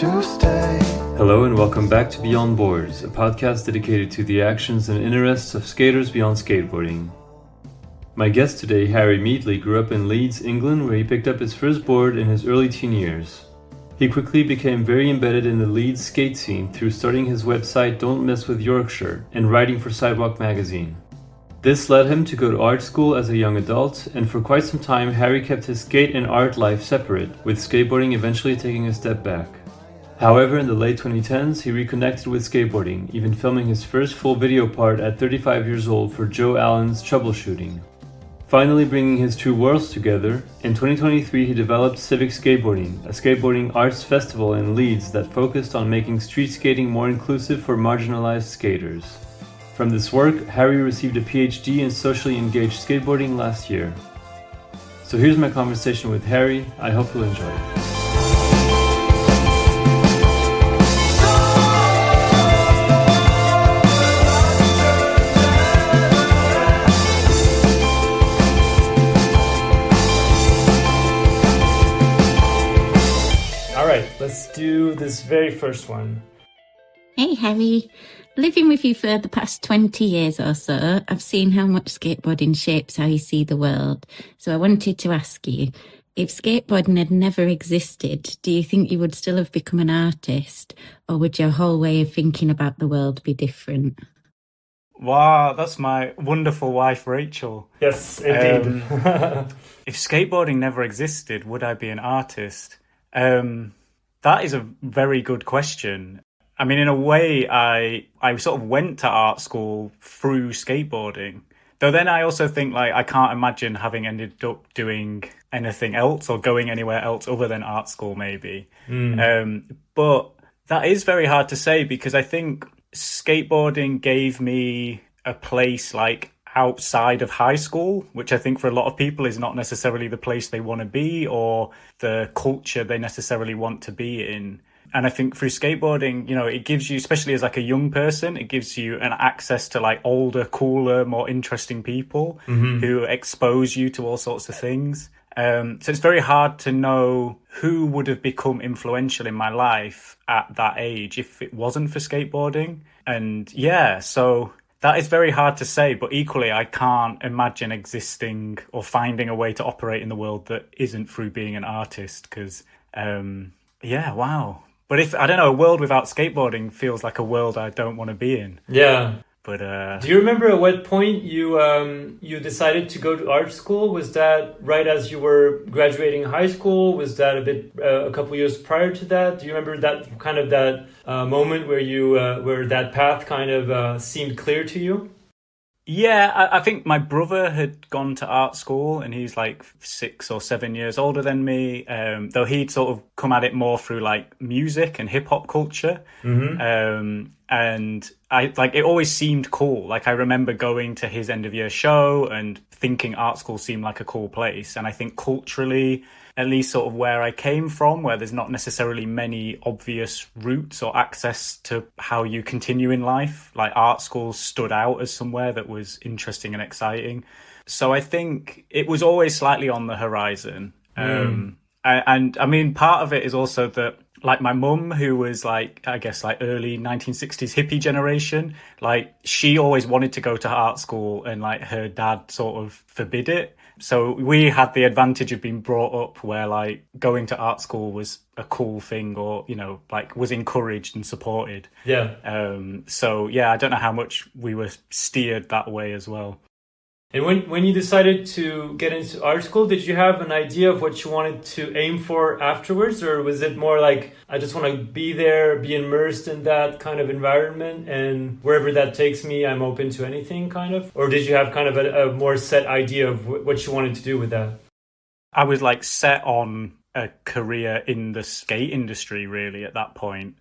to stay. Hello and welcome back to Beyond Boards, a podcast dedicated to the actions and interests of skaters beyond skateboarding. My guest today, Harry Meadley, grew up in Leeds, England, where he picked up his first board in his early teen years. He quickly became very embedded in the Leeds skate scene through starting his website Don't Mess With Yorkshire and writing for Sidewalk magazine. This led him to go to art school as a young adult, and for quite some time Harry kept his skate and art life separate, with skateboarding eventually taking a step back. However, in the late 2010s, he reconnected with skateboarding, even filming his first full video part at 35 years old for Joe Allen's Troubleshooting. Finally bringing his two worlds together, in 2023 he developed Civic Skateboarding, a skateboarding arts festival in Leeds that focused on making street skating more inclusive for marginalized skaters. From this work, Harry received a PhD in socially engaged skateboarding last year. So here's my conversation with Harry. I hope you'll enjoy it. All right, let's do this very first one. Hey Harry, living with you for the past 20 years or so, I've seen how much skateboarding shapes how you see the world. So I wanted to ask you, if skateboarding had never existed, do you think you would still have become an artist, or would your whole way of thinking about the world be different? Wow, that's my wonderful wife, Rachel. Yes, indeed. If skateboarding never existed, would I be an artist? That is a very good question. I mean, in a way, I sort of went to art school through skateboarding. Though then I also think, like, I can't imagine having ended up doing anything else or going anywhere else other than art school, maybe. But that is very hard to say, because I think skateboarding gave me a place, like, outside of high school, which I think for a lot of people is not necessarily the place they want to be or the culture they necessarily want to be in. And I think through skateboarding, you know, it gives you, especially as like a young person, it gives you an access to like older, cooler, more interesting people who expose you to all sorts of things. So it's very hard to know who would have become influential in my life at that age if it wasn't for skateboarding. And yeah, so that is very hard to say, but equally I can't imagine existing or finding a way to operate in the world that isn't through being an artist, because, yeah, wow. But if, I don't know, a world without skateboarding feels like a world I don't want to be in. Yeah. But do you remember at what point you decided to go to art school? Was that right as you were graduating high school? Was that a couple years prior to that? Do you remember that kind of that moment where you where that path kind of seemed clear to you? yeah, I think my brother had gone to art school, and he's like 6 or 7 years older than me. Though he'd sort of come at it more through like music and hip hop culture. And I like, it always seemed cool. Like I remember going to his end of year show and thinking art school seemed like a cool place. And I think culturally, at least sort of where I came from, where there's not necessarily many obvious routes or access to how you continue in life, like art schools stood out as somewhere that was interesting and exciting. So I think it was always slightly on the horizon. And I mean, part of it is also that, like, my mum, who was like, I guess like early 1960s hippie generation, like she always wanted to go to art school, and like her dad sort of forbid it. So we had the advantage of being brought up where like going to art school was a cool thing, or, you know, like was encouraged and supported. Yeah. So yeah, I don't know how much we were steered that way as well. And when you decided to get into art school, did you have an idea of what you wanted to aim for afterwards? Or was it more like, I just want to be there, be immersed in that kind of environment, and wherever that takes me, I'm open to anything kind of? Or did you have kind of a more set idea of what you wanted to do with that? I was like set on a career in the skate industry really at that point.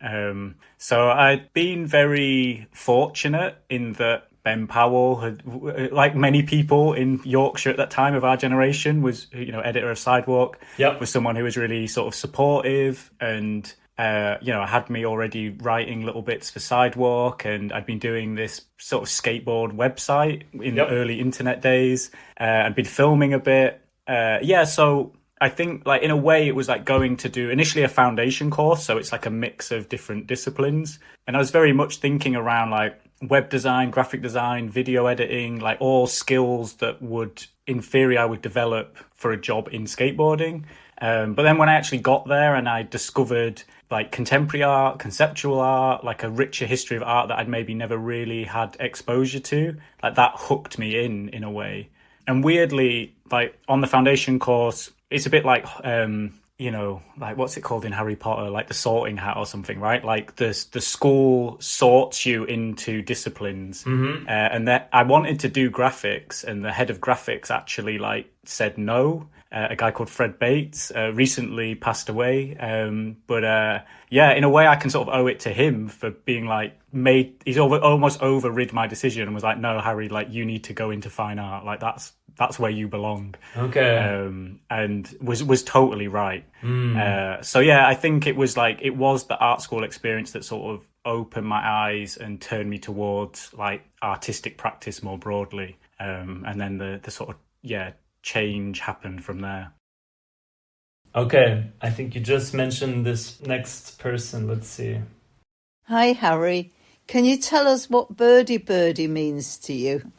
So I'd been very fortunate in that Ben Powell had, like many people in Yorkshire at that time of our generation, was, you know, editor of Sidewalk. Yep. Was someone who was really sort of supportive, and you know, had me already writing little bits for Sidewalk, and I'd been doing this sort of skateboard website in the early internet days. I'd been filming a bit. So I think like in a way it was like going to do initially a foundation course. So it's like a mix of different disciplines. And I was very much thinking around like web design, graphic design, video editing, like all skills that would, in theory, I would develop for a job in skateboarding. But then when I actually got there and I discovered like contemporary art, conceptual art, like a richer history of art that I'd maybe never really had exposure to, like that hooked me in a way. And weirdly, like on the foundation course, it's a bit like, you know, like what's it called in Harry Potter, like the sorting hat or something, right? Like the school sorts you into disciplines. And that I wanted to do graphics, and the head of graphics actually like said no. A guy called Fred Bates recently passed away. But yeah, in a way I can sort of owe it to him for being like he's almost overrid my decision and was like, no, Harry, like you need to go into fine art. Like that's where you belong. Okay. And was totally right. So yeah, I think it was the art school experience that sort of opened my eyes and turned me towards like artistic practice more broadly. And then the sort of, change happened from there. Okay, I think you just mentioned this next person. Let's see. Hi, Harry. Can you tell us what birdie birdie means to you?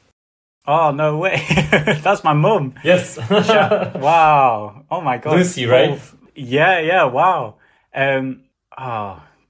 Oh, no way. That's my mum. Yes. Wow. Oh, my God. Lucy, right? Yeah, wow.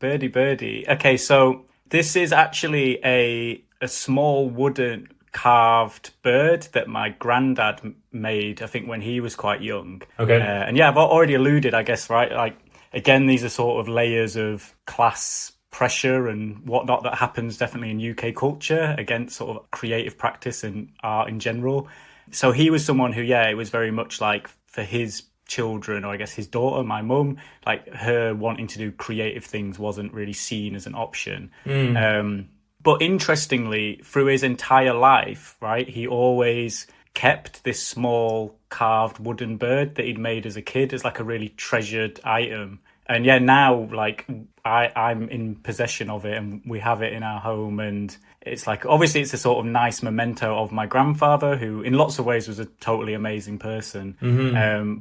Birdie birdie. Okay, so this is actually a small wooden carved bird that my granddad made, I think, when he was quite young. Okay. And yeah, I've already alluded, I guess, right? Like, again, these are sort of layers of class pressure and whatnot that happens definitely in UK culture against sort of creative practice and art in general. So he was someone who, it was very much like for his children, or I guess his daughter, my mum, like her wanting to do creative things wasn't really seen as an option. But interestingly, through his entire life, right, he always kept this small carved wooden bird that he'd made as a kid as like a really treasured item. And yeah, now like I'm in possession of it and we have it in our home. And it's like, obviously it's a sort of nice memento of my grandfather, who in lots of ways was a totally amazing person.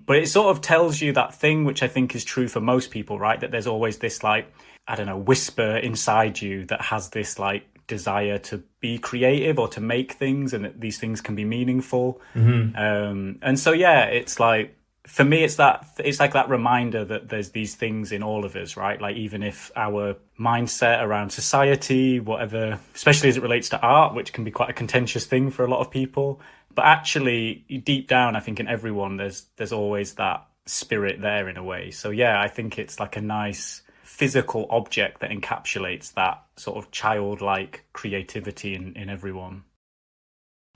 But it sort of tells you that thing, which I think is true for most people, right? That there's always this like, I don't know, whisper inside you that has this like desire to be creative or to make things, and that these things can be meaningful. And so, it's like, for me, it's like that reminder that there's these things in all of us, right? Like, even if our mindset around society, whatever, especially as it relates to art, which can be quite a contentious thing for a lot of people, but actually deep down, I think in everyone, there's always that spirit there in a way. So I think it's like a nice physical object that encapsulates that sort of childlike creativity in everyone.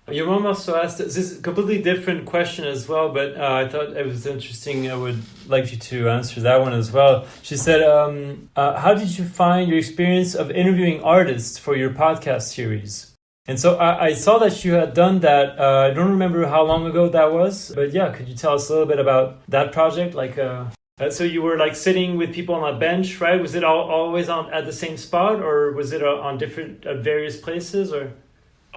Your mom also asked, this is a completely different question as well, but I thought it was interesting. I would like you to answer that one as well. She said, how did you find your experience of interviewing artists for your podcast series? And so I saw that you had done that. I don't remember how long ago that was, but could you tell us a little bit about that project? So you were like sitting with people on a bench, right? Was it always at the same spot, or was it on different various places, or?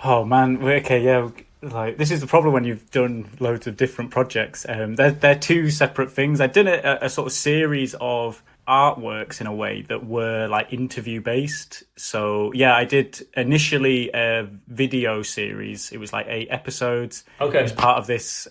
Oh man, okay, like this is the problem when you've done loads of different projects. They're two separate things. I did a sort of series of artworks in a way that were like interview based. So I did initially a video series. It was like 8 episodes. Okay. It was part of this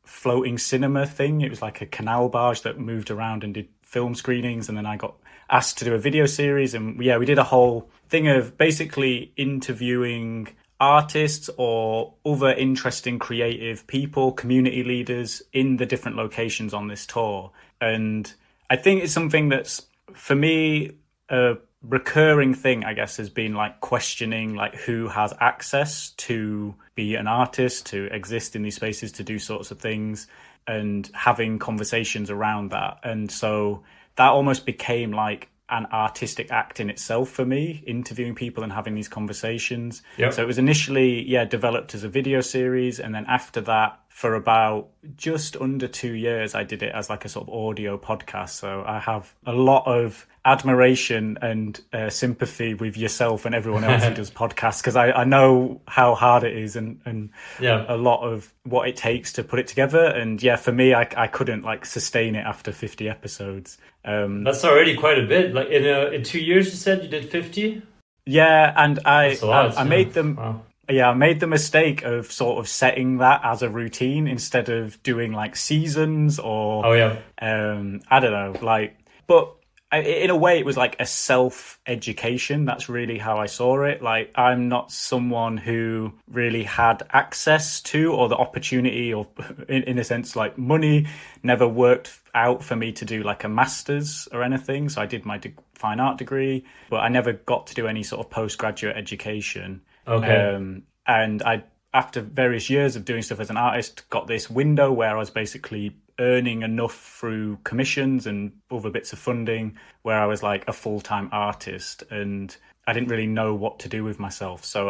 floating cinema thing. It was like a canal barge that moved around and did film screenings, and then I got asked to do a video series, and we did a whole thing of basically interviewing artists or other interesting creative people, community leaders in the different locations on this tour. And I think it's something that's, for me, a recurring thing, I guess, has been like questioning like who has access to be an artist, to exist in these spaces, to do sorts of things, and having conversations around that. And so that almost became like an artistic act in itself for me, interviewing people and having these conversations. Yep. So it was initially developed as a video series, and then after that for about just under 2 years. I did it as like a sort of audio podcast. So I have a lot of admiration and sympathy with yourself and everyone else who does podcasts, because I know how hard it is and a lot of what it takes to put it together. And yeah, for me, I couldn't like sustain it after 50 episodes. That's already quite a bit. Like in 2 years, you said you did 50? Yeah, and I made them. Wow. Yeah, I made the mistake of sort of setting that as a routine instead of doing like seasons or I don't know, like, but in a way it was like a self-education. That's really how I saw it. Like, I'm not someone who really had access to, or the opportunity, or in a sense like money never worked out for me to do like a master's or anything. So I did my fine art degree, but I never got to do any sort of postgraduate education. Okay. And I, after various years of doing stuff as an artist, got this window where I was basically earning enough through commissions and other bits of funding where I was like a full-time artist, and I didn't really know what to do with myself. So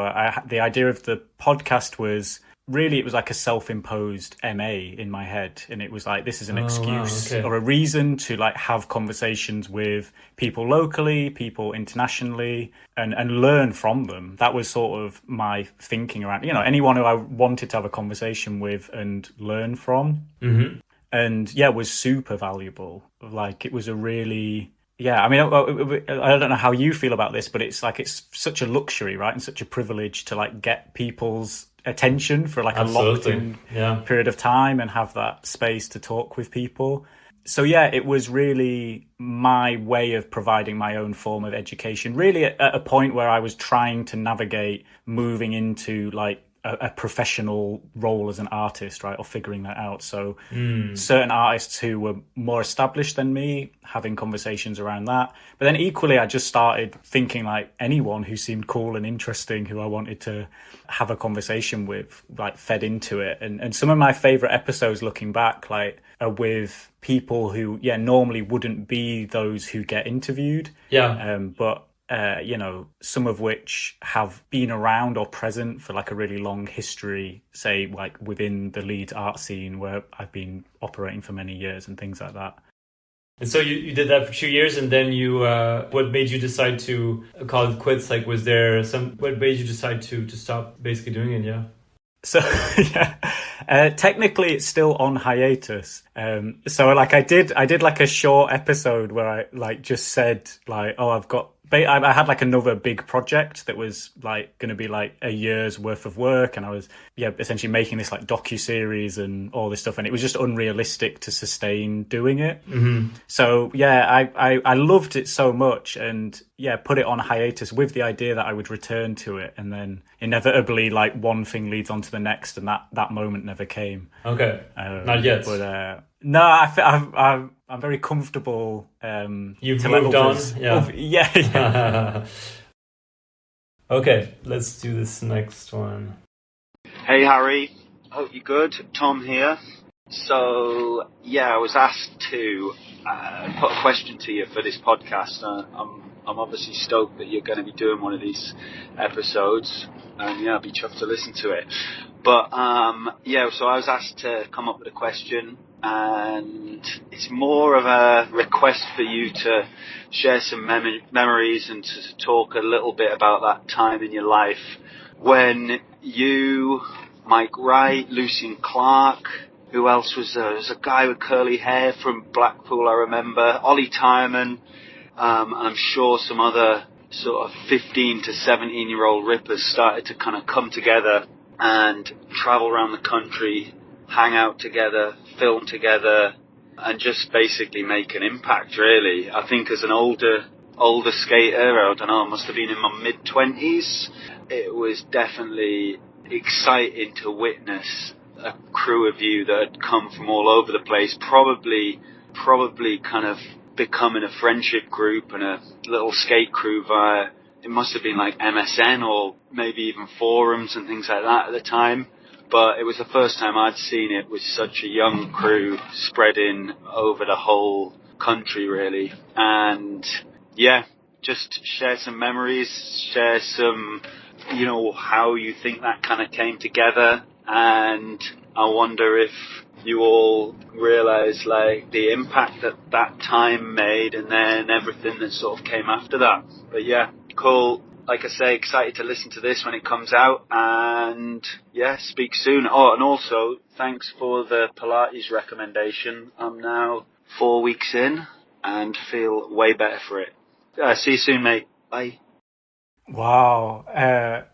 the idea of the podcast was really, it was like a self-imposed MA in my head. And it was like, this is an excuse or a reason to like have conversations with people locally, people internationally, and learn from them. That was sort of my thinking around, you know, anyone who I wanted to have a conversation with and learn from. Mm-hmm. And yeah, it was super valuable. Like, it was a really... Yeah, I mean, I don't know how you feel about this, but it's like, it's such a luxury, right? And such a privilege to like get people's attention for like a locked in period of time and have that space to talk with people. So yeah, it was really my way of providing my own form of education, really at a point where I was trying to navigate moving into like a professional role as an artist, right, or figuring that out. So certain artists who were more established than me, having conversations around that. But then equally, I just started thinking like anyone who seemed cool and interesting, who I wanted to have a conversation with, like, fed into it. And some of my favorite episodes looking back, like, are with people who, normally wouldn't be those who get interviewed. But you know, some of which have been around or present for like a really long history, say like within the Leeds art scene where I've been operating for many years and things like that. And so you did that for 2 years, and then you what made you decide to call it quits? Like, was there what made you decide to stop basically doing it? So technically it's still on hiatus. So like I did like a short episode where I like just said like, oh, I had like another big project that was like going to be like a year's worth of work, and I was essentially making this like docu-series and all this stuff, and it was just unrealistic to sustain doing it. So I loved it so much, and put it on hiatus with the idea that I would return to it, and then inevitably like one thing leads on to the next, and that moment never came. Not yet, but no, I'm very comfortable. You've moved on. Okay, let's do this next one. Hey Harry, hope you're good. Tom here. So I was asked to put a question to you for this podcast. I'm obviously stoked that you're going to be doing one of these episodes, and I'll be chuffed to listen to it. But so I was asked to come up with a question, and it's more of a request for you to share some memories and to talk a little bit about that time in your life when you, Mike Wright, Lucian Clark, who else was there? There's a guy with curly hair from Blackpool, I remember, Ollie Tyreman, and I'm sure some other sort of 15 to 17-year-old rippers started to kind of come together and travel around the country, hang out together, film together, and just basically make an impact, really. I think as an older skater, I don't know, I must have been in my mid-20s, it was definitely exciting to witness a crew of you that had come from all over the place, probably kind of becoming a friendship group and a little skate crew via, it must have been like MSN or maybe even forums and things like that at the time. But it was the first time I'd seen it with such a young crew spreading over the whole country, really. And just share some memories, share some, how you think that kind of came together. And I wonder if you all realise like the impact that time made, and then everything that sort of came after that. But yeah, cool. Like I say, excited to listen to this when it comes out, and yeah, speak soon. Oh, and also thanks for the Pilates recommendation. I'm now 4 weeks in and feel way better for it. See you soon, mate. Bye. Wow.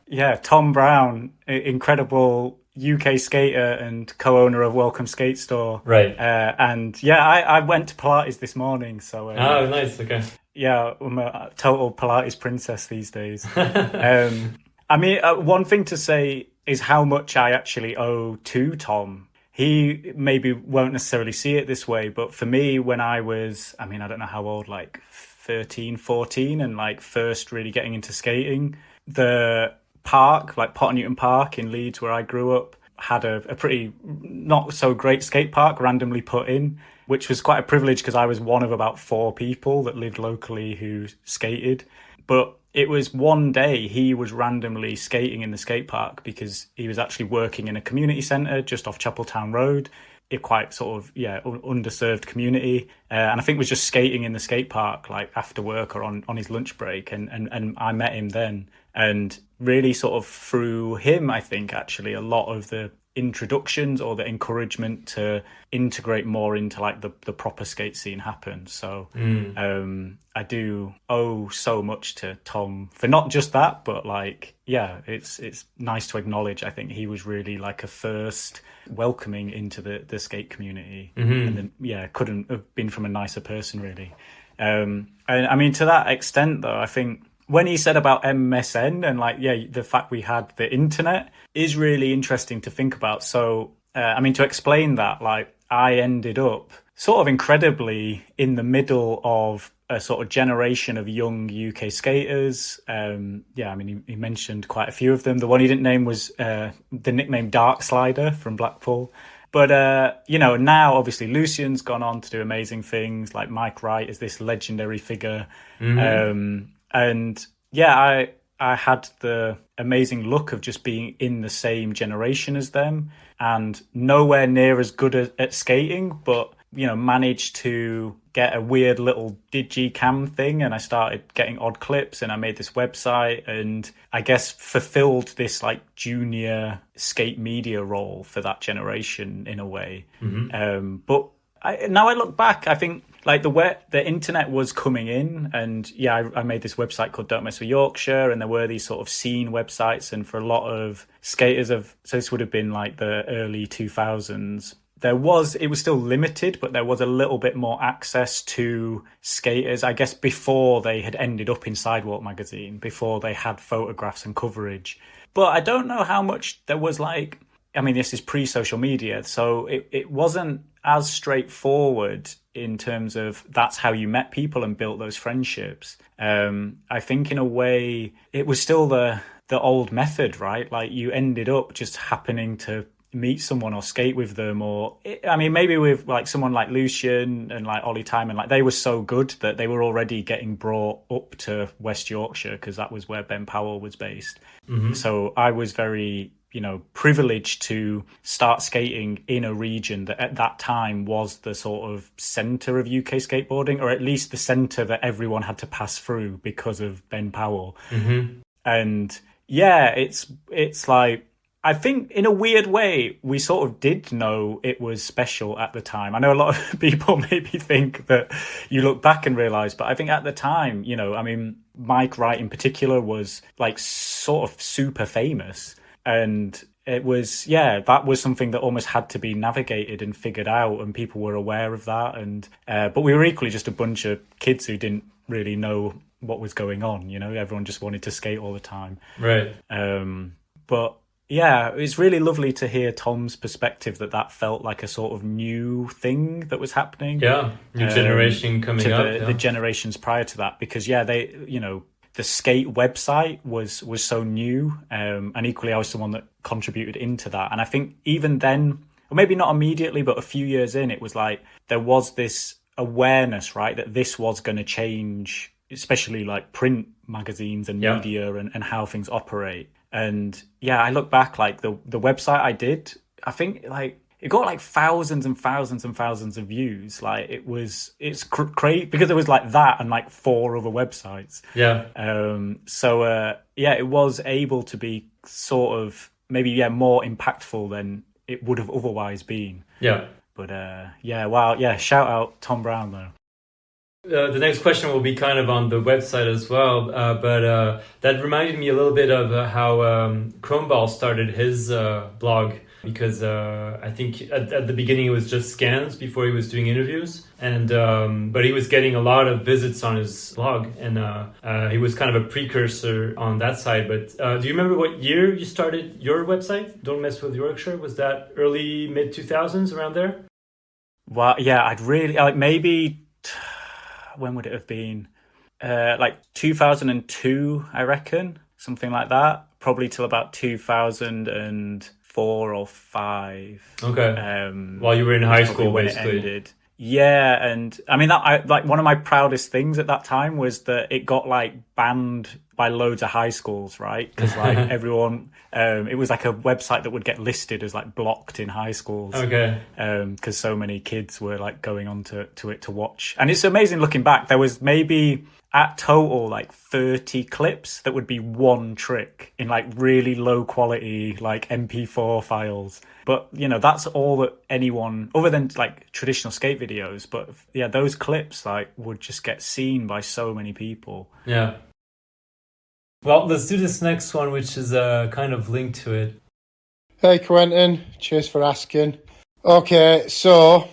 Yeah, Tom Brown, incredible UK skater and co-owner of Welcome Skate Store. Right. And yeah, I went to Pilates this morning. So Oh, nice. Okay. yeah, I'm a total Pilates princess these days. I mean, one thing to say is how much I actually owe to Tom. He maybe won't necessarily see it this way, but for me, when I was, I mean, I don't know how old, like 13, 14, and like first really getting into skating, the park, like Potter Newton Park in Leeds, where I grew up, had a pretty not so great skate park randomly put in, which was quite a privilege because I was one of about 4 people that lived locally who skated. But it was one day he was randomly skating in the skate park because he was actually working in a community centre just off Chapeltown Road, a quite sort of, underserved community. And I think was just skating in the skate park like after work or on his lunch break. And I met him then. And really sort of through him, I think actually a lot of the introductions or the encouragement to integrate more into like the proper skate scene happened. So I do owe so much to Tom for not just that, but like, yeah, it's nice to acknowledge. I think he was really like a first welcoming into the skate community. And then, yeah, couldn't have been from a nicer person really. And I mean, to that extent though, I think when he said about MSN and like, yeah, the fact we had the internet is really interesting to think about. So, I mean, to explain that, like I ended up sort of incredibly in the middle of a sort of generation of young UK skaters. I mean, he mentioned quite a few of them. The one he didn't name was the nickname Dark Slider from Blackpool. But, now obviously Lucian's gone on to do amazing things. Like Mike Wright is this legendary figure. And yeah, I had the amazing luck of just being in the same generation as them and nowhere near as good at skating, but, managed to get a weird little digi-cam thing. And I started getting odd clips and I made this website and I guess fulfilled this like junior skate media role for that generation in a way. But now I look back, I think like the internet was coming in and yeah, I made this website called Don't Mess with Yorkshire and there were these sort of scene websites and for a lot of skaters so this would have been like the early 2000s, it was still limited, but there was a little bit more access to skaters, I guess before they had ended up in Sidewalk magazine, before they had photographs and coverage. But I don't know how much there was like, I mean, this is pre-social media, so it wasn't as straightforward in terms of that's how you met people and built those friendships. I think in a way it was still the old method, right? Like you ended up just happening to meet someone or skate with them maybe with like someone like Lucian and like Ollie Timon, like they were so good that they were already getting brought up to West Yorkshire because that was where Ben Powell was based. So I was very privileged to start skating in a region that at that time was the sort of centre of UK skateboarding, or at least the centre that everyone had to pass through because of Ben Powell. And yeah, it's like, I think in a weird way, we sort of did know it was special at the time. I know a lot of people maybe think that you look back and realise, but I think at the time, I mean, Mike Wright in particular was like sort of super famous. And it was, that was something that almost had to be navigated and figured out, and people were aware of that. And but we were equally just a bunch of kids who didn't really know what was going on. Everyone just wanted to skate all the time. Right. But yeah, it's really lovely to hear Tom's perspective that felt like a sort of new thing that was happening. Yeah, new generation coming up. The generations prior to that, because they, the skate website was so new, and equally I was someone that contributed into that. And I think even then, or maybe not immediately, but a few years in, it was like there was this awareness, right, that this was going to change, especially like print magazines and media and how things operate. And yeah, I look back, like the website I did I think like it got like thousands and thousands and thousands of views. Like it's crazy because it was like that and like 4 other websites. Yeah. It was able to be sort of maybe more impactful than it would have otherwise been. Yeah. But wow, yeah. Shout out Tom Brown though. The next question will be kind of on the website as well, but that reminded me a little bit of how Cronball started his blog, because I think at the beginning it was just scans before he was doing interviews, and but he was getting a lot of visits on his blog, and he was kind of a precursor on that side. But do you remember what year you started your website, Don't Mess With Yorkshire? Was that early, mid-2000s, around there? Well, yeah, I'd really like maybe... when would it have been? Like 2002, I reckon, something like that. Probably till about 2004 or 5. Okay. While you were in high school, when basically. it ended. Yeah, and I mean like one of my proudest things at that time was that it got like banned by loads of high schools, right? Because like everyone, it was like a website that would get listed as like blocked in high schools. Okay. Because so many kids were like going on to it to watch, and it's amazing looking back. There was maybe at total like 30 clips that would be one trick in like really low quality like MP4 files. But, you know, that's all that anyone, other than like traditional skate videos, but yeah, those clips like would just get seen by so many people. Yeah. Well, let's do this next one, which is kind of linked to it. Hey, Quentin. Cheers for asking. Okay, so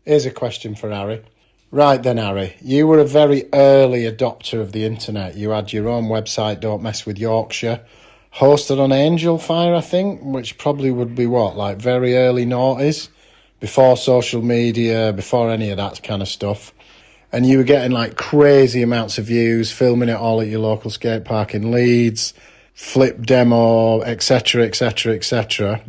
here's a question for Harry. Right then, Harry, you were a very early adopter of the internet. You had your own website, Don't Mess With Yorkshire, hosted on Angel Fire, I think, which probably would be what, like very early noughties, before social media, before any of that kind of stuff. And you were getting like crazy amounts of views, filming it all at your local skate park in Leeds, flip demo, etc., etc., etc.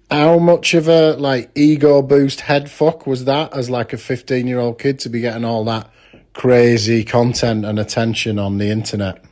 How much of a like ego boost head fuck was that as like a 15-year-old kid to be getting all that crazy content and attention on the internet?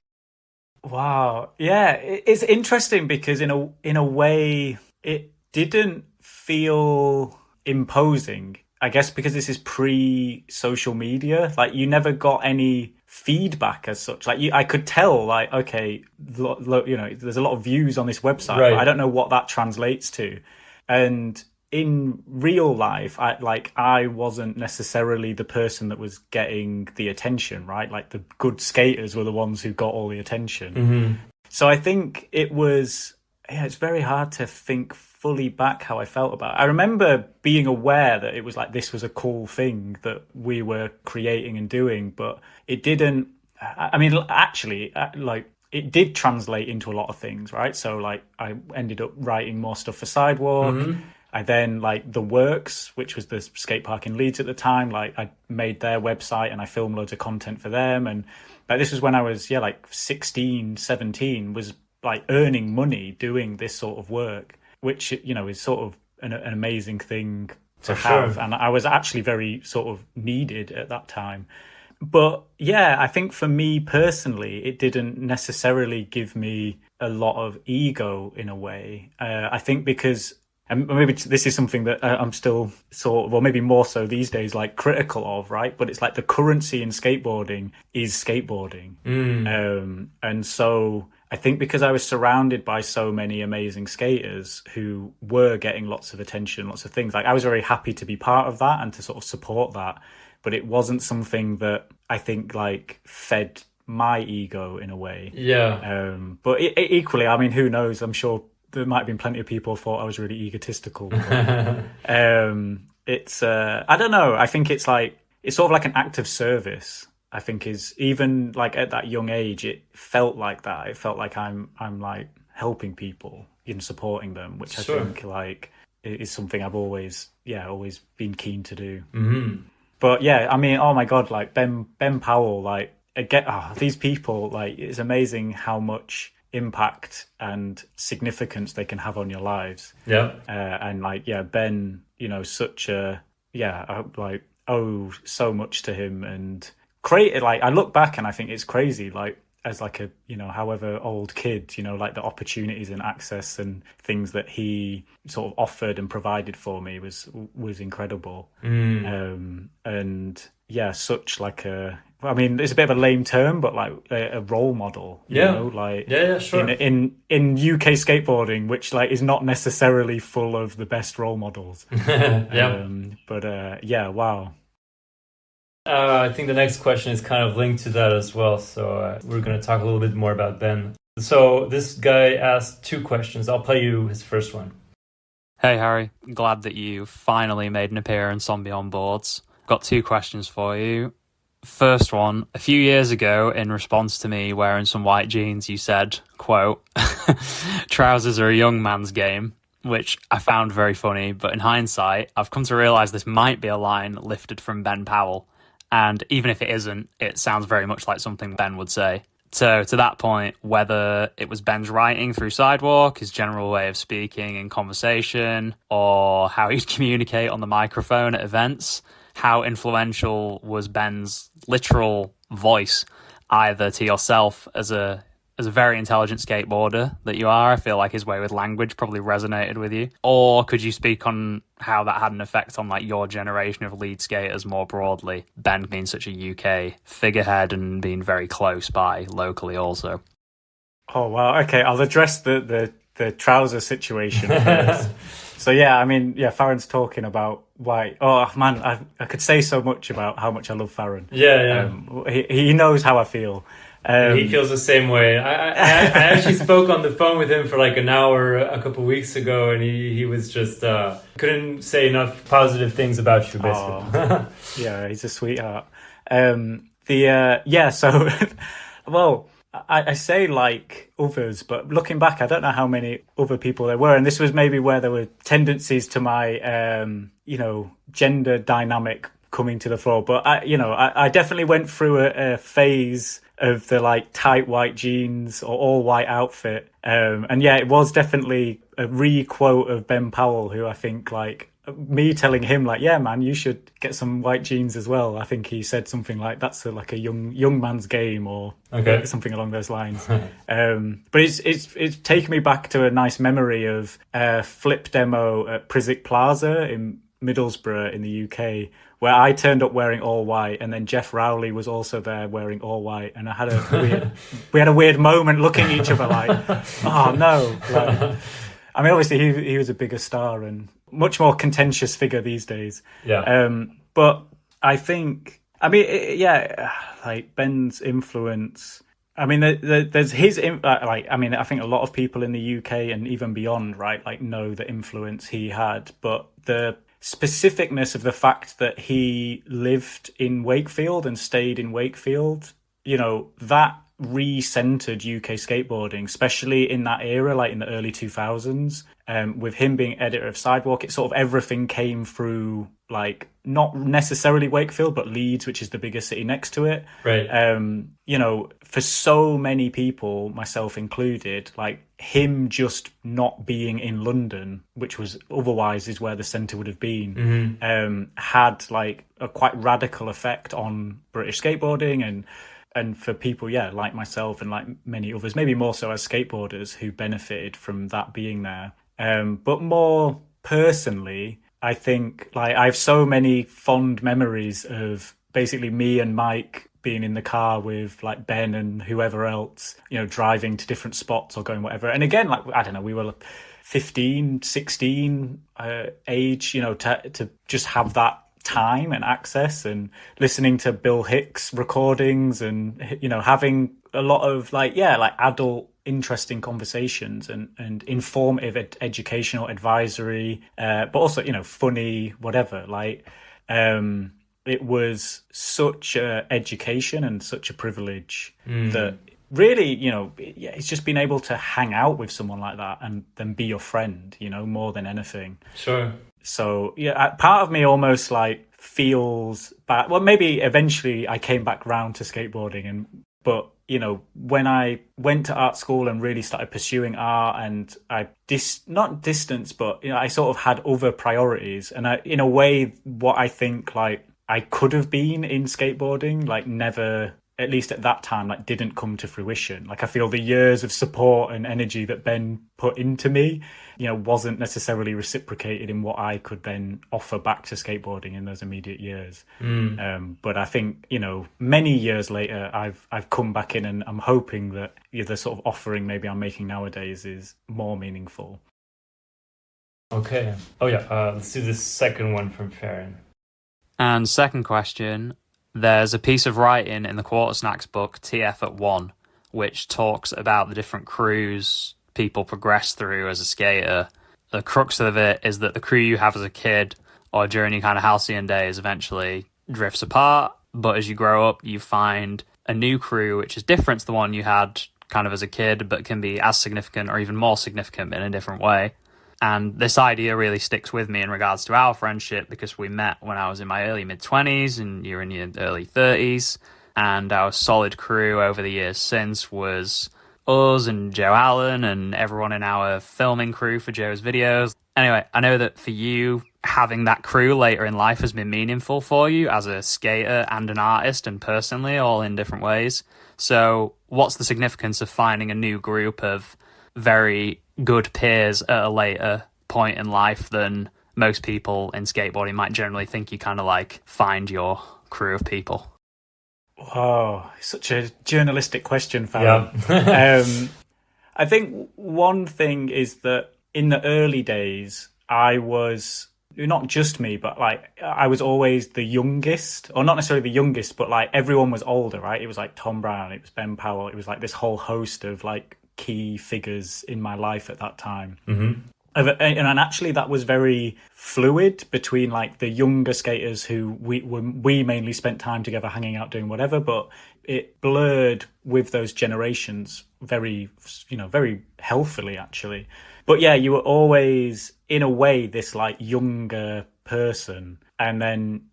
Wow. Yeah, it's interesting because in a way it didn't feel imposing. I guess because this is pre-social media, like you never got any feedback as such. Like I could tell, like, okay, you know, there's a lot of views on this website, right, but I don't know what that translates to. And in real life, I wasn't necessarily the person that was getting the attention, right? Like the good skaters were the ones who got all the attention. Mm-hmm. So I think it's very hard to think fully back how I felt about it. I remember being aware that it was like this was a cool thing that we were creating and doing, but it didn't. I mean, actually, like it did translate into a lot of things, right? So like I ended up writing more stuff for Sidewalk. Mm-hmm. I then like The Works, which was the skate park in Leeds at the time, like I made their website and I filmed loads of content for them. And like, this was when I was, like 16, 17, was like earning money doing this sort of work, which, you know, is sort of an amazing thing to have. Sure. And I was actually very sort of needed at that time. But yeah, I think for me personally, it didn't necessarily give me a lot of ego in a way. I think because, and maybe this is something that I'm still sort of, or maybe more so these days, like critical of, right? But it's like the currency in skateboarding is skateboarding. And so I think because I was surrounded by so many amazing skaters who were getting lots of attention, lots of things, like I was very happy to be part of that and to sort of support that. But it wasn't something that I think like fed my ego in a way. Yeah. But equally, I mean, who knows? I'm sure there might have been plenty of people who thought I was really egotistical. It's I don't know. I think it's sort of like an act of service. I think is even like at that young age, it felt like that. It felt like I'm like helping people in supporting them, which sure. I think like is something I've always been keen to do. Mm-hmm. But yeah, I mean, oh my God, like Ben Powell, like these people, like it's amazing how much impact and significance they can have on your lives. Yeah. And like, yeah, Ben, you know, such a, like owe so much to him and created, like, I look back and I think it's crazy, like as like a, you know, however old kid, you know, like the opportunities and access and things that he sort of offered and provided for me was incredible. And yeah, such like I mean, it's a bit of a lame term, but like a role model, you know, like sure. in UK skateboarding, which like is not necessarily full of the best role models. Wow. I think the next question is kind of linked to that as well. So we're going to talk a little bit more about Ben. So this guy asked 2 questions. I'll play you his first one. Hey Harry, glad that you finally made an appearance on Beyond Boards. Got 2 questions for you. First one, a few years ago, in response to me wearing some white jeans, you said, quote, trousers are a young man's game, which I found very funny. But in hindsight, I've come to realise this might be a line lifted from Ben Powell. And even if it isn't, it sounds very much like something Ben would say. So to that point, whether it was Ben's writing through Sidewalk, his general way of speaking in conversation, or how he'd communicate on the microphone at events, how influential was Ben's literal voice either to yourself as a very intelligent skateboarder that you are? I feel like his way with language probably resonated with you. Or could you speak on how that had an effect on like your generation of lead skaters more broadly, Ben being such a UK figurehead and being very close by locally also? Oh, wow. Okay, I'll address the trouser situation first. So yeah, I mean, yeah, Farran's talking about why. Oh man, I could say so much about how much I love Farran. He knows how I feel. He feels the same way. I actually spoke on the phone with him for like an hour a couple of weeks ago, and he was just couldn't say enough positive things about you, basically. Yeah, he's a sweetheart. So well, I say like others, but looking back, I don't know how many other people there were, and this was maybe where there were tendencies to my gender dynamic coming to the fore. But I definitely went through a phase of the like tight white jeans or all white outfit, and yeah, it was definitely a re-quote of Ben Powell, who I think like me telling him like, yeah man, you should get some white jeans as well. I think he said something like that's like a young man's game, or something along those lines. But it's taken me back to a nice memory of a flip demo at Prisic Plaza in Middlesbrough in the UK, where I turned up wearing all white, and then Jeff Rowley was also there wearing all white, and I had we had a weird moment looking at each other like, oh no. Like, I mean, obviously he was a bigger star and much more contentious figure these days. But I think, like Ben's influence. I mean, there's his I think a lot of people in the UK and even beyond, right, like know the influence he had, but the specificness of the fact that he lived in Wakefield and stayed in Wakefield, you know, that re-centered UK skateboarding, especially in that era, like in the early 2000s. With him being editor of Sidewalk, it sort of everything came through, like, not necessarily Wakefield, but Leeds, which is the biggest city next to it. Right. You know, for so many people, myself included, like him just not being in London, which was otherwise is where the centre would have been, had like a quite radical effect on British skateboarding and for people, yeah, like myself and like many others, maybe more so as skateboarders who benefited from that being there. But more personally, I think like I have so many fond memories of basically me and Mike being in the car with like Ben and whoever else, you know, driving to different spots or going whatever. And again, like, I don't know, we were 15, 16 age, you know, to just have that time and access and listening to Bill Hicks recordings and, you know, having a lot of like adult interesting conversations and informative educational advisory, but also, you know, funny, whatever, like, it was such a education and such a privilege that really, you know, it's just being able to hang out with someone like that and then be your friend, you know, more than anything. Sure. So, yeah, part of me almost like feels bad. Well, maybe eventually I came back round to skateboarding, but, you know, when I went to art school and really started pursuing art and I not distance, but, you know, I sort of had other priorities. And I, in a way, what I think like I could have been in skateboarding, like never at least at that time, like didn't come to fruition. Like I feel the years of support and energy that Ben put into me, wasn't necessarily reciprocated in what I could then offer back to skateboarding in those immediate years. But I think, many years later, I've come back in, and I'm hoping that the sort of offering maybe I'm making nowadays is more meaningful. Okay. Oh yeah. Let's do the second one from Farran. And second question, there's a piece of writing in the Quarter Snacks book, TF at 1, which talks about the different crews people progress through as a skater. The crux of it is that the crew you have as a kid or during your kind of halcyon days eventually drifts apart, but as you grow up, you find a new crew which is different to the one you had kind of as a kid, but can be as significant or even more significant in a different way. And this idea really sticks with me in regards to our friendship, because we met when I was in my early mid-20s and you're in your early 30s. And our solid crew over the years since was us and Joe Allen and everyone in our filming crew for Joe's videos. Anyway, I know that for you, having that crew later in life has been meaningful for you as a skater and an artist, and personally, all in different ways. So what's the significance of finding a new group of very good peers at a later point in life than most people in skateboarding might generally think you kind of like find your crew of people? Oh, such a journalistic question, Farran. Yeah. I think one thing is that in the early days, I was, not just me, but like I was always the youngest, or not necessarily the youngest, but like everyone was older, right? It was like Tom Brown, it was Ben Powell, it was like this whole host of like key figures in my life at that time. Mm-hmm. And actually that was very fluid between like the younger skaters who we mainly spent time together hanging out doing whatever, but it blurred with those generations very healthily actually. But yeah, you were always in a way this like younger person, and then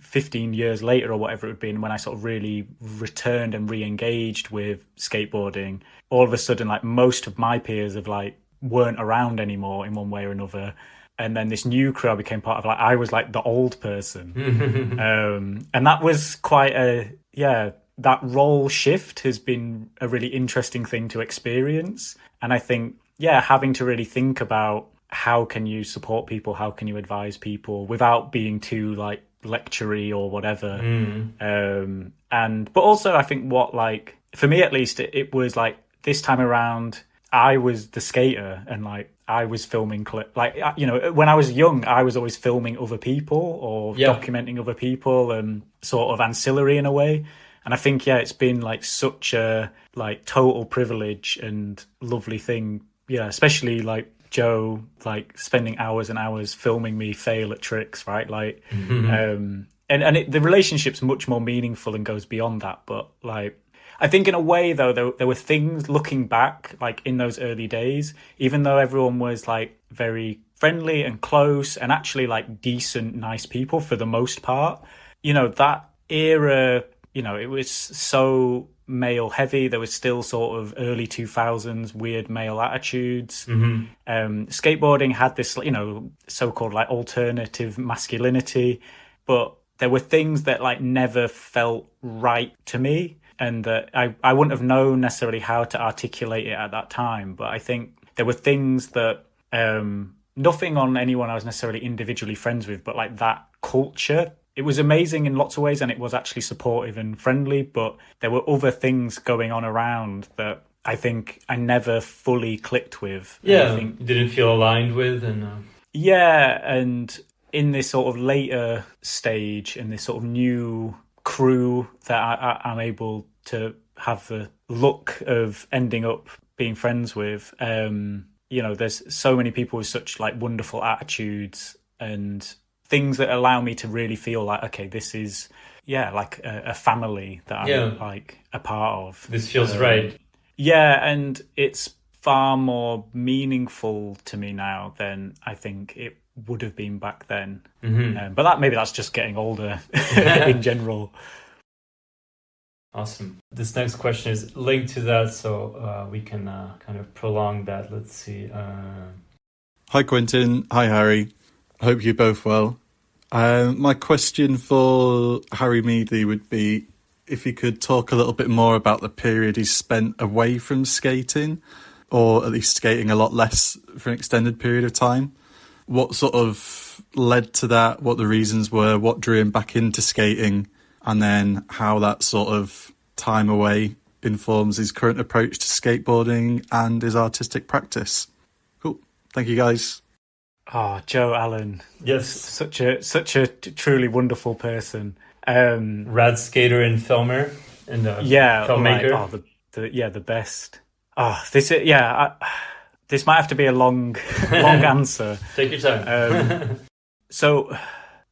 15 years later or whatever it would be, when I sort of really returned and re-engaged with skateboarding, all of a sudden like most of my peers have like weren't around anymore in one way or another, and then this new crew I became part of, like I was like the old person. And that was quite that role shift has been a really interesting thing to experience. And I think having to really think about how can you support people, how can you advise people without being too like lectury or whatever. But also I think what, like for me at least, it was like this time around I was the skater, and like I was filming when I was young I was always filming other people or documenting other people, and sort of ancillary in a way. And I think it's been like such a like total privilege and lovely thing, especially like Joe like spending hours and hours filming me fail at tricks, right? Like and the relationship's much more meaningful and goes beyond that. But like I think in a way though there were things looking back like in those early days, even though everyone was like very friendly and close and actually like decent, nice people for the most part, that era, it was so male heavy. There was still sort of early 2000s weird male attitudes. Skateboarding had this, so-called like alternative masculinity, but there were things that like never felt right to me, and that I wouldn't have known necessarily how to articulate it at that time. But I think there were things that nothing on anyone I was necessarily individually friends with, but like that culture, it was amazing in lots of ways, and it was actually supportive and friendly, but there were other things going on around that I think I never fully clicked with. Yeah, I think didn't feel aligned with. And and in this sort of later stage, in this sort of new crew that I'm able to have the luck of ending up being friends with, there's so many people with such like wonderful attitudes and things that allow me to really feel like, okay, this is like a family that I'm like a part of. This feels right. And it's far more meaningful to me now than I think it would have been back then. But that's just getting older in general. Awesome. This next question is linked to that, so we can kind of prolong that. Let's see. Hi, Quentin. Hi, Harry. I hope you're both well. My question for Harry Meadley would be, if you could talk a little bit more about the period he spent away from skating, or at least skating a lot less for an extended period of time. What sort of led to that, what the reasons were, what drew him back into skating, and then how that sort of time away informs his current approach to skateboarding and his artistic practice. Cool. Thank you, guys. Oh, Joe Allen. Yes. Such a truly wonderful person. Rad skater and filmer and filmmaker. The best. This might have to be a long answer. Take your time. So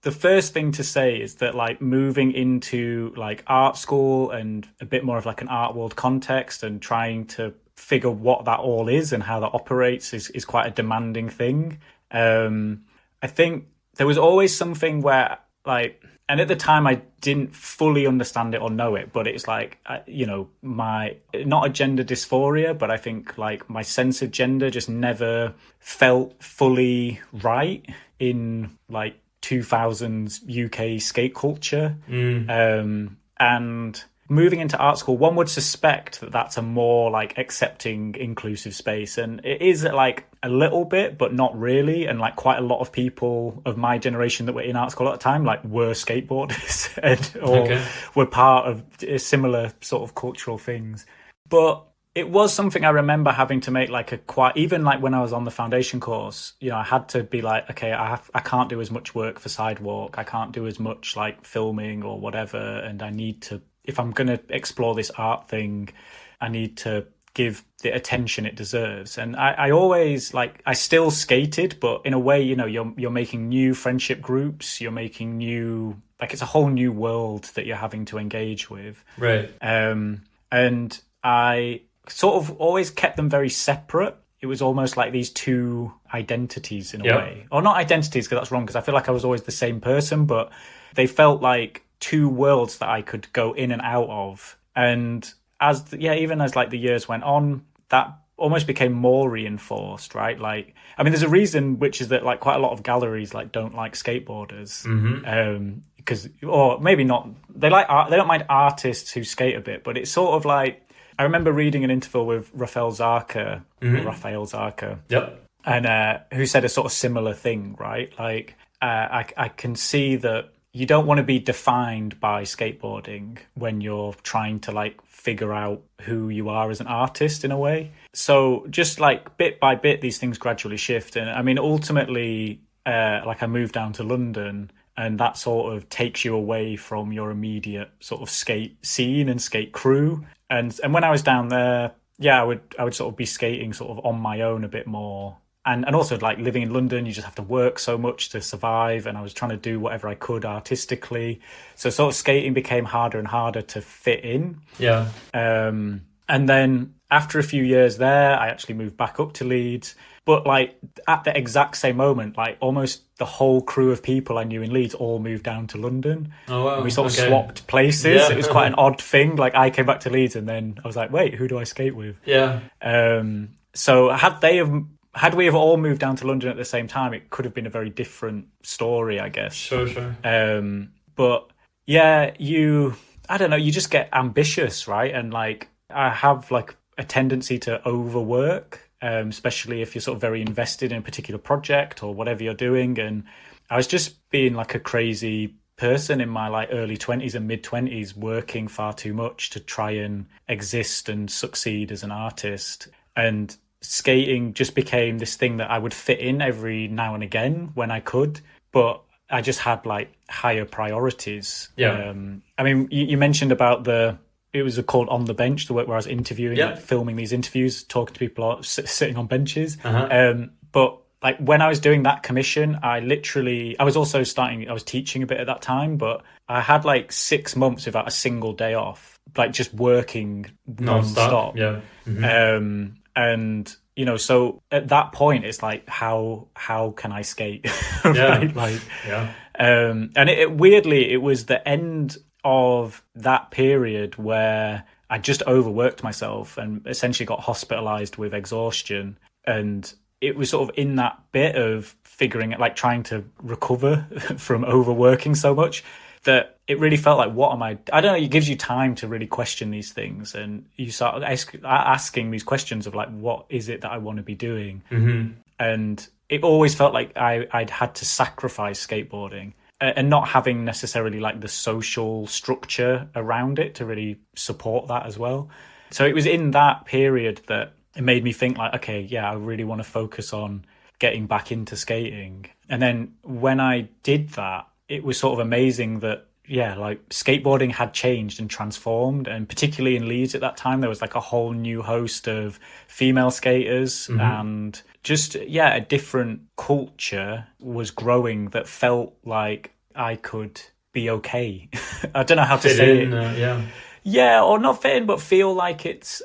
the first thing to say is that like moving into like art school and a bit more of like an art world context and trying to figure what that all is and how that operates is quite a demanding thing. I think there was always something where like, and at the time I didn't fully understand it or know it, but it's like, my, not a gender dysphoria, but I think like my sense of gender just never felt fully right in like 2000s UK skate culture. And moving into art school, one would suspect that that's a more like accepting, inclusive space. And it is like a little bit, but not really. And like quite a lot of people of my generation that were in art school at the time, like were skateboarders or were part of similar sort of cultural things. But it was something I remember having to make like even like when I was on the foundation course, I had to be like, okay, I can't do as much work for Sidewalk. I can't do as much like filming or whatever. And I need to, if I'm going to explore this art thing, I need to give the attention it deserves. And I always I still skated, but in a way, you're making new friendship groups. You're making new, like it's a whole new world that you're having to engage with. Right. And I sort of always kept them very separate. It was almost like these two identities in a way, or not identities, because that's wrong, because I feel like I was always the same person, but they felt like two worlds that I could go in and out of. And even as like the years went on, that almost became more reinforced, right? Like, I mean, there's a reason, which is that like quite a lot of galleries like don't like skateboarders, because, or maybe not, they don't mind artists who skate a bit, but it's sort of like, I remember reading an interview with Raphael Zarka, and who said a sort of similar thing, right? Like, I can see that you don't want to be defined by skateboarding when you're trying to like figure out who you are as an artist in a way. So just like bit by bit, these things gradually shift. And I mean, ultimately, I moved down to London, and that sort of takes you away from your immediate sort of skate scene and skate crew. And when I was down there, I would sort of be skating sort of on my own a bit more. And also like living in London, you just have to work so much to survive. And I was trying to do whatever I could artistically. So sort of skating became harder and harder to fit in. Yeah. And then after a few years there, I actually moved back up to Leeds. But like at the exact same moment, like almost the whole crew of people I knew in Leeds all moved down to London. Oh, wow. And we sort of swapped places. Yeah. It was quite an odd thing. Like I came back to Leeds and then I was like, wait, who do I skate with? Yeah. So had we have all moved down to London at the same time, it could have been a very different story, I guess. Sure. But yeah, you just get ambitious, right? And like I have like a tendency to overwork. Especially if you're sort of very invested in a particular project or whatever you're doing. And I was just being like a crazy person in my like early 20s and mid 20s, working far too much to try and exist and succeed as an artist. And skating just became this thing that I would fit in every now and again when I could, but I just had like higher priorities. Yeah. I mean, you mentioned about it was called On the Bench, the work where I was interviewing, like, filming these interviews, talking to people sitting on benches. But like when I was doing that commission, I was teaching a bit at that time, but I had like 6 months without a single day off, like just working non-stop. Yeah. And, so at that point, it's like, how can I skate? Right? Like, and weirdly, it was the end of that period where I just overworked myself and essentially got hospitalized with exhaustion. And it was sort of in that bit of figuring it, like trying to recover from overworking so much, that it really felt like, what am I don't know, it gives you time to really question these things, and you start asking these questions of like, what is it that I want to be doing? And it always felt like I'd had to sacrifice skateboarding, and not having necessarily like the social structure around it to really support that as well. So it was in that period that it made me think like, okay, yeah, I really want to focus on getting back into skating. And then when I did that, it was sort of amazing that, yeah, like skateboarding had changed and transformed. And particularly in Leeds at that time, there was like a whole new host of female skaters, and just, yeah, a different culture was growing that felt like I could be okay. I don't know how to say it. Yeah, or not fit in, but feel like it's...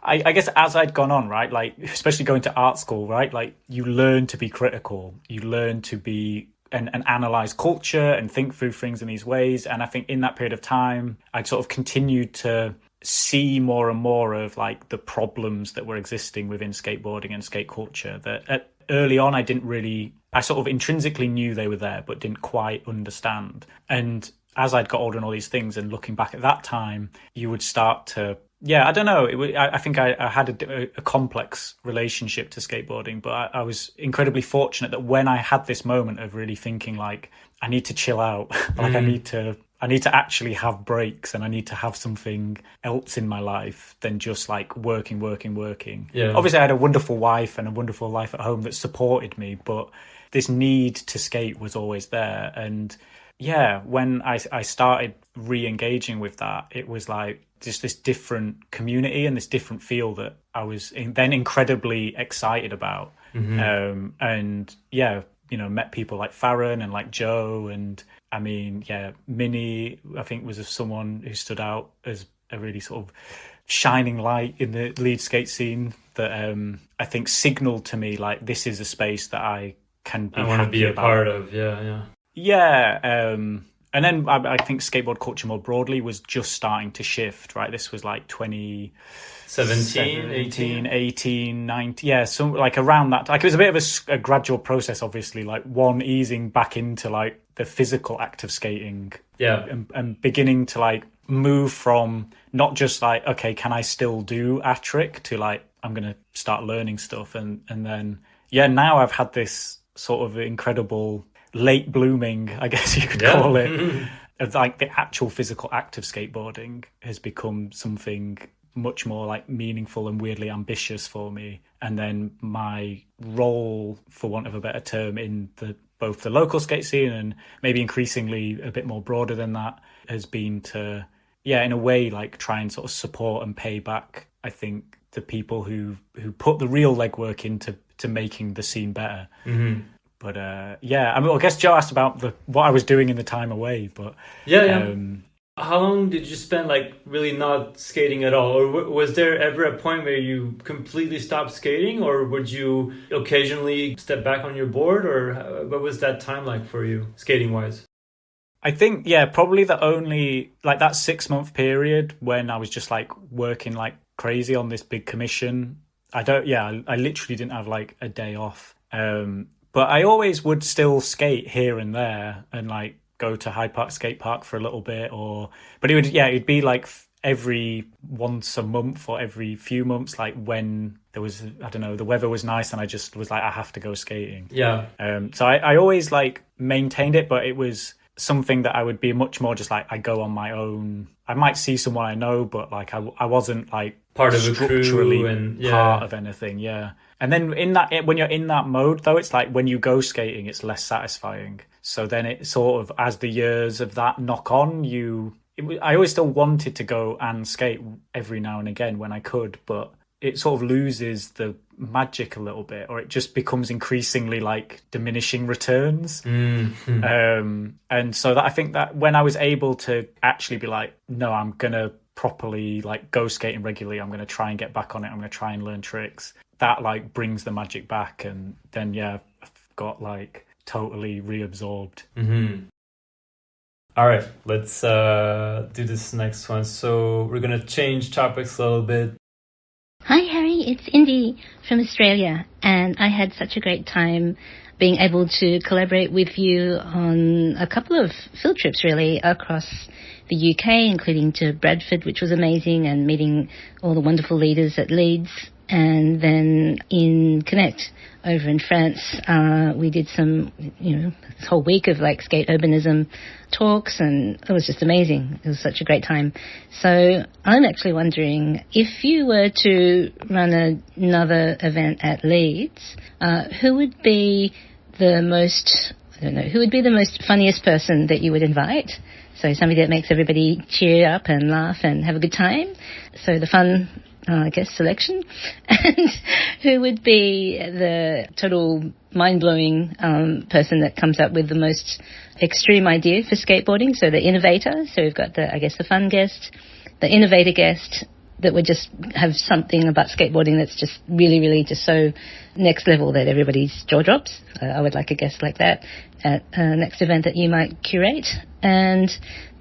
I guess as I'd gone on, right, like especially going to art school, right, like you learn to be critical, you learn to be and analyze culture and think through things in these ways. And I think in that period of time, I'd sort of continued to see more and more of like the problems that were existing within skateboarding and skate culture that early on I sort of intrinsically knew they were there, but didn't quite understand. And as I'd got older and all these things, and looking back at that time, you would start to, yeah, I don't know. I think I had a complex relationship to skateboarding, but I was incredibly fortunate that when I had this moment of really thinking like, I need to chill out, like I need to actually have breaks, and I need to have something else in my life than just like working. Yeah. Obviously I had a wonderful wife and a wonderful life at home that supported me, but this need to skate was always there. And yeah, when I started re-engaging with that, it was like just this different community and this different feel that I was then incredibly excited about. And yeah, you know, met people like Farran and like Joe, and I mean, yeah, Minnie, I think, was someone who stood out as a really sort of shining light in the Leeds skate scene that I think signaled to me like, this is a space that I want to be a part of. Yeah. And then I think skateboard culture more broadly was just starting to shift, right? This was like 2017, 18, 19. Yeah, so like around that. Like it was a bit of a gradual process, obviously, like one easing back into like the physical act of skating. Yeah. And beginning to like move from not just like, okay, can I still do a trick, to like, I'm going to start learning stuff. And then, yeah, now I've had this sort of incredible late blooming, I guess you could call it, of like the actual physical act of skateboarding has become something much more like meaningful and weirdly ambitious for me. And then my role, for want of a better term, in both the local skate scene and maybe increasingly a bit more broader than that, has been to, yeah, in a way, like try and sort of support and pay back, I think, the people who put the real legwork into making the scene better. But yeah, I mean, I guess Joe asked about what I was doing in the time away, but how long did you spend like really not skating at all, or was there ever a point where you completely stopped skating, or would you occasionally step back on your board, or what was that time like for you, skating wise? I think, yeah, probably the only like that 6-month period when I was just like working like crazy on this big commission. I literally didn't have like a day off. But I always would still skate here and there and like go to Hyde Park skate park for a little bit, but it'd be like every once a month or every few months, like when there was, I don't know, the weather was nice and I just was like, I have to go skating. Yeah. So I always like maintained it, but it was something that I would be much more just like, I go on my own. I might see someone I know, but like I wasn't like part of a crew and part of anything. Yeah. And then when you're in that mode though, it's like when you go skating, it's less satisfying. So then it sort of, as the years of that knock on, I always still wanted to go and skate every now and again when I could, but it sort of loses the magic a little bit, or it just becomes increasingly like diminishing returns. And so that I think that when I was able to actually be like, no, I'm going to properly like go skating regularly, I'm going to try and get back on it, I'm going to try and learn tricks, that like brings the magic back. And then, yeah, I've got like totally reabsorbed. All right, let's do this next one. So we're going to change topics a little bit. Hi Harry, it's Indy from Australia, and I had such a great time being able to collaborate with you on a couple of field trips really across the UK, including to Bradford, which was amazing, and meeting all the wonderful leaders at Leeds. And then in Connect over in France, we did some, this whole week of like skate urbanism talks, and it was just amazing. It was such a great time. So I'm actually wondering, if you were to run another event at Leeds, who would be the most funniest person that you would invite? So somebody that makes everybody cheer up and laugh and have a good time. So the fun, selection. And who would be the total mind-blowing person that comes up with the most extreme idea for skateboarding? So the innovator. So we've got the fun guest, the innovator guest, that would just have something about skateboarding that's just really, really just so next level that everybody's jaw drops. I would like a guest like that at next event that you might curate. And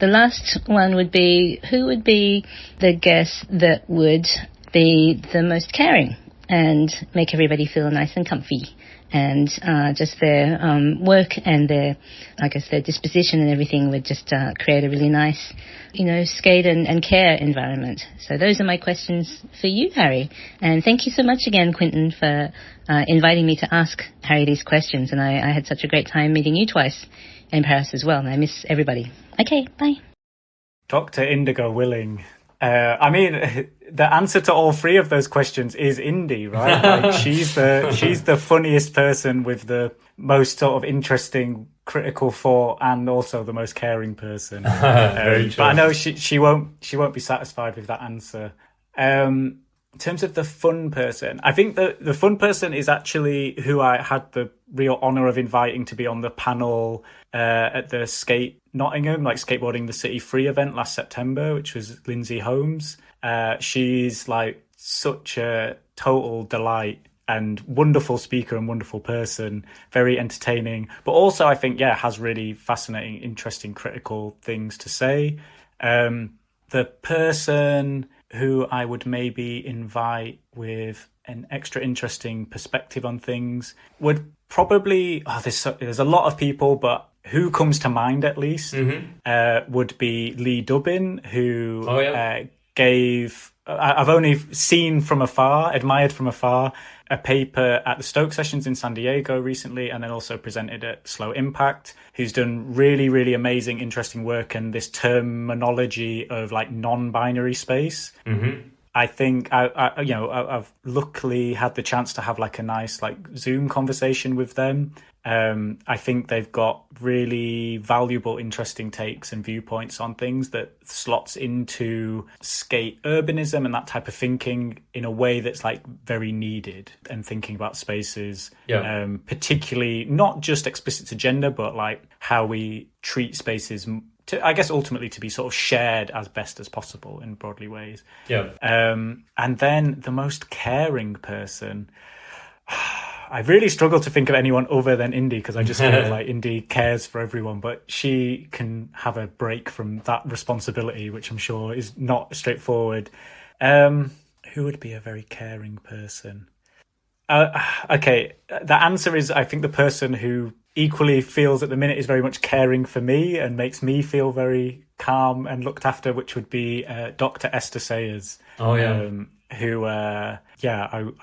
the last one would be, who would be the guest that would be the most caring and make everybody feel nice and comfy, and just their work and their disposition and everything would just create a really nice, skate and care environment. So those are my questions for you, Harry. And thank you so much again, Quentin, for inviting me to ask Harry these questions. And I had such a great time meeting you twice in Paris as well, and I miss everybody. Okay, bye. Dr. Indigo Willing. The answer to all three of those questions is Indy, right? Like, she's the funniest person with the most sort of interesting critical thought, and also the most caring person. But I know she won't be satisfied with that answer. In terms of the fun person, I think the fun person is actually who I had the real honour of inviting to be on the panel at the Skate Nottingham, like Skateboarding the City Free event last September, which was Lindsay Holmes. She's like such a total delight and wonderful speaker and wonderful person, very entertaining, but also I think, has really fascinating, interesting, critical things to say. The person who I would maybe invite with an extra interesting perspective on things would probably, there's a lot of people, but who comes to mind at least would be Lee Dubin, who gave, I've only seen from afar, admired from afar, a paper at the Stoke Sessions in San Diego recently, and then also presented at Slow Impact, who's done really, really amazing, interesting work in this terminology of like non-binary space. I think I've luckily had the chance to have like a nice like Zoom conversation with them. I think they've got really valuable, interesting takes and viewpoints on things that slots into skate urbanism and that type of thinking in a way that's like very needed, and thinking about spaces, particularly not just explicit to gender, but like how we treat spaces to, I guess, ultimately to be sort of shared as best as possible in broadly ways. And then the most caring person, I really struggle to think of anyone other than Indy, because I just feel like Indy cares for everyone, but she can have a break from that responsibility, which I'm sure is not straightforward. Who would be a very caring person? The answer is, I think, the person who equally feels at the minute is very much caring for me and makes me feel very calm and looked after, which would be Dr. Esther Sayers. Who I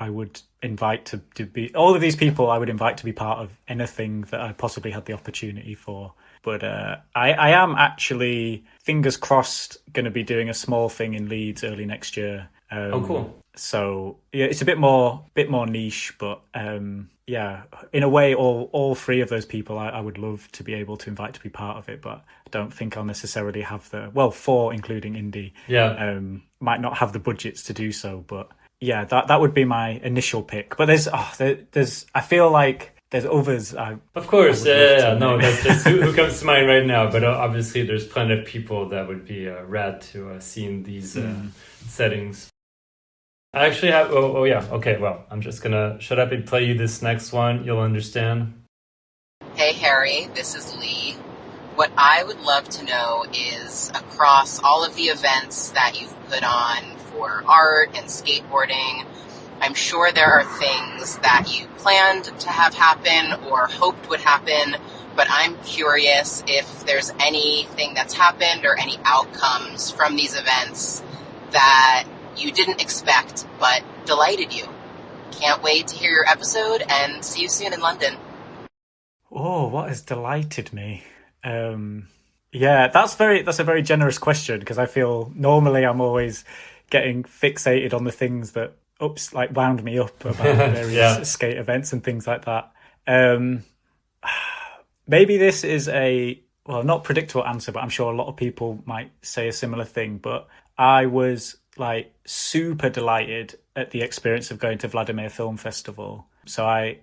would invite to be, all of these people I would invite to be part of anything that I possibly had the opportunity for. But I am actually, fingers crossed, going to be doing a small thing in Leeds early next year. Cool. So yeah, it's a bit more niche, but in a way, all three of those people I would love to be able to invite to be part of it, but I don't think I'll necessarily have four, including Indy. Might not have the budgets to do so, but yeah, that would be my initial pick. But there's I feel like there's others. Of course, no, that's just who comes to mind right now. But obviously, there's plenty of people that would be rad to see in these settings. I actually have. Okay. Well, I'm just gonna shut up and play you this next one. You'll understand. Hey, Harry. This is Lee. What I would love to know is, across all of the events that you've put on for art and skateboarding. I'm sure there are things that you planned to have happen or hoped would happen, but I'm curious if there's anything that's happened or any outcomes from these events that you didn't expect but delighted you. Can't wait to hear your episode and see you soon in London. Oh, what has delighted me? Yeah, that's a very generous question, because I feel normally I'm always getting fixated on the things that wound me up about various skate events and things like that. Maybe this is not predictable answer, but I'm sure a lot of people might say a similar thing. But I was super delighted at the experience of going to Vladimir Film Festival. So I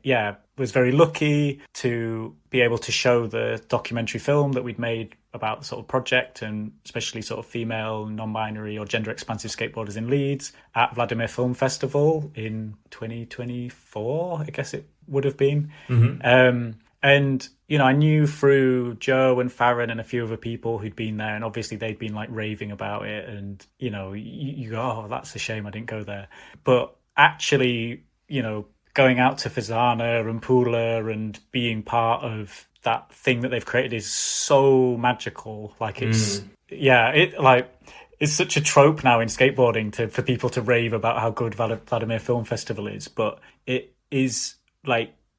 was very lucky to be able to show the documentary film that we'd made about the sort of project, and especially sort of female, non-binary or gender expansive skateboarders in Leeds at Vladimir Film Festival in 2024, I guess it would have been. Mm-hmm. And, I knew through Joe and Farran and a few other people who'd been there, and obviously they'd been raving about it, and, you go, oh, that's a shame I didn't go there. But actually, going out to Fazana and Pula and being part of that thing that they've created is so magical. It's such a trope now in skateboarding for people to rave about how good Vladimir Film Festival is, but it is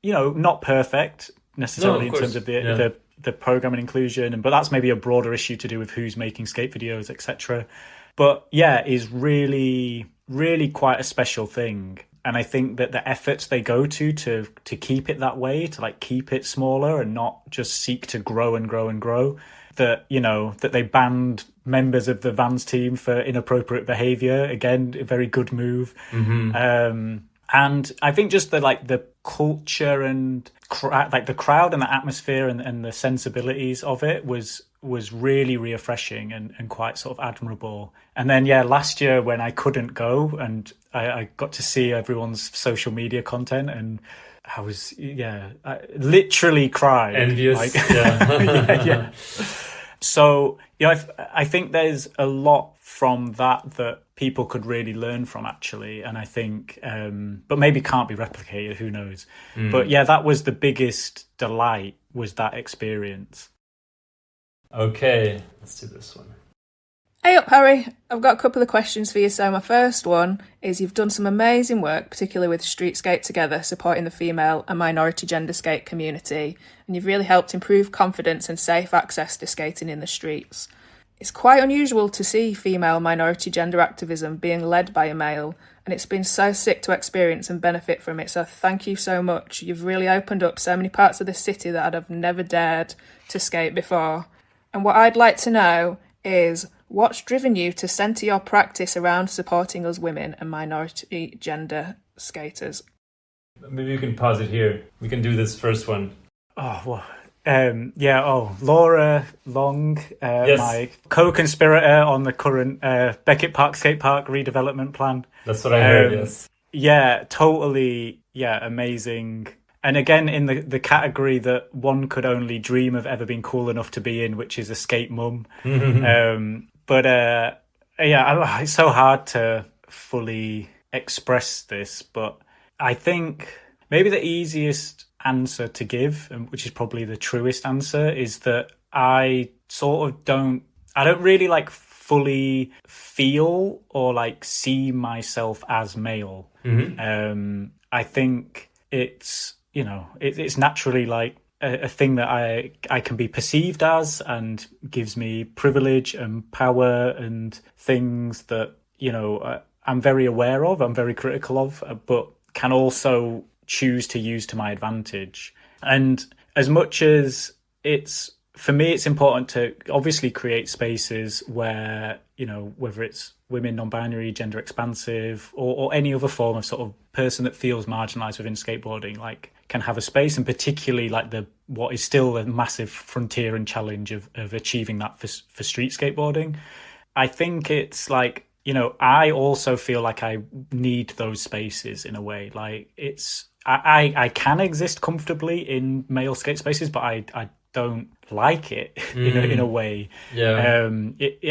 not perfect necessarily in terms of the program and inclusion, but that's maybe a broader issue to do with who's making skate videos, etc. But is really, really quite a special thing. And I think that the efforts they go to keep it that way, to keep it smaller and not just seek to grow and grow and grow, that they banned members of the Vans team for inappropriate behavior. Again, a very good move. Mm-hmm. And I think just the culture and the crowd and the atmosphere and the sensibilities of it was really refreshing and quite sort of admirable. And then, last year when I couldn't go and I got to see everyone's social media content, and I was, I literally cried. Envious. Yeah. So, I think there's a lot from that people could really learn from, actually. And I think, but maybe can't be replicated, who knows. But that was the biggest delight, was that experience. Okay, let's do this one. Hey up, Harry. I've got a couple of questions for you. So my first one is, you've done some amazing work, particularly with Street Skate Together, supporting the female and minority gender skate community, and you've really helped improve confidence and safe access to skating in the streets. It's quite unusual to see female minority gender activism being led by a male, and it's been so sick to experience and benefit from it, so thank you so much. You've really opened up so many parts of the city that I'd have never dared to skate before. And what I'd like to know is, what's driven you to centre your practice around supporting us women and minority gender skaters? Maybe you can pause it here. We can do this first one. Oh, well. Laura Long, yes. My co-conspirator on the current Beckett Park skate park redevelopment plan. That's what I heard, yes. Yeah, totally, amazing. And again, in the category that one could only dream of ever being cool enough to be in, which is a skate mum. It's so hard to fully express this, but I think maybe the easiest answer to give, which is probably the truest answer, is that I don't really fully feel or see myself as male. Mm-hmm. I think it's naturally a thing that I can be perceived as, and gives me privilege and power and things that, I'm very aware of, I'm very critical of, but can also choose to use to my advantage. And as much as for me, it's important to obviously create spaces where, whether it's women, non-binary, gender expansive, or any other form of sort of person that feels marginalised within skateboarding, can have a space, and particularly what is still a massive frontier and challenge of achieving that for street skateboarding. I think it's I also feel like I need those spaces in a way. I can exist comfortably in male skate spaces, but I don't like it in a way. Yeah.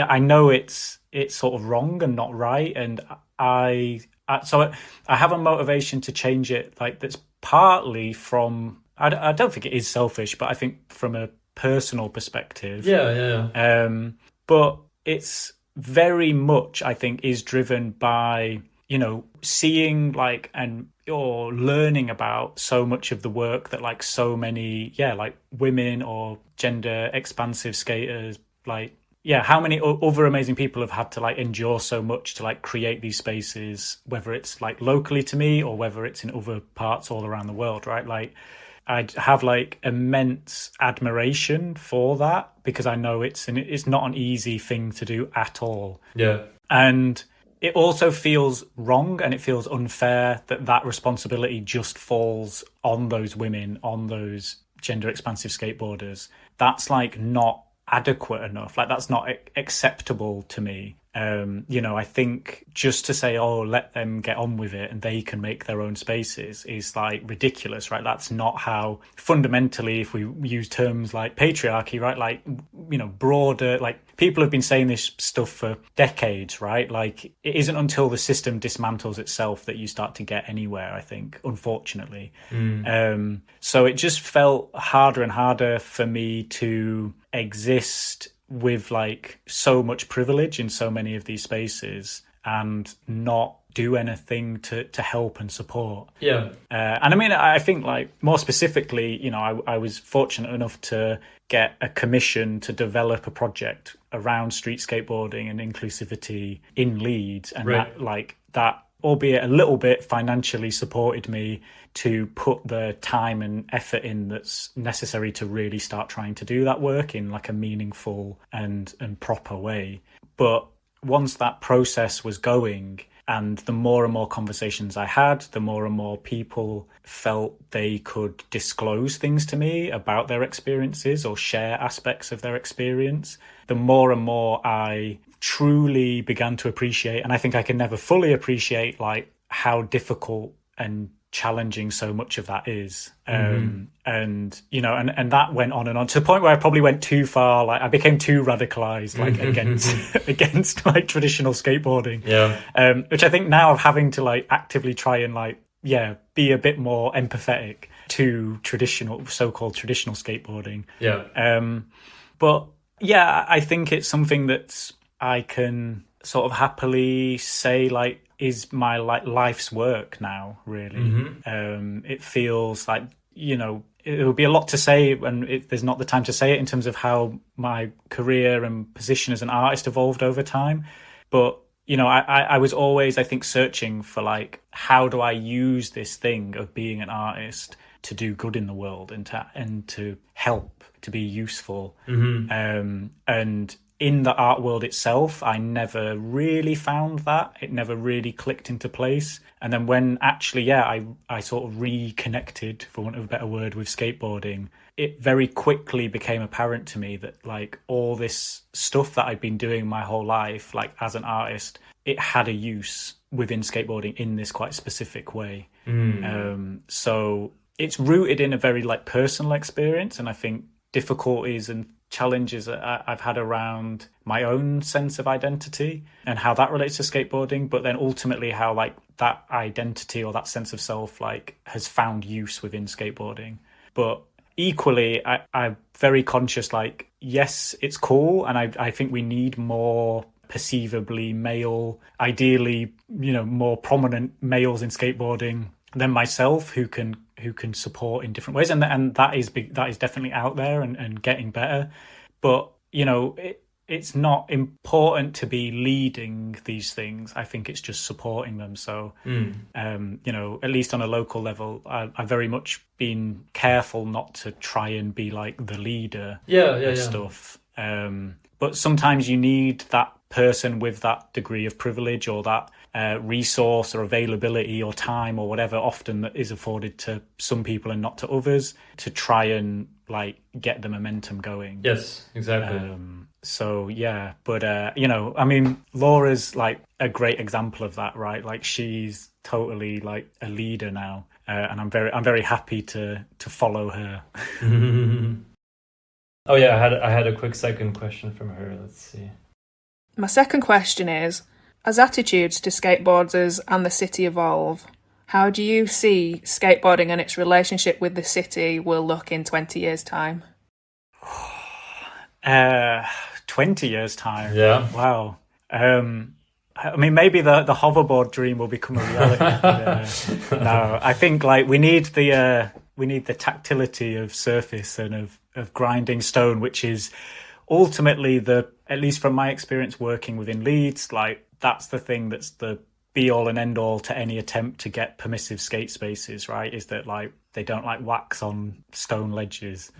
I know it's sort of wrong and not right, and I have a motivation to change it. Like that's partly from I don't think it is selfish, but I think from a personal perspective. Yeah. But it's very much, I think, is driven by, you know, seeing like or learning about so much of the work that like so many, like women or gender expansive skaters, like, how many other amazing people have had to like endure so much to like create these spaces, whether it's like locally to me or whether it's in other parts all around the world, right? Like I have like immense admiration for that because I know it's not an easy thing to do at all. Yeah. And it also feels wrong and it feels unfair that responsibility just falls on those women, on those gender expansive skateboarders. That's like not adequate enough. Like that's not acceptable to me. You know, I think just to say, oh, let them get on with it and they can make their own spaces is like ridiculous, right? That's not how fundamentally, if we use terms like patriarchy, right? Like, you know, broader, like people have been saying this stuff for decades, right? Like it isn't until the system dismantles itself that you start to get anywhere, I think, unfortunately. So it just felt harder and harder for me to exist with like so much privilege in so many of these spaces and not do anything to help and support. And I mean, I think like more specifically, you know, I was fortunate enough to get a commission to develop a project around street skateboarding and inclusivity in Leeds, and that albeit a little bit financially supported me to put the time and effort in that's necessary to really start trying to do that work in like a meaningful and proper way. But once that process was going, and the more and more conversations I had, the more and more people felt they could disclose things to me about their experiences or share aspects of their experience, the more and more I truly began to appreciate, and I think I can never fully appreciate, like how difficult and challenging so much of that is. And you know, and that went on and on to the point where I probably went too far. Like I became too radicalized, like against like traditional skateboarding, which I think now of having to like actively try and like be a bit more empathetic to so-called traditional skateboarding. But I think it's something that's I can sort of happily say like is my like life's work now, really. It feels like, you know, it would be a lot to say, and there's not the time to say it in terms of how my career and position as an artist evolved over time. But, you know, I was always, I think, searching for like, how do I use this thing of being an artist to do good in the world and to help, to be useful. And in the art world itself, I never really found that. It never really clicked into place. And then when actually, I sort of reconnected, for want of a better word, with skateboarding, it very quickly became apparent to me that like all this stuff that I'd been doing my whole life, like as an artist, it had a use within skateboarding in this quite specific way. So it's rooted in a very like personal experience. And I think difficulties and challenges that I've had around my own sense of identity and how that relates to skateboarding, but then ultimately how like that identity or that sense of self like has found use within skateboarding. But equally, I'm very conscious, like, yes, it's cool, and I think we need more perceivably male, ideally, you know, more prominent males in skateboarding than myself who can support in different ways, and that is definitely out there and getting better. But you know, it's not important to be leading these things. I think it's just supporting them. So you know, at least on a local level, I've very much been careful not to try and be like the leader of stuff. But sometimes you need that person with that degree of privilege or that resource or availability or time or whatever often that is afforded to some people and not to others to try and like get the momentum going. Yes, exactly. So yeah, but you know, I mean, Laura's like a great example of that, right? Like she's totally like a leader now, and I'm very happy to follow her. Oh yeah, I had a quick second question from her. Let's see. My second question is, as attitudes to skateboarders and the city evolve, how do you see skateboarding and its relationship with the city will look in 20 years' time? 20 years' time? Yeah. Wow. I mean, maybe the hoverboard dream will become a reality. But, no, I think like we need the tactility of surface and of grinding stone, which is ultimately at least from my experience working within Leeds, like that's the thing that's the be all and end all to any attempt to get permissive skate spaces, right? Is that like they don't like wax on stone ledges.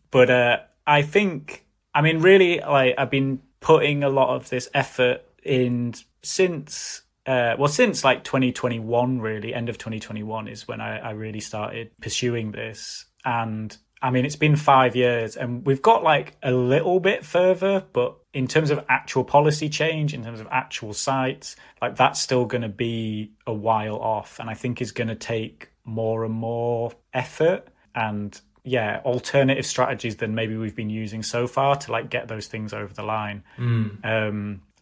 But I think, I mean, really, like I've been putting a lot of this effort in since like 2021, really, end of 2021 is when I really started pursuing this. And I mean, it's been 5 years and we've got like a little bit further, but in terms of actual policy change, in terms of actual sites, like that's still going to be a while off. And I think is going to take more and more effort and alternative strategies than maybe we've been using so far to like get those things over the line.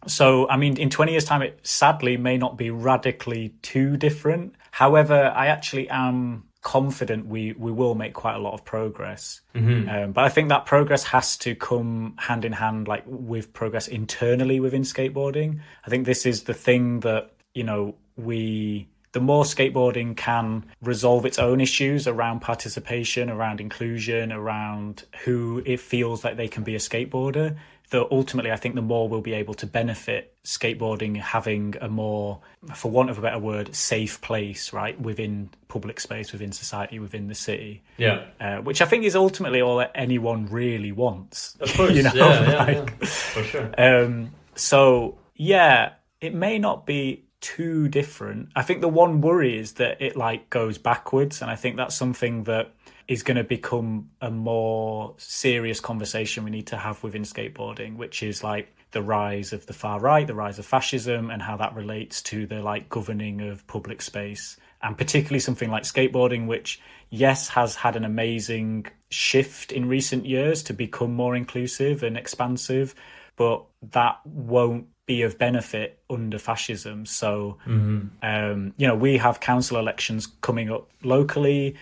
So, I mean, in 20 years' time, it sadly may not be radically too different. However, I actually am confident we will make quite a lot of progress. But I think that progress has to come hand in hand, like with progress internally within skateboarding. I think this is the thing that, you know, the more skateboarding can resolve its own issues around participation, around inclusion, around who it feels like they can be a skateboarder, that ultimately I think the more we'll be able to benefit skateboarding having a more, for want of a better word, safe place, right, within public space, within society, within the city. Yeah. Which I think is ultimately all that anyone really wants. Of course, you know? Yeah, for sure. So, yeah, it may not be too different. I think the one worry is that it like goes backwards, and I think that's something that is going to become a more serious conversation we need to have within skateboarding, which is like the rise of the far right, the rise of fascism, and how that relates to the like governing of public space, and particularly something like skateboarding, which yes has had an amazing shift in recent years to become more inclusive and expansive, but that won't be of benefit under fascism. So, you know, we have council elections coming up locally.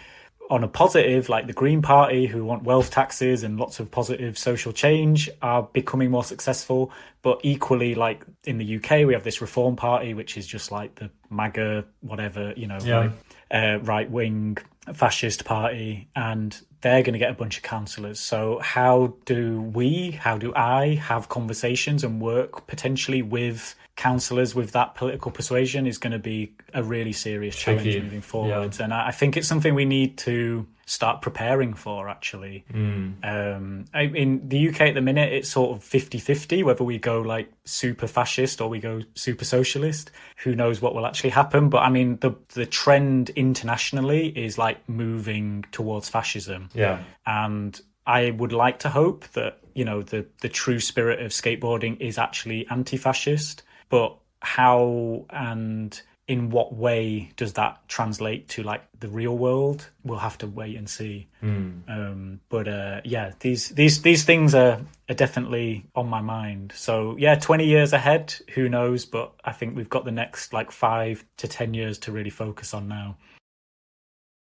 On a positive, like the Green Party, who want wealth taxes and lots of positive social change, are becoming more successful. But equally, like in the UK, we have this Reform Party, which is just like the MAGA, whatever, you know, right-wing fascist party, and they're going to get a bunch of councillors. So how do I have conversations and work potentially with councillors with that political persuasion is going to be a really serious challenge moving forwards. And I think it's something we need to start preparing for, actually. In the UK at the minute, it's sort of 50-50, whether we go like super fascist or we go super socialist. Who knows what will actually happen? But I mean, the trend internationally is like moving towards fascism. Yeah. And I would like to hope that, you know, the true spirit of skateboarding is actually anti-fascist. But how and in what way does that translate to like the real world? We'll have to wait and see. Yeah, these things are definitely on my mind. So yeah, 20 years ahead, who knows? But I think we've got the next like 5 to 10 years to really focus on now.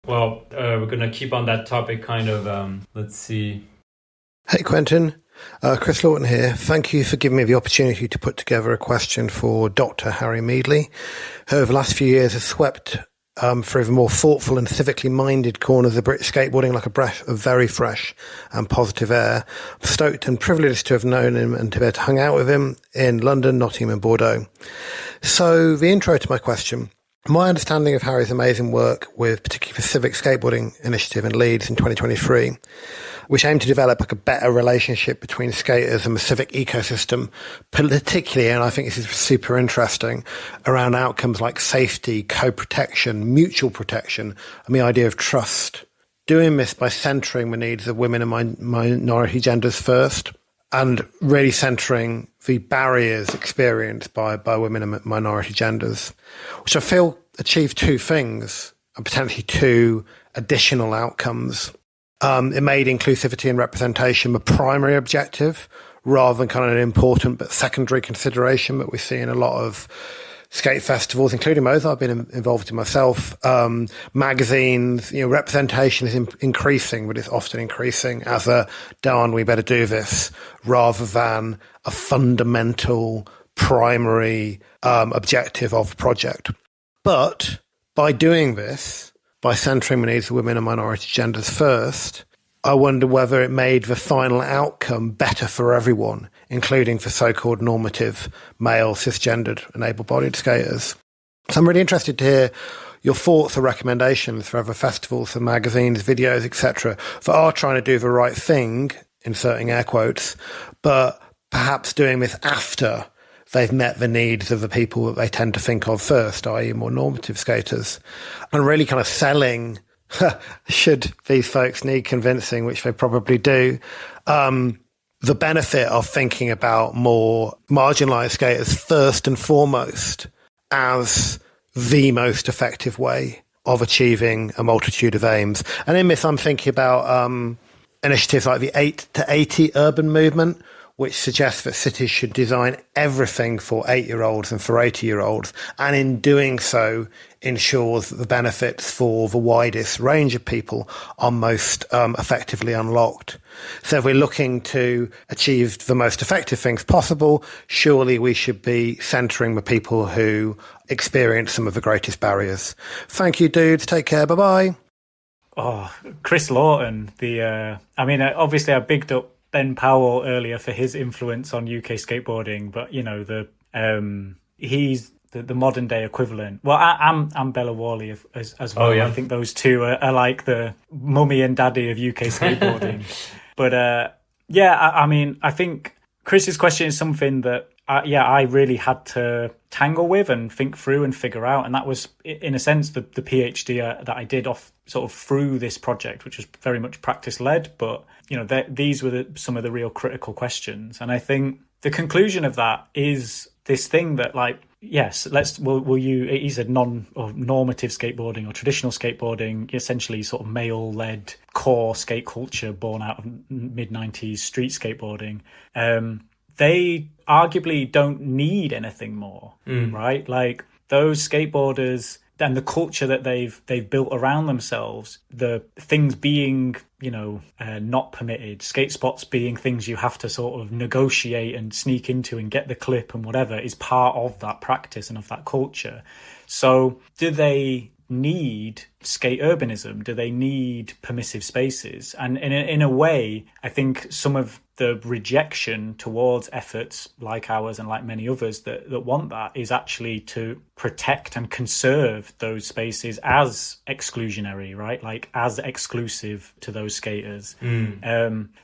Well, we're going to keep on that topic kind of, let's see. Hey, Quentin. Chris Lawton here. Thank you for giving me the opportunity to put together a question for Dr. Harry Meadley, who over the last few years has swept through the more thoughtful and civically minded corners of British skateboarding like a breath of very fresh and positive air. I'm stoked and privileged to have known him and to be able to hang out with him in London, Nottingham and Bordeaux. So the intro to my question. My understanding of Harry's amazing work with particularly the Civic Skateboarding Initiative in Leeds in 2023, which aimed to develop like a better relationship between skaters and the civic ecosystem, particularly, and I think this is super interesting, around outcomes like safety, co-protection, mutual protection, and the idea of trust. Doing this by centering the needs of women and minority genders first, and really centering the barriers experienced by women and minority genders, which I feel achieve two things, and potentially two additional outcomes. It made inclusivity and representation a primary objective rather than kind of an important but secondary consideration that we see in a lot of skate festivals, including those I've been involved in myself. Magazines, representation is increasing, but it's often increasing as a, darn, we better do this, rather than a fundamental primary objective of the project. But by doing this, by centering the needs of women and minority genders first, I wonder whether it made the final outcome better for everyone, including for so-called normative male cisgendered and able-bodied skaters. So I'm really interested to hear your thoughts or recommendations for other festivals and magazines, videos, etc., that are trying to do the right thing, inserting air quotes, but perhaps doing this after they've met the needs of the people that they tend to think of first, i.e. more normative skaters, and really kind of selling, should these folks need convincing, which they probably do, the benefit of thinking about more marginalised skaters first and foremost as the most effective way of achieving a multitude of aims. And in this, I'm thinking about initiatives like the 8 to 80 urban movement, which suggests that cities should design everything for 8-year-olds and for 80-year-olds, and in doing so ensures that the benefits for the widest range of people are most effectively unlocked. So if we're looking to achieve the most effective things possible, surely we should be centering the people who experience some of the greatest barriers. Thank you, dudes. Take care. Bye-bye. Oh, Chris Lawton. Obviously I bigged up Ben Powell earlier for his influence on UK skateboarding, but he's the modern day equivalent. Well, I'm Bella Worley as well. Oh, yeah. I think those two are like the mummy and daddy of UK skateboarding. But I think Chris's question is something that I really had to tangle with and think through and figure out, and that was in a sense the PhD that I did off sort of through this project, which was very much practice led, but these were some of the real critical questions. And I think the conclusion of that is this thing that, like, yes, he said normative skateboarding or traditional skateboarding, essentially sort of male-led core skate culture born out of mid-90s street skateboarding. They arguably don't need anything more, right? Like, those skateboarders and the culture that they've built around themselves, the things being, not permitted, skate spots being things you have to sort of negotiate and sneak into and get the clip and whatever, is part of that practice and of that culture. So do they need skate urbanism? Do they need permissive spaces? And in a way, I think some of the rejection towards efforts like ours and like many others that want that is actually to protect and conserve those spaces as exclusionary, right? Like as exclusive to those skaters.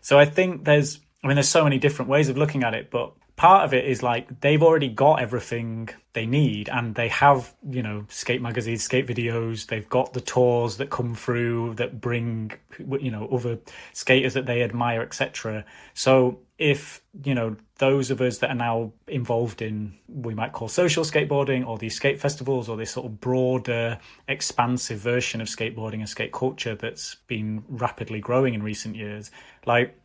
So I think there's so many different ways of looking at it, but part of it is like they've already got everything they need, and they have, skate magazines, skate videos, they've got the tours that come through that bring, other skaters that they admire, etc. So if, those of us that are now involved in, we might call social skateboarding, or these skate festivals, or this sort of broader, expansive version of skateboarding and skate culture that's been rapidly growing in recent years, like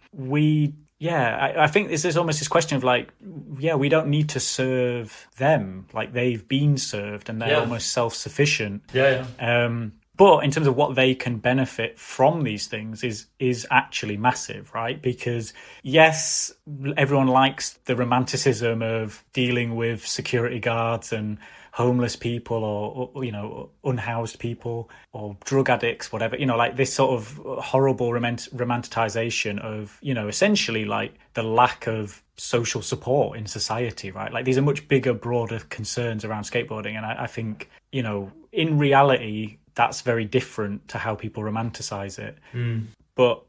I think this is almost this question of like, we don't need to serve them. Like, they've been served and they're almost self-sufficient. But in terms of what they can benefit from these things is actually massive, right? Because yes, everyone likes the romanticism of dealing with security guards and homeless people or unhoused people or drug addicts, whatever, like this sort of horrible romanticization of, essentially like the lack of social support in society, right? Like, these are much bigger, broader concerns around skateboarding. And I think, in reality, that's very different to how people romanticize it. But,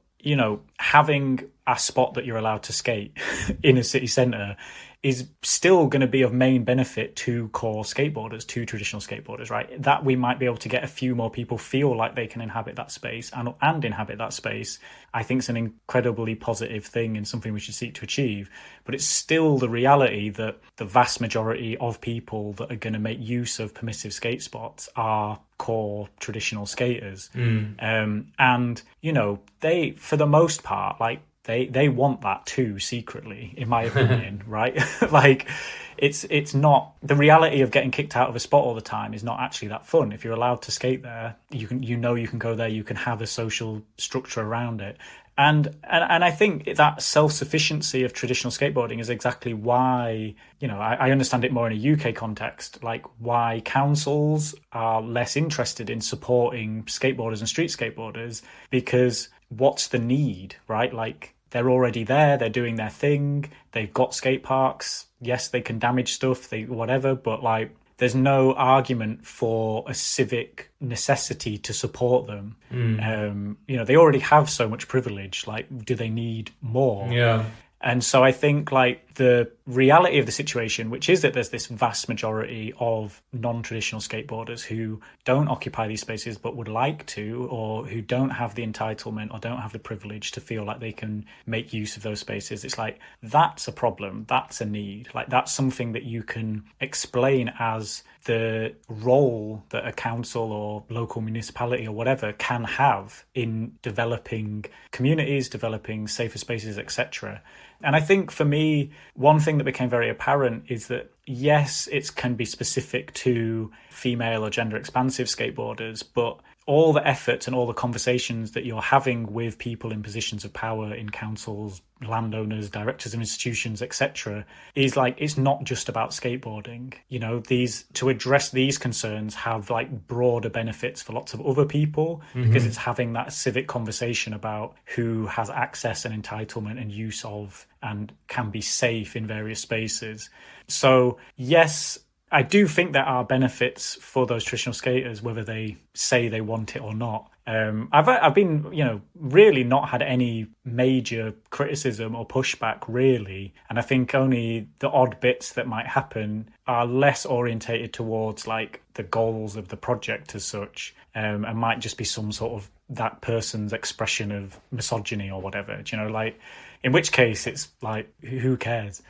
having a spot that you're allowed to skate in a city centre is still going to be of main benefit to core skateboarders, to traditional skateboarders, right? That we might be able to get a few more people feel like they can inhabit that space and inhabit that space, I think is an incredibly positive thing and something we should seek to achieve. But it's still the reality that the vast majority of people that are going to make use of permissive skate spots are core traditional skaters. And, you know, they, for the most part, like, they want that too secretly, in my opinion, right? Like, it's not, the reality of getting kicked out of a spot all the time is not actually that fun. If you're allowed to skate there, you can go there, you can have a social structure around it. And I think that self-sufficiency of traditional skateboarding is exactly why, you know, I understand it more in a UK context, like why councils are less interested in supporting skateboarders and street skateboarders, because what's the need, right? Like, they're already there, they're doing their thing, they've got skate parks, yes, they can damage stuff, whatever, but like, there's no argument for a civic necessity to support them. You know, they already have so much privilege, like, do they need more? Yeah. And so I think, like, the reality of the situation, which is that there's this vast majority of non-traditional skateboarders who don't occupy these spaces but would like to, or who don't have the entitlement or don't have the privilege to feel like they can make use of those spaces. It's like, that's a problem, that's a need. Like, that's something that you can explain as the role that a council or local municipality or whatever can have in developing communities, developing safer spaces, etc. And I think for me, one thing that became very apparent is that, yes, it can be specific to female or gender expansive skateboarders, but all the efforts and all the conversations that you're having with people in positions of power in councils, landowners, directors of institutions, etc., is like, it's not just about skateboarding. You know, to address these concerns have like broader benefits for lots of other people, because it's having that civic conversation about who has access and entitlement and use of and can be safe in various spaces. So yes, I do think there are benefits for those traditional skaters, whether they say they want it or not. I've been, you know, really not had any major criticism or pushback, really. And I think only the odd bits that might happen are less orientated towards like the goals of the project as such, and might just be some sort of that person's expression of misogyny or whatever, you know, like, in which case it's like, who cares?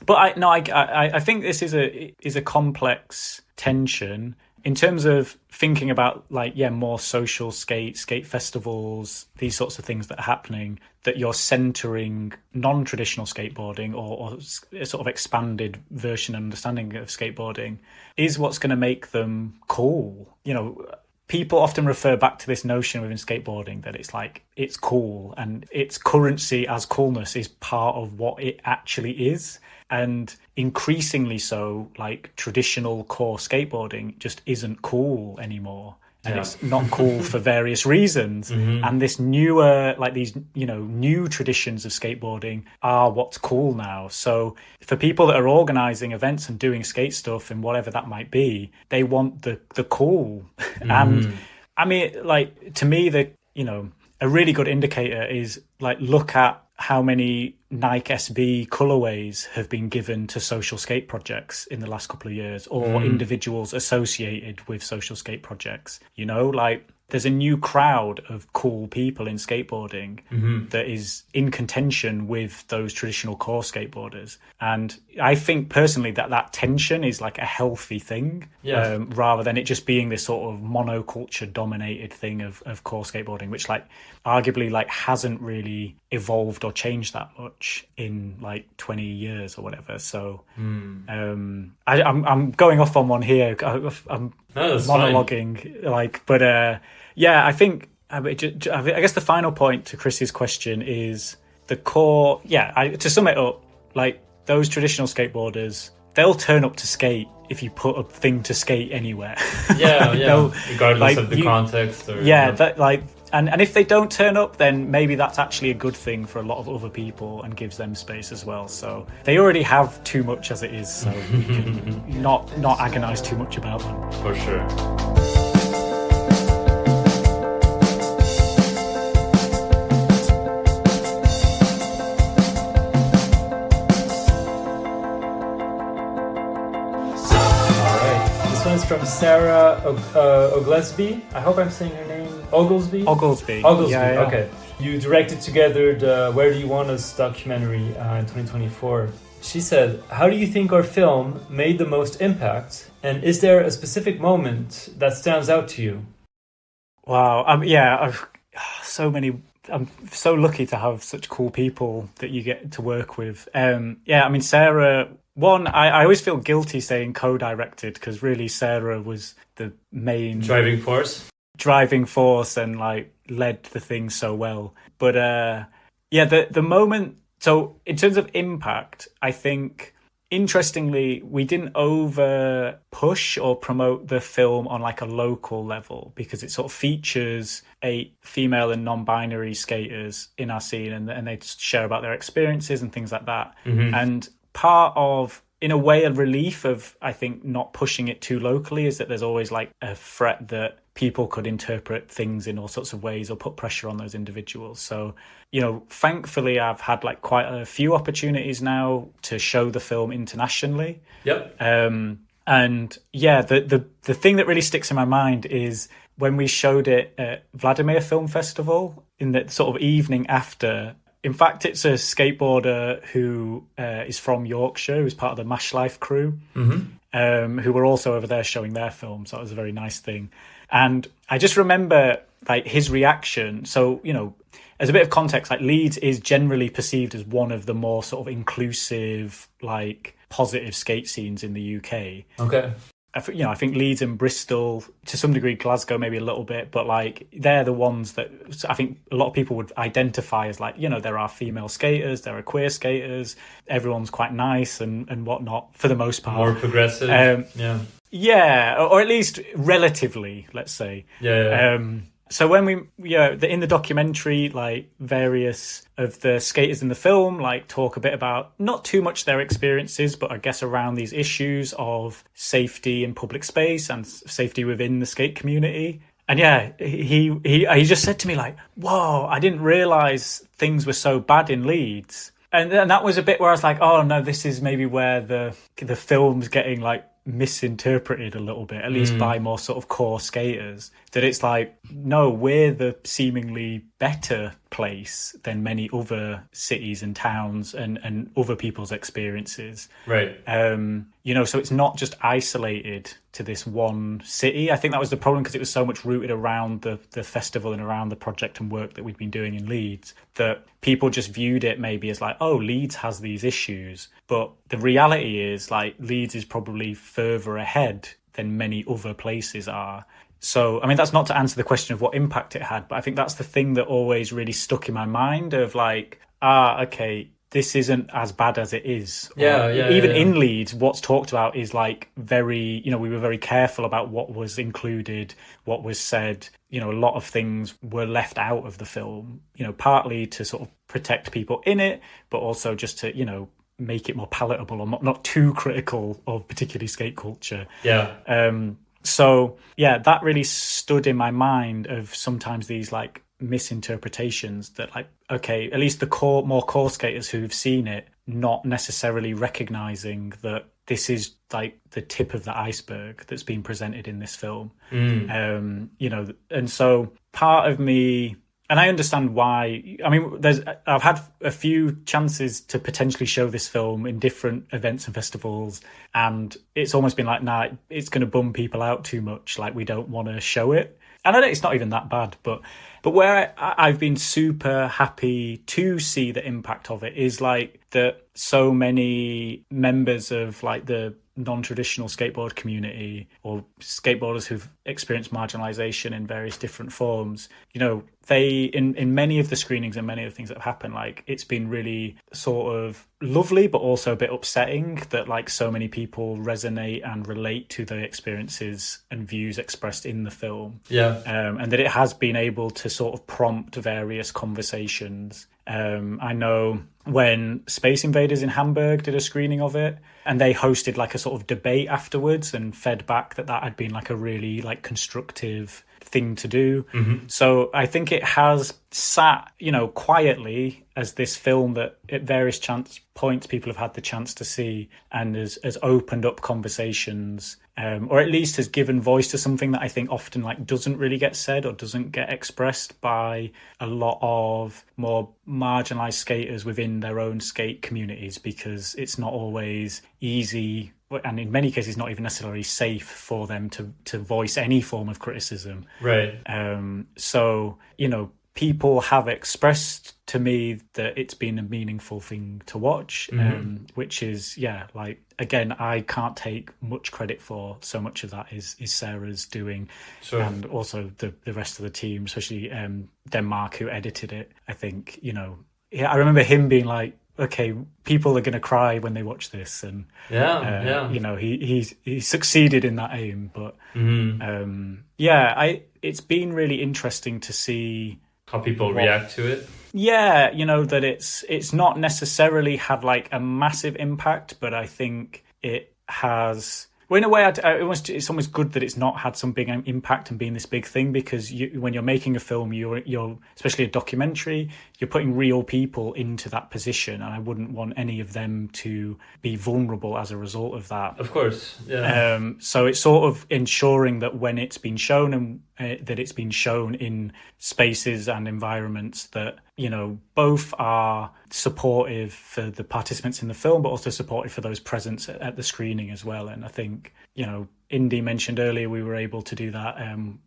But I think this is a complex tension in terms of thinking about, like, more social skate festivals, these sorts of things that are happening, that you're centering non-traditional skateboarding or a sort of expanded version and understanding of skateboarding is what's going to make them cool. You know, people often refer back to this notion within skateboarding that it's like, it's cool, and its currency as coolness is part of what it actually is. And increasingly so, like, traditional core skateboarding just isn't cool anymore. And it's not cool for various reasons. And this newer, like these, you know, new traditions of skateboarding are what's cool now. So for people that are organising events and doing skate stuff and whatever that might be, they want the cool. And I mean, like, to me, you know, a really good indicator is, like, look at how many Nike SB colorways have been given to social skate projects in the last couple of years, or individuals associated with social skate projects. You know, like, there's a new crowd of cool people in skateboarding that is in contention with those traditional core skateboarders. And I think personally that tension is like a healthy thing, rather than it just being this sort of monoculture dominated thing of core skateboarding, which, like, arguably, like, hasn't really evolved or changed that much in like 20 years or whatever. So I'm going off on one here. I'm monologuing, like, but yeah, I think, I guess the final point to Chris's question is the core. To sum it up, like, those traditional skateboarders, they'll turn up to skate if you put a thing to skate anywhere. Regardless, like, of the context. Or, that, like, and if they don't turn up, then maybe that's actually a good thing for a lot of other people and gives them space as well. So they already have too much as it is, so we can not agonise too much about them. For sure. Sarah Oglesby. I hope I'm saying her name. Oglesby? Oglesby. Yeah. Okay. You directed together the Where Do You Want Us documentary in 2024. She said, how do you think our film made the most impact? And is there a specific moment that stands out to you? Wow. I've so many. I'm so lucky to have such cool people that you get to work with. Sarah, one, I always feel guilty saying co-directed because really Sarah was the main driving force and like led the thing so well. But the moment. So in terms of impact, I think interestingly, we didn't over push or promote the film on like a local level because it sort of features 8 female and non-binary skaters in our scene and they share about their experiences and things like that. Mm-hmm. And part of, in a way, a relief of, I think, not pushing it too locally is that there's always like a threat that people could interpret things in all sorts of ways or put pressure on those individuals. So, thankfully I've had like quite a few opportunities now to show the film internationally. Yep. The thing that really sticks in my mind is when we showed it at Vladimir Film Festival in the sort of evening after. In fact, it's a skateboarder who is from Yorkshire, who's part of the Mash Life crew, who were also over there showing their film. So it was a very nice thing. And I just remember like his reaction. So, as a bit of context, like Leeds is generally perceived as one of the more sort of inclusive, like positive skate scenes in the UK. Okay. I think Leeds and Bristol, to some degree Glasgow maybe a little bit, but like they're the ones that I think a lot of people would identify as like, there are female skaters, there are queer skaters, everyone's quite nice and whatnot for the most part. More progressive. Yeah, or at least relatively, let's say. Yeah. So when in the documentary, like various of the skaters in the film, like talk a bit about not too much their experiences, but I guess around these issues of safety in public space and safety within the skate community. And he just said to me like, "Whoa, I didn't realize things were so bad in Leeds." And that was a bit where I was like, "Oh no, this is maybe where the film's getting like misinterpreted a little bit, at least by more sort of core skaters, that it's like, no, we're the seemingly better place than many other cities and towns and other people's experiences." Right. So it's not just isolated to this one city. I think that was the problem because it was so much rooted around the festival and around the project and work that we'd been doing in Leeds that people just viewed it maybe as like, oh, Leeds has these issues. But the reality is like Leeds is probably further ahead than many other places are. So, I mean, that's not to answer the question of what impact it had, but I think that's the thing that always really stuck in my mind of like, okay, this isn't as bad as it is. Even in Leeds, what's talked about is like very, we were very careful about what was included, what was said. A lot of things were left out of the film, partly to sort of protect people in it, but also just to, make it more palatable or not too critical of particularly skate culture. Yeah. That really stood in my mind of sometimes these like misinterpretations that like, okay, at least the more core skaters who've seen it, not necessarily recognizing that this is like the tip of the iceberg that's been presented in this film. And so part of me, and I understand why. I mean, I've had a few chances to potentially show this film in different events and festivals, and it's almost been like, nah, it's going to bum people out too much. Like, we don't want to show it. And I know it's not even that bad, but where I've been super happy to see the impact of it is like that so many members of like the non-traditional skateboard community or skateboarders who've experienced marginalization in various different forms, they in many of the screenings and many of the things that have happened, like it's been really sort of lovely but also a bit upsetting that like so many people resonate and relate to the experiences and views expressed in the film. And that it has been able to sort of prompt various conversations. I know when Space Invaders in Hamburg did a screening of it, and they hosted like a sort of debate afterwards and fed back that had been like a really like constructive thing to do. Mm-hmm. So I think it has sat, quietly as this film that at various points people have had the chance to see, and has opened up conversations, or at least has given voice to something that I think often doesn't really get said or doesn't get expressed by a lot of more marginalised skaters within their own skate communities, because it's not always easy, and in many cases not even necessarily safe for them to voice any form of criticism. Right. So, people have expressed to me that it's been a meaningful thing to watch, which is, again, I can't take much credit for. So much of that is Sarah's doing. Sure. And also the rest of the team, especially Denmark, who edited it. I think, I remember him being like, okay, people are going to cry when they watch this. And, he succeeded in that aim. But, it's been really interesting to see how people react to it. Yeah, that it's not necessarily had a massive impact, but I think it has. Well, in a way, it's almost good that it's not had some big impact and been this big thing, because when you're making a film, you're especially a documentary, you're putting real people into that position, and I wouldn't want any of them to be vulnerable as a result of that. Of course, yeah. So it's sort of ensuring that when it's been shown, and that it's been shown in spaces and environments that both are supportive for the participants in the film, but also supportive for those present at the screening as well. And I think, Indy mentioned earlier, we were able to do that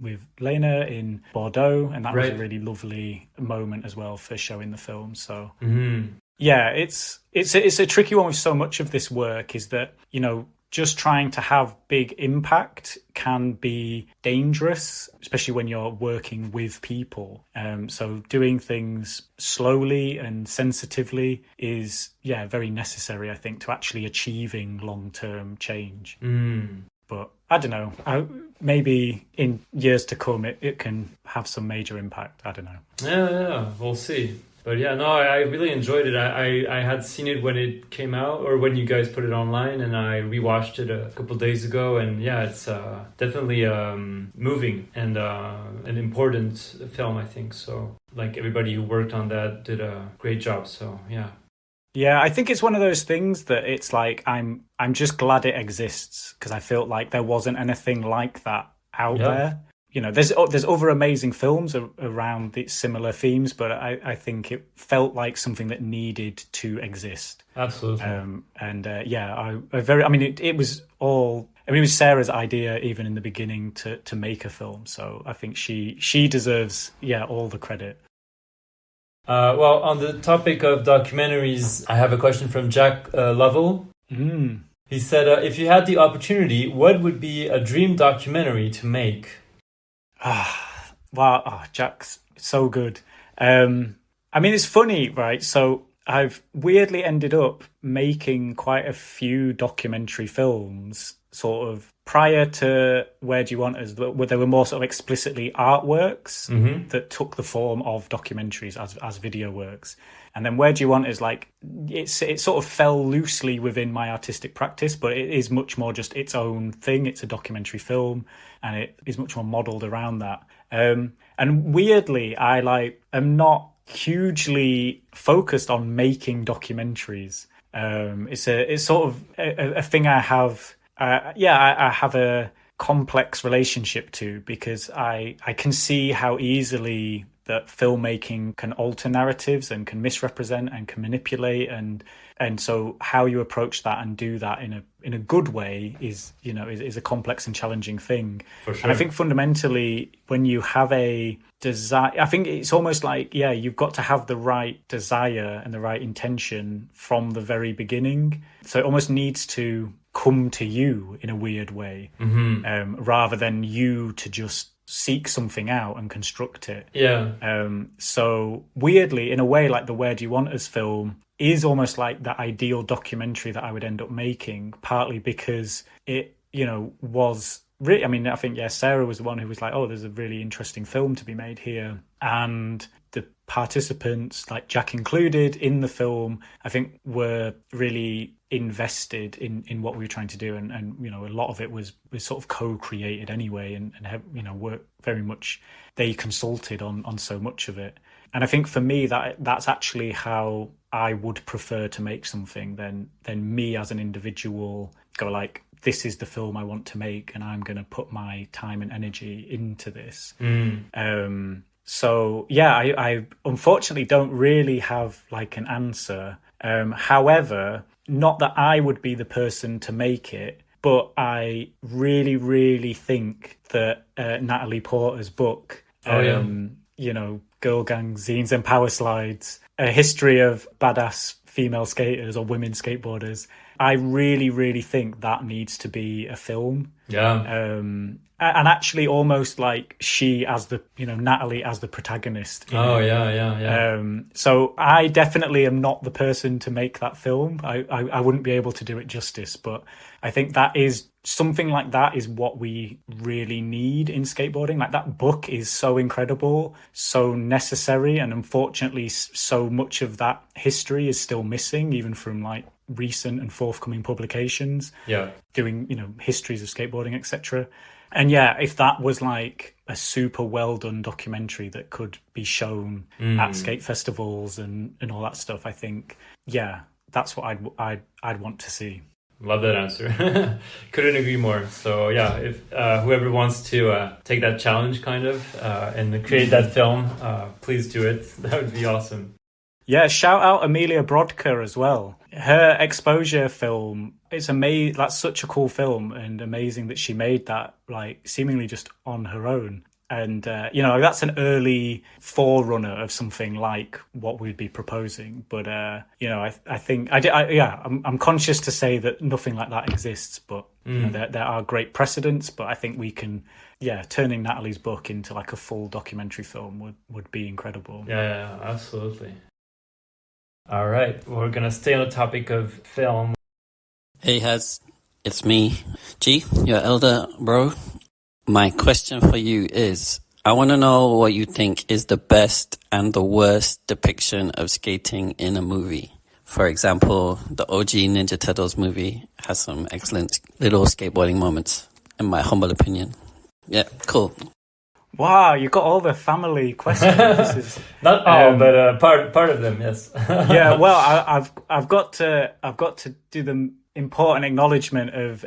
with Lena in Bordeaux, and that was a really lovely moment as well for showing the film. So yeah, it's a tricky one with so much of this work, is that, just trying to have big impact can be dangerous, especially when you're working with people. So doing things slowly and sensitively is, very necessary, I think, to actually achieving long-term change. But I don't know, maybe in years to come, it can have some major impact. I don't know. Yeah, we'll see. But yeah, no, I really enjoyed it. I had seen it when it came out, or when you guys put it online, and I rewatched it a couple of days ago. And yeah, it's definitely moving and an important film, I think. So everybody who worked on that did a great job. So yeah. Yeah, I think it's one of those things that it's I'm just glad it exists, because I felt like there wasn't anything like that out there. There's other amazing films around the similar themes, but I think it felt like something that needed to exist. Absolutely. It was all. It was Sarah's idea even in the beginning to make a film. So I think she deserves all the credit. Well, on the topic of documentaries, I have a question from Jack Lovell. He said, if you had the opportunity, what would be a dream documentary to make? Wow, Jack's so good. It's funny, right? So I've weirdly ended up making quite a few documentary films sort of prior to Where Do You Want Us, where they were more sort of explicitly artworks that took the form of documentaries as video works. And then Where Do You Want Us, it sort of fell loosely within my artistic practice, but it is much more just its own thing. It's a documentary film, and it is much more modelled around that. And weirdly, I am not hugely focused on making documentaries. It's sort of a thing I have. I have a complex relationship to, because I can see how easily that filmmaking can alter narratives and can misrepresent and can manipulate, and so how you approach that and do that in a good way is a complex and challenging thing. For sure. And I think fundamentally, when you have a desire, I think it's almost you've got to have the right desire and the right intention from the very beginning. So it almost needs to come to you in a weird way, rather than you to just seek something out and construct it. So weirdly, in a way, the Where Do You Want Us film is almost like the ideal documentary that I would end up making, partly because it was really, I think Sarah was the one who was like, oh, there's a really interesting film to be made here, and the participants, like Jack included, in the film, I think were really invested in what we were trying to do, and you know, a lot of it was sort of co-created anyway, and you know, were very much, they consulted on so much of it. And I think for me that's actually how I would prefer to make something than me as an individual go like, this is the film I want to make and I'm going to put my time and energy into this. So yeah, I unfortunately don't really have like an answer. However, not that I would be the person to make it, but I really, really think that Natalie Porter's book, you know, Girl Gang Zines and Power Slides, a history of badass female skaters or women skateboarders, I really, really think that needs to be a film. Yeah. And actually almost like she as the, you know, Natalie as the protagonist. So I definitely am not the person to make that film. I wouldn't be able to do it justice, but I think that is something like that is what we really need in skateboarding. Like, that book is so incredible, so necessary, and unfortunately so much of that history is still missing, even from like recent and forthcoming publications. Yeah. Doing, you know, histories of skateboarding, etc. And yeah, if that was like a super well done documentary that could be shown at skate festivals and all that stuff, I think, yeah, that's what I'd want to see. Love that answer. Couldn't agree more. So yeah, if whoever wants to take that challenge kind of and create that film, please do it. That would be awesome. Yeah, shout out Amelia Brodka as well. Her exposure film, it's amazing. That's such a cool film, and amazing that she made that like seemingly just on her own. And you know, that's an early forerunner of something like what we'd be proposing. But you know, I think I'm conscious to say that nothing like that exists. But you know, there are great precedents. But I think we can, turning Natalie's book into like a full documentary film would be incredible. Yeah, absolutely. All right, we're gonna stay on the topic of film. Hey, Haz, it's me, G, your elder bro. My question for you is, I want to know what you think is the best and the worst depiction of skating in a movie. For example, the OG Ninja Turtles movie has some excellent little skateboarding moments, in my humble opinion. Yeah, cool. Wow, you got all the family questions. This is not all, but part of them, yes. Yeah, well, I've got to do the important acknowledgement of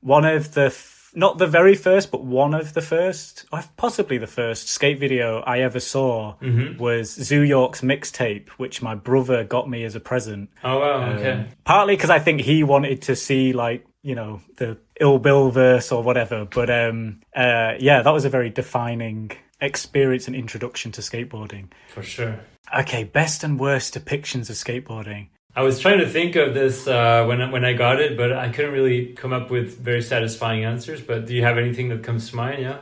one of the not the very first, but one of the first, possibly the first skate video I ever saw was Zoo York's mixtape, which my brother got me as a present. Oh wow, okay. Partly because I think he wanted to see like, you know, the Ill Bill verse or whatever. But that was a very defining experience and introduction to skateboarding. For sure. Okay, best and worst depictions of skateboarding. I was trying to think of this when I got it, but I couldn't really come up with very satisfying answers. But do you have anything that comes to mind? Yeah.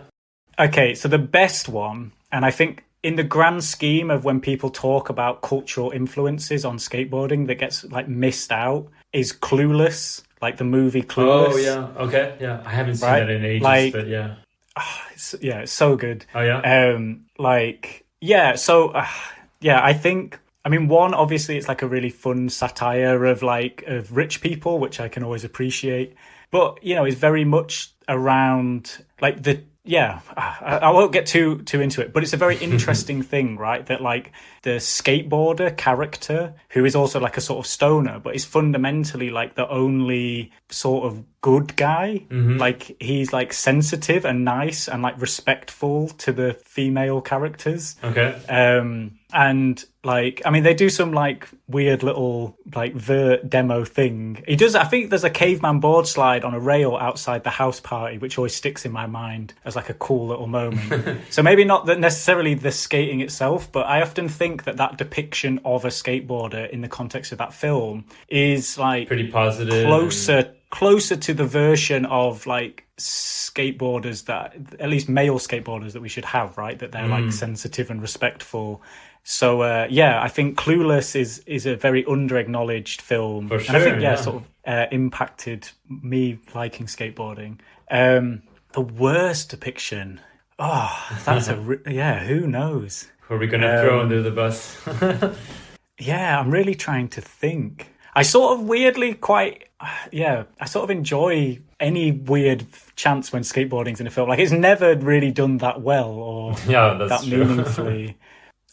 Okay, so the best one, and I think in the grand scheme of when people talk about cultural influences on skateboarding that gets like missed out, is Clueless. Like the movie Clueless. Oh, yeah. Okay. Yeah. I haven't seen that in ages, but yeah. It's so good. Oh, yeah? I think, I mean, one, obviously it's like a really fun satire of rich people, which I can always appreciate. But, you know, it's very much around like I won't get too into it, but it's a very interesting thing, right? That like the skateboarder character, who is also like a sort of stoner, but is fundamentally like the only sort of good guy. Like he's like sensitive and nice and like respectful to the female characters. Okay. And like, I mean, they do some like weird little like vert demo thing. He does, I think there's a caveman board slide on a rail outside the house party, which always sticks in my mind as like a cool little moment. So maybe not that necessarily the skating itself, but I often think that depiction of a skateboarder in the context of that film is like pretty positive, closer to the version of like skateboarders that, at least male skateboarders, that we should have, right? That they're like sensitive and respectful. So I think Clueless is a very under-acknowledged film. For sure, and I think sort of impacted me liking skateboarding. The worst depiction, that's who knows? Who are we going to throw under the bus? Yeah, I'm really trying to think. I sort of weirdly I sort of enjoy any weird chance when skateboarding's in a film. Like, it's never really done that well or that true. meaningfully.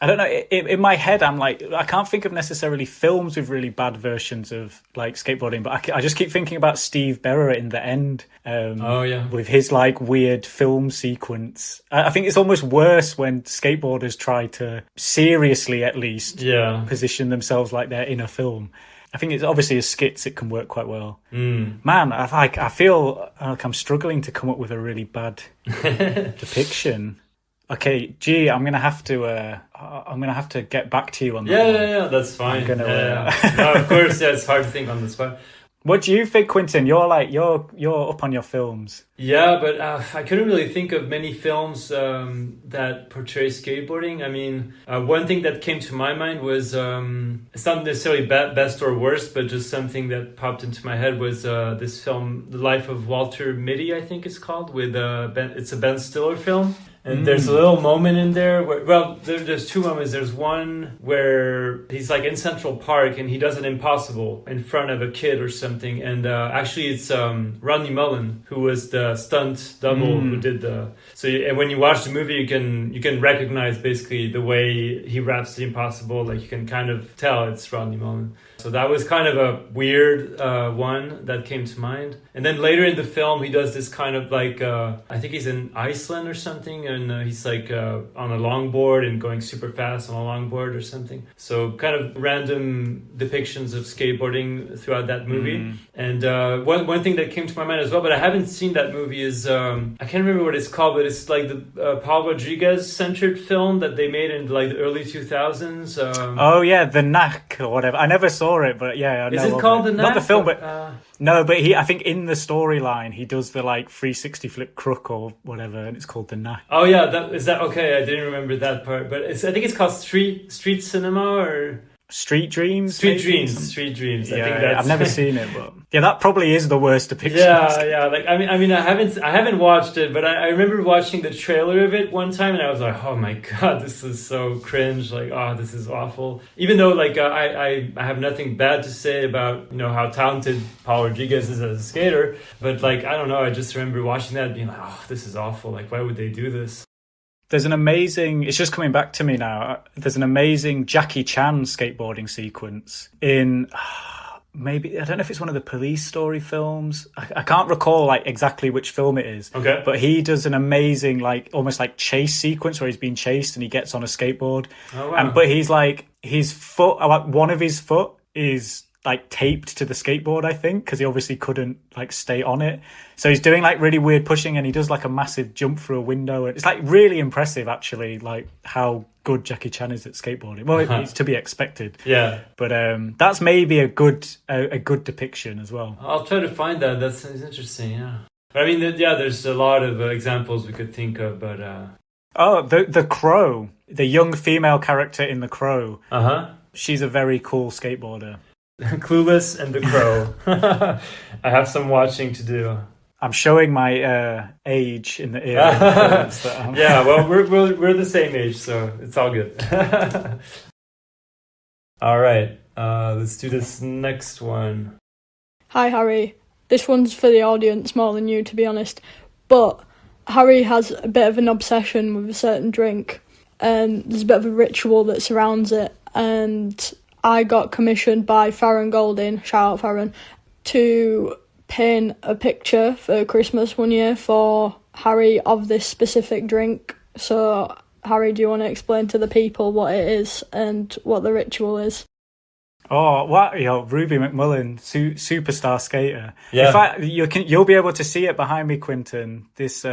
I don't know. In my head, I'm like, I can't think of necessarily films with really bad versions of like skateboarding, but I just keep thinking about Steve Berra in The End. With his like weird film sequence. I think it's almost worse when skateboarders try to seriously, at least, position themselves like they're in a film. I think it's obviously as skits it can work quite well. Man, I feel like I'm struggling to come up with a really bad depiction. Okay, G, I'm gonna have to get back to you on that. Yeah, that's fine. No, of course, it's hard to think on the spot. What do you think, Quentin? You're up on your films. Yeah, but I couldn't really think of many films that portray skateboarding. I mean, one thing that came to my mind was it's not necessarily best or worst, but just something that popped into my head was this film, The Life of Walter Mitty, I think it's called. It's a Ben Stiller film. And there's a little moment in there where, there's two moments. There's one where he's like in Central Park and he does an impossible in front of a kid or something. And actually it's Rodney Mullen, who was the stunt double who did and when you watch the movie, you can recognize basically the way he raps the impossible. Like, you can kind of tell it's Rodney Mullen. So that was kind of a weird one that came to mind. And then later in the film, he does this kind of like, I think he's in Iceland or something, and he's like on a longboard and going super fast on a longboard or something. So kind of random depictions of skateboarding throughout that movie. And one thing that came to my mind as well, but I haven't seen that movie, is I can't remember what it's called, but it's like the Paul Rodriguez-centered film that they made in like the early 2000s. The Knack or whatever. I never saw it, but I know. Is it called The Knack? Not the film, but no, but I think in the storyline he does the like 360 flip crook or whatever, and it's called The Knack. Oh yeah, is that okay? I didn't remember that part, but I think it's called Street Cinema or Street Dreams. Street Dreams. I think that's... I've never seen it, but that probably is the worst depiction. Yeah. Like I mean, I haven't watched it, but I remember watching the trailer of it one time, and I was like, oh my god, this is so cringe. Like, oh, this is awful. Even though like I have nothing bad to say about how talented Paul Rodriguez is as a skater, but like I don't know, I just remember watching that and being like, oh, this is awful. Like, why would they do this? There's an amazing, it's just coming back to me now, there's an amazing Jackie Chan skateboarding sequence in, maybe, I don't know if it's one of the Police Story films. I can't recall like exactly which film it is. Okay. But he does an amazing, like, almost like chase sequence where he's being chased and he gets on a skateboard. Oh, wow. But he's like, his foot, like one of his foot is like taped to the skateboard, I think, because he obviously couldn't like stay on it. So he's doing like really weird pushing, and he does like a massive jump through a window. It's like really impressive, actually, like how good Jackie Chan is at skateboarding. Well, it's to be expected. Yeah. But that's maybe a good depiction as well. I'll try to find that. That sounds interesting. Yeah. But I mean, there's a lot of examples we could think of, but. The Crow, the young female character in The Crow. She's a very cool skateboarder. Clueless and The Crow. I have some watching to do. I'm showing my age in the era. That yeah, well, we're the same age, so it's all good. All right, let's do this next one. Hi, Harry. This one's for the audience more than you, to be honest. But Harry has a bit of an obsession with a certain drink, and there's a bit of a ritual that surrounds it. And I got commissioned by Farran Golding, shout out Farran, to paint a picture for Christmas one year for Harry of this specific drink. So, Harry, do you want to explain to the people what it is and what the ritual is? Oh, what? Ruby McMullen, superstar skater. Yeah. In fact, you'll be able to see it behind me, Quentin, this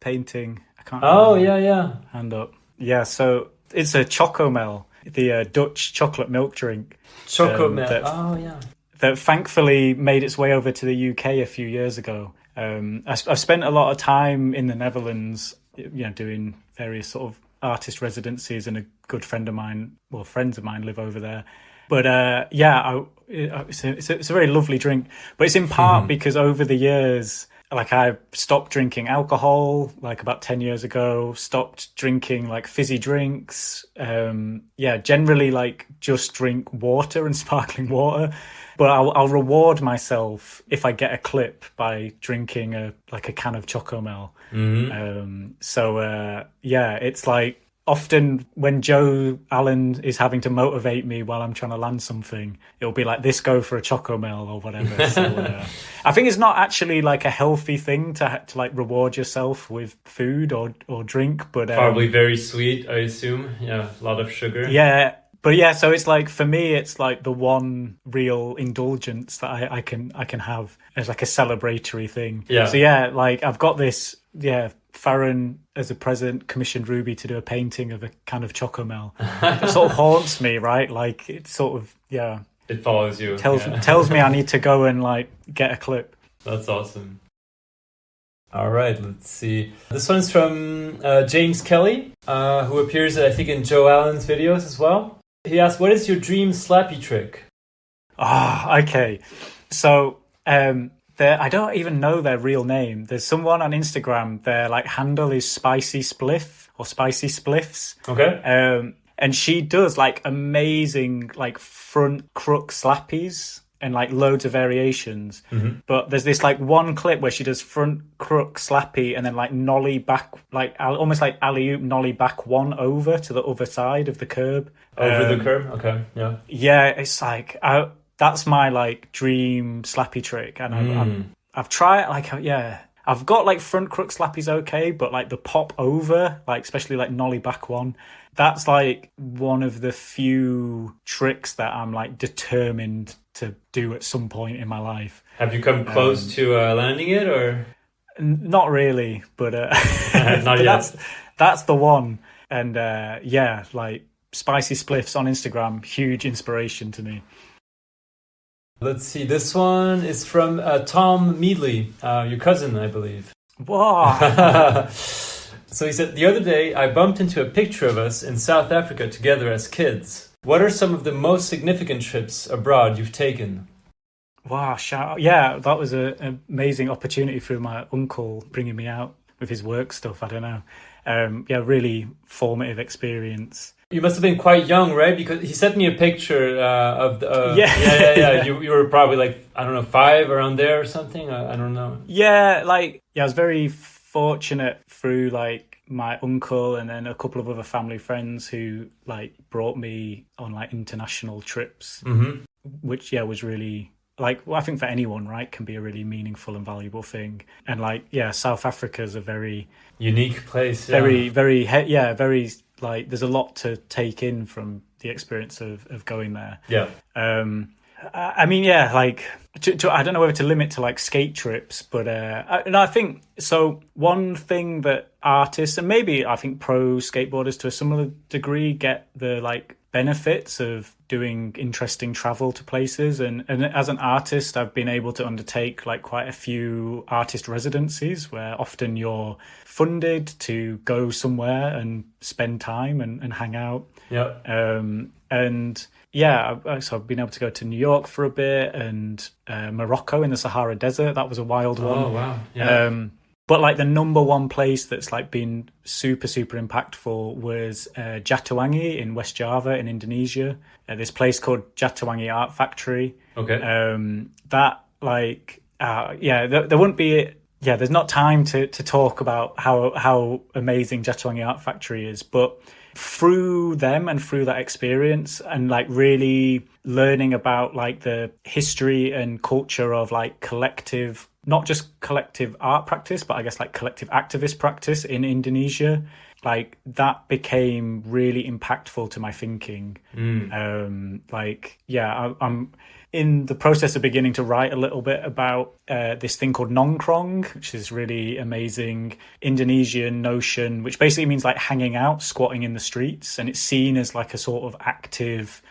painting. I can't remember. Oh, yeah. Hand up. Yeah, so it's a Chocomel, the Dutch chocolate milk drink. Chocomel, that thankfully made its way over to the UK a few years ago. I've spent a lot of time in the Netherlands, doing various sort of artist residencies, and a good friend of mine, well, friends of mine live over there. But it's a very lovely drink. But it's in part because over the years, like I stopped drinking alcohol like about 10 years ago, stopped drinking like fizzy drinks. Generally like just drink water and sparkling water. But I'll reward myself if I get a clip by drinking a can of Chocomel. It's like often when Joe Allen is having to motivate me while I'm trying to land something, it'll be like, this go for a Chocomel or whatever. So I think it's not actually like a healthy thing to like reward yourself with food or drink, but probably very sweet, I assume. Yeah, a lot of sugar. Yeah. But yeah, so it's like, for me, it's like the one real indulgence that I can have as like a celebratory thing. Yeah. So yeah, like I've got this, Farran as a present commissioned Ruby to do a painting of a can of Chocomel. It sort of haunts me, right? Like it sort of, it follows you. Tells me I need to go and like get a clip. That's awesome. All right, let's see. This one's from James Kelly, who appears, I think, in Joe Allen's videos as well. He asked, what is your dream slappy trick? Okay. So, I don't even know their real name. There's someone on Instagram, their like handle is Spicy Spliff or Spicy Spliffs. Okay. And she does like amazing like front crook slappies and like loads of variations. Mm-hmm. But there's this like one clip where she does front crook slappy and then like nollie back, like almost like alley-oop nollie back one over to the other side of the curb. Over the curb? Okay, yeah. Yeah, it's like, that's my like dream slappy trick. And I've tried, like, I've got like front crook slappies okay, but like the pop over, like especially like nollie back one, that's like one of the few tricks that I'm like determined to do at some point in my life. Have you come close to landing it, or? Not really, but not yet. That's the one. And like Spicy Spliffs on Instagram, huge inspiration to me. Let's see, this one is from Tom Meadley, your cousin, I believe. Wow. So he said, the other day I bumped into a picture of us in South Africa together as kids. What are some of the most significant trips abroad you've taken? Wow, shout out. Yeah, that was an amazing opportunity through my uncle bringing me out with his work stuff. I don't know. Really formative experience. You must have been quite young, right? Because he sent me a picture of the... Yeah. You were probably like, I don't know, 5 around there or something. I don't know. Yeah, I was very fortunate through like my uncle and then a couple of other family friends who like brought me on like international trips, which was really like, I think for anyone, right, can be a really meaningful and valuable thing. And like, South Africa is a very unique place. Very like, there's a lot to take in from the experience of going there. Yeah. I mean, like, I don't know whether to limit to like skate trips, but I think so. One thing that artists and maybe I think pro skateboarders to a similar degree get the like benefits of doing interesting travel to places, and as an artist I've been able to undertake like quite a few artist residencies where often you're funded to go somewhere and spend time and hang out. So I've been able to go to New York for a bit and Morocco in the Sahara Desert. That was a wild one. Oh wow. Yeah. But like the number one place that's like been super, super impactful was Jatiwangi in West Java in Indonesia. This place called Jatiwangi Art Factory. Okay. There wouldn't be... there's not time to talk about how amazing Jatiwangi Art Factory is, but through them and through that experience and like really learning about like the history and culture of like collective, not just collective art practice, but I guess like collective activist practice in Indonesia, like that became really impactful to my thinking. I'm in the process of beginning to write a little bit about this thing called nongkrong, which is really amazing Indonesian notion, which basically means like hanging out, squatting in the streets. And it's seen as like a sort of active,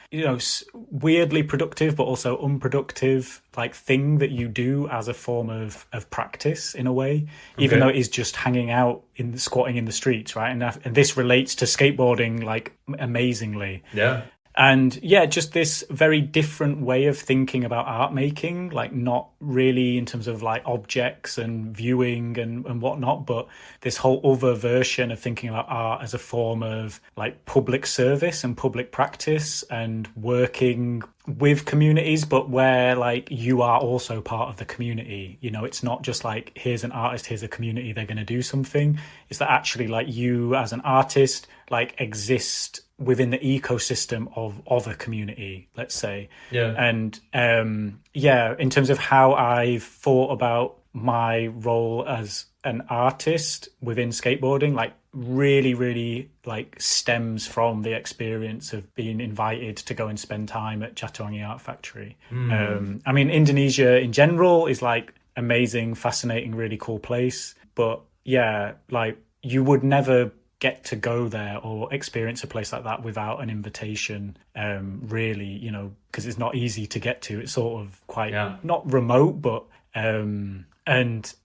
weirdly productive, but also unproductive like thing that you do as a form of practice in a way, even though it is just hanging out squatting in the streets, right? And this relates to skateboarding like amazingly. Yeah. And yeah, just this very different way of thinking about art making, like not really in terms of like objects and viewing and whatnot, but this whole other version of thinking about art as a form of like public service and public practice and working with communities, but where like you are also part of the community. You know, it's not just like, here's an artist, here's a community, they're going to do something. It's that actually like you as an artist like exist within the ecosystem of a community, let's say. Yeah. And in terms of how I've thought about my role as an artist within skateboarding, like really like stems from the experience of being invited to go and spend time at Jatiwangi Art Factory. I mean, Indonesia in general is like amazing, fascinating, really cool place, but yeah, like you would never get to go there or experience a place like that without an invitation, really, you know, because it's not easy to get to. It's sort of quite not remote, but and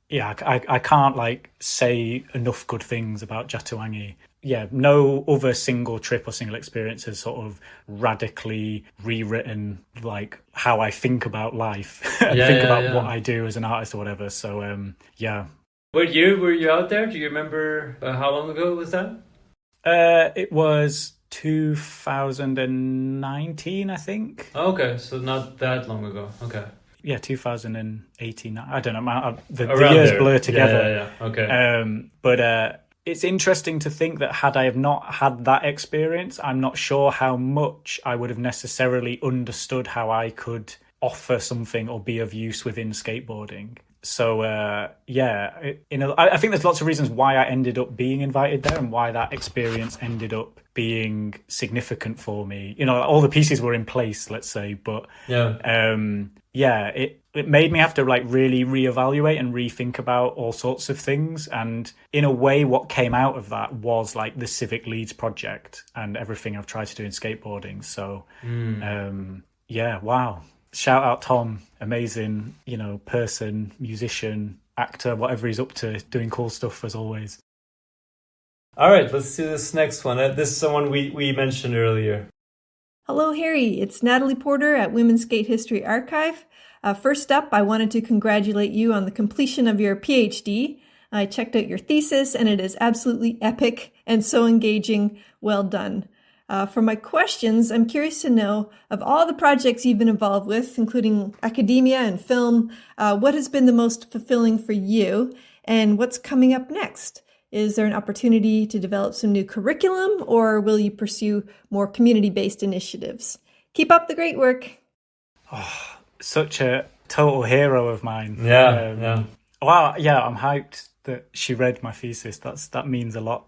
yeah, I can't like say enough good things about Jatiwangi. Yeah, no other single trip or single experience has sort of radically rewritten like how I think about life and think about what I do as an artist or whatever. So yeah. What year were you out there? Do you remember how long ago was that? It was 2019, I think. Okay, so not that long ago. Okay. Yeah, 2018. I don't know. The years blur together. Yeah. Okay. But it's interesting to think that had I have not had that experience, I'm not sure how much I would have necessarily understood how I could offer something or be of use within skateboarding. So I think there's lots of reasons why I ended up being invited there and why that experience ended up being significant for me. You know, all the pieces were in place, let's say, but it made me have to like really reevaluate and rethink about all sorts of things. And in a way, what came out of that was like the Civic Leeds project and everything I've tried to do in skateboarding. So wow. Shout out Tom, amazing, you know, person, musician, actor, whatever he's up to, doing cool stuff as always. All right, let's do this next one. This is someone we mentioned earlier. Hello, Harry. It's Natalie Porter at Women's Skate History Archive. First up, I wanted to congratulate you on the completion of your PhD. I checked out your thesis, and it is absolutely epic and so engaging. Well done. For my questions, I'm curious to know, of all the projects you've been involved with, including academia and film, what has been the most fulfilling for you, and what's coming up next? Is there an opportunity to develop some new curriculum, or will you pursue more community-based initiatives? Keep up the great work. Oh, such a total hero of mine. Yeah. Wow, yeah, I'm hyped that she read my thesis. That means a lot.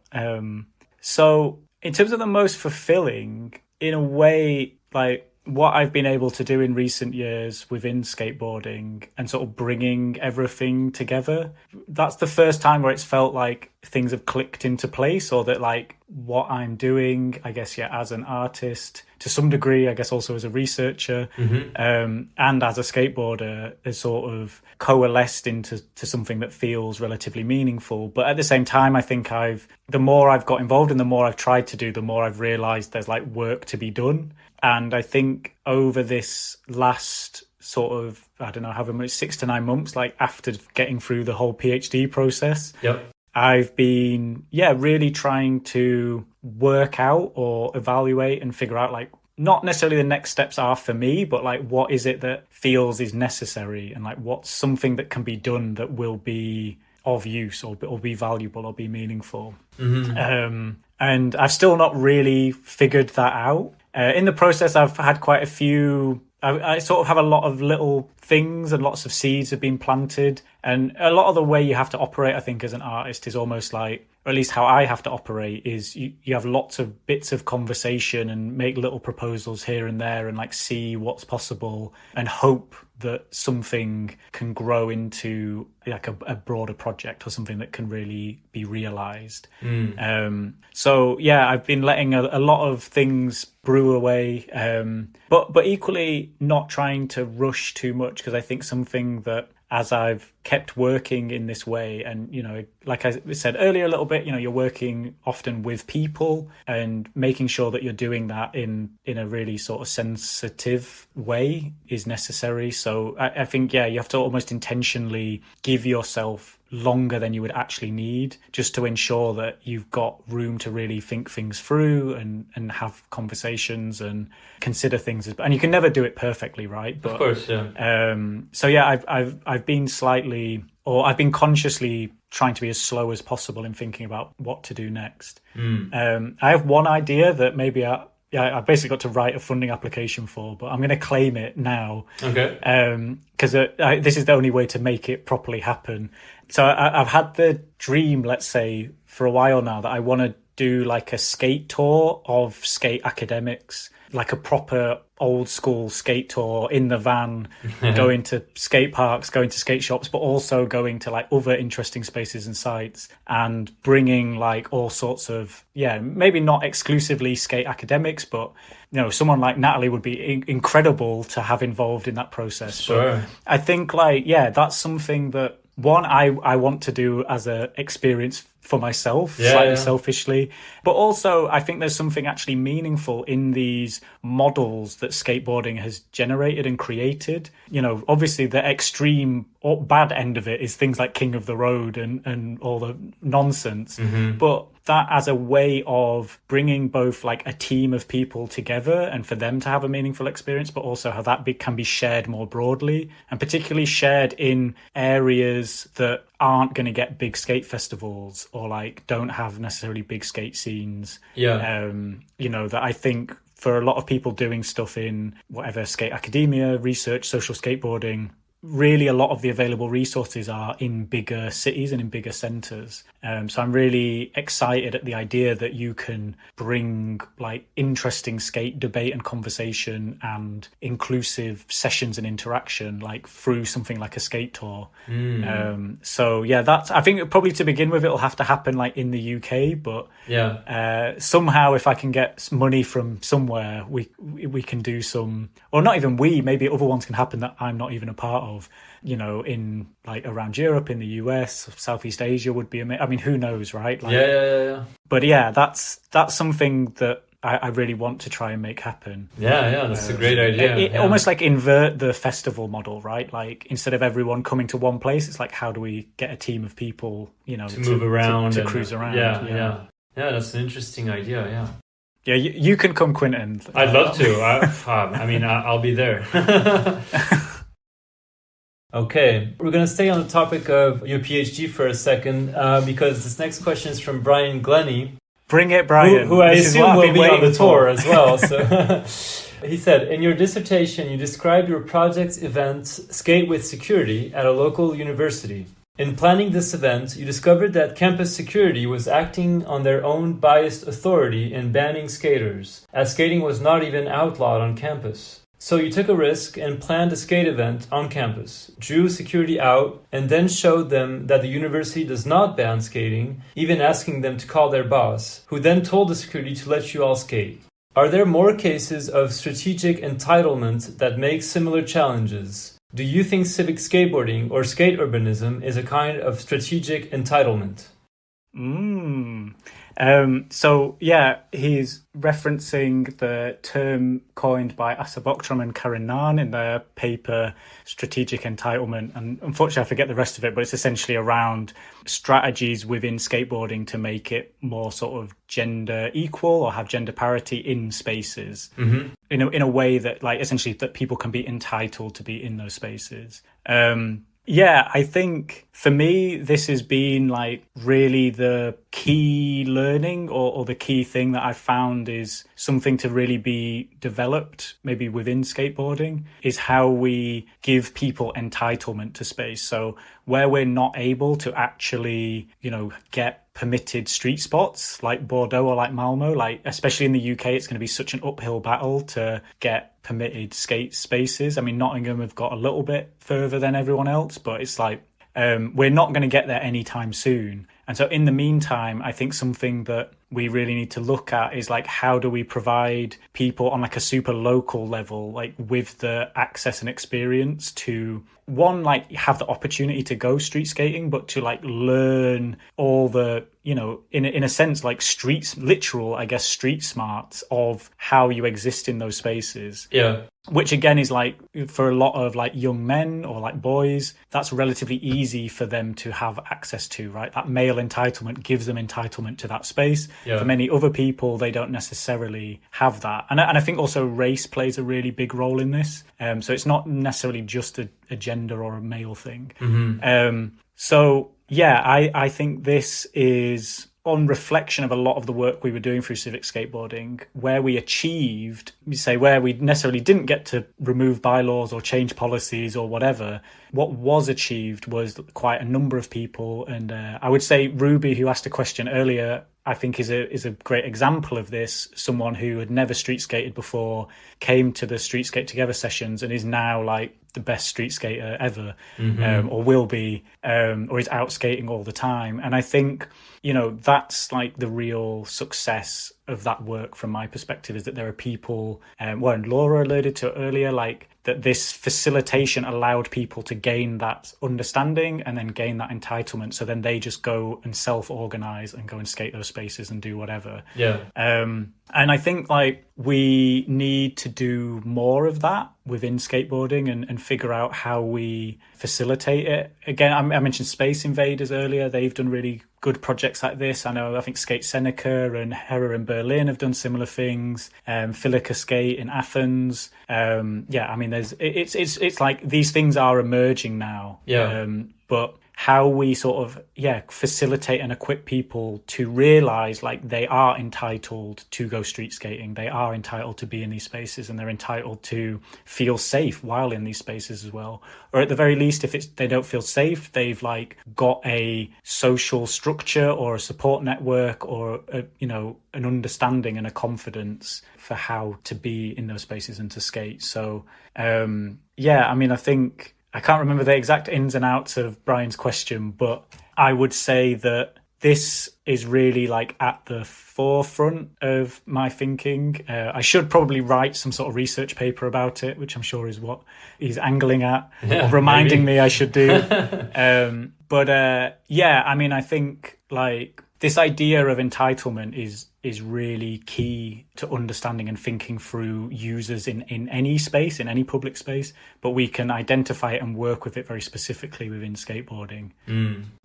So in terms of the most fulfilling, in a way, like what I've been able to do in recent years within skateboarding and sort of bringing everything together, that's the first time where it's felt like things have clicked into place, or that like what I'm doing, I guess, as an artist, to some degree, I guess also as a researcher, and as a skateboarder, has sort of coalesced into something that feels relatively meaningful. But at the same time, I think the more I've got involved and the more I've tried to do, the more I've realised there's like work to be done. And I think over this last sort of, I don't know, however much, 6 to 9 months, like after getting through the whole PhD process, I've been, really trying to work out or evaluate and figure out like, not necessarily the next steps are for me, but like, what is it that feels is necessary, and like, what's something that can be done that will be of use or be valuable or be meaningful. And I've still not really figured that out. In the process, I've had quite a few, I sort of have a lot of little things and lots of seeds have been planted. And a lot of the way you have to operate, I think, as an artist is almost like, or at least how I have to operate, is you have lots of bits of conversation and make little proposals here and there and like see what's possible and hope that something can grow into like a broader project or something that can really be realized. So I've been letting a lot of things brew away, but equally not trying to rush too much, because I think something that as I've kept working in this way, and, you know, like I said earlier a little bit, you know, you're working often with people, and making sure that you're doing that in a really sort of sensitive way is necessary. So I think, yeah, you have to almost intentionally give yourself longer than you would actually need, just to ensure that you've got room to really think things through and have conversations and consider things. And you can never do it perfectly, right? But, of course, yeah. So yeah, I've been I've been consciously trying to be as slow as possible in thinking about what to do next. I have one idea that maybe I basically got to write a funding application for, but I'm going to claim it now. Okay. Because this is the only way to make it properly happen. So I've had the dream, let's say, for a while now, that I want to do like a skate tour of skate academics, like a proper old school skate tour in the van, going to skate parks, going to skate shops, but also going to like other interesting spaces and sites, and bringing like all sorts of, maybe not exclusively skate academics, but, you know, someone like Natalie would be incredible to have involved in that process. Sure. But I think like, that's something that, one, I want to do as a experience for myself, slightly selfishly, but also I think there's something actually meaningful in these models that skateboarding has generated and created. You know, obviously the extreme or bad end of it is things like King of the Road and all the nonsense, but that as a way of bringing both like a team of people together and for them to have a meaningful experience, but also how that can be shared more broadly, and particularly shared in areas that aren't going to get big skate festivals or like don't have necessarily big skate scenes. You know, that I think for a lot of people doing stuff in whatever skate academia, research, social skateboarding, really a lot of the available resources are in bigger cities and in bigger centres. So I'm really excited at the idea that you can bring like interesting skate debate and conversation and inclusive sessions and interaction like through something like a skate tour. So yeah, that's, I think probably to begin with it'll have to happen like in the UK, but somehow if I can get money from somewhere, we can do some, or not even maybe other ones can happen that I'm not even a part of, you know, in like around Europe, in the US, Southeast Asia would be amazing. I mean, who knows, right? Like, But yeah, that's something that I really want to try and make happen. That's a great idea. Almost like invert the festival model, right? Like instead of everyone coming to one place, it's like, how do we get a team of people, you know, to move around, to cruise around? Yeah, that's an interesting idea. Yeah, you can come, Quinton. I'd love to. I mean, I'll be there. Okay, we're going to stay on the topic of your PhD for a second, because this next question is from Brian Glenney. Bring it, Brian. Who I assume will be on the tour as well. So he said, in your dissertation, you described your project's event, Skate with Security, at a local university. In planning this event, you discovered that campus security was acting on their own biased authority in banning skaters, as skating was not even outlawed on campus. So you took a risk and planned a skate event on campus, drew security out, and then showed them that the university does not ban skating, even asking them to call their boss, who then told the security to let you all skate. Are there more cases of strategic entitlement that make similar challenges? Do you think civic skateboarding or skate urbanism is a kind of strategic entitlement? So yeah, he's referencing the term coined by Asa Bokhtram and Karen Nahn in their paper Strategic Entitlement, and unfortunately I forget the rest of it, but it's essentially around strategies within skateboarding to make it more sort of gender equal or have gender parity in spaces, in a way that like essentially that people can be entitled to be in those spaces. Yeah, I think for me, this has been like really the key learning or the key thing that I've found is something to really be developed maybe within skateboarding is how we give people entitlement to space. So where we're not able to actually, you know, get permitted street spots like Bordeaux or like Malmo, like especially in the UK, it's going to be such an uphill battle to get permitted skate spaces. I mean, Nottingham have got a little bit further than everyone else, but it's like we're not going to get there anytime soon. And so in the meantime, I think something that we really need to look at is like, how do we provide people on like a super local level, like with the access and experience to, one, like have the opportunity to go street skating, but to like learn all the, you know, in a sense, like literal, I guess, street smarts of how you exist in those spaces. Yeah. Which again is like, for a lot of like young men or like boys, that's relatively easy for them to have access to, right? That male entitlement gives them entitlement to that space. Yeah. For many other people, they don't necessarily have that. And I think also race plays a really big role in this. So it's not necessarily just a gender or a male thing. So yeah, I think this is, on reflection of a lot of the work we were doing through civic skateboarding, where we achieved, where we necessarily didn't get to remove bylaws or change policies or whatever, what was achieved was quite a number of people. And I would say Ruby, who asked a question earlier, I think is a great example of this. Someone who had never street skated before, came to the Street Skate Together sessions and is now like the best street skater ever, or will be, or is out skating all the time. And I think, you know, that's like the real success of that work from my perspective, is that there are people, and Laura alluded to earlier, like that this facilitation allowed people to gain that understanding and then gain that entitlement. So then they just go and self-organize and go and skate those spaces and do whatever. Yeah. And I think like we need to do more of that within skateboarding and figure out how we facilitate it. Again, I mentioned Space Invaders earlier. They've done really good projects like this. I think Skate Seneca and Hera in Berlin have done similar things. Filica Skate in Athens. I mean, it's like these things are emerging now. Yeah. But how we sort of, facilitate and equip people to realize like they are entitled to go street skating. They are entitled to be in these spaces, and they're entitled to feel safe while in these spaces as well. Or at the very least, if they don't feel safe, they've like got a social structure or a support network or, an understanding and a confidence for how to be in those spaces and to skate. So, I think, I can't remember the exact ins and outs of Brian's question, but I would say that this is really like at the forefront of my thinking. I should probably write some sort of research paper about it, which I'm sure is what he's angling at, or reminding me I should do. I think like this idea of entitlement is really key to understanding and thinking through users in any space, in any public space, but we can identify it and work with it very specifically within skateboarding.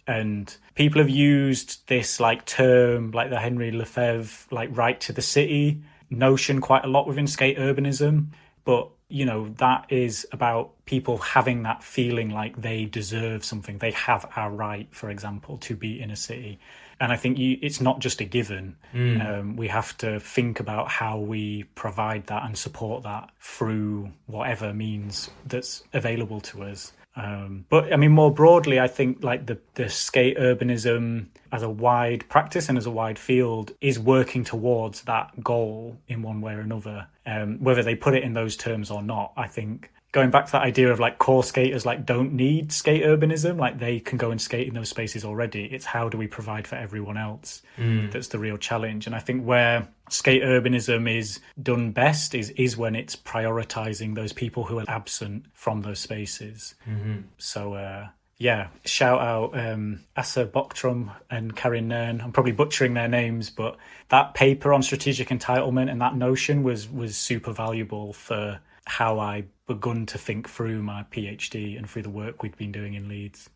And people have used this like term, like the Henry Lefebvre, like right to the city notion quite a lot within skate urbanism. But, you know, that is about people having that feeling like they deserve something. They have a right, for example, to be in a city. And I think it's not just a given. We have to think about how we provide that and support that through whatever means that's available to us. But I mean, more broadly, I think like the skate urbanism as a wide practice and as a wide field is working towards that goal in one way or another. Whether they put it in those terms or not, I think going back to that idea of like core skaters like don't need skate urbanism, like they can go and skate in those spaces already. It's how do we provide for everyone else that's the real challenge. And I think where skate urbanism is done best is when it's prioritizing those people who are absent from those spaces. So shout out Asa Boktrom and Karin Nern. I'm probably butchering their names, but that paper on strategic entitlement and that notion was super valuable for how I begun to think through my PhD and through the work we'd been doing in Leeds.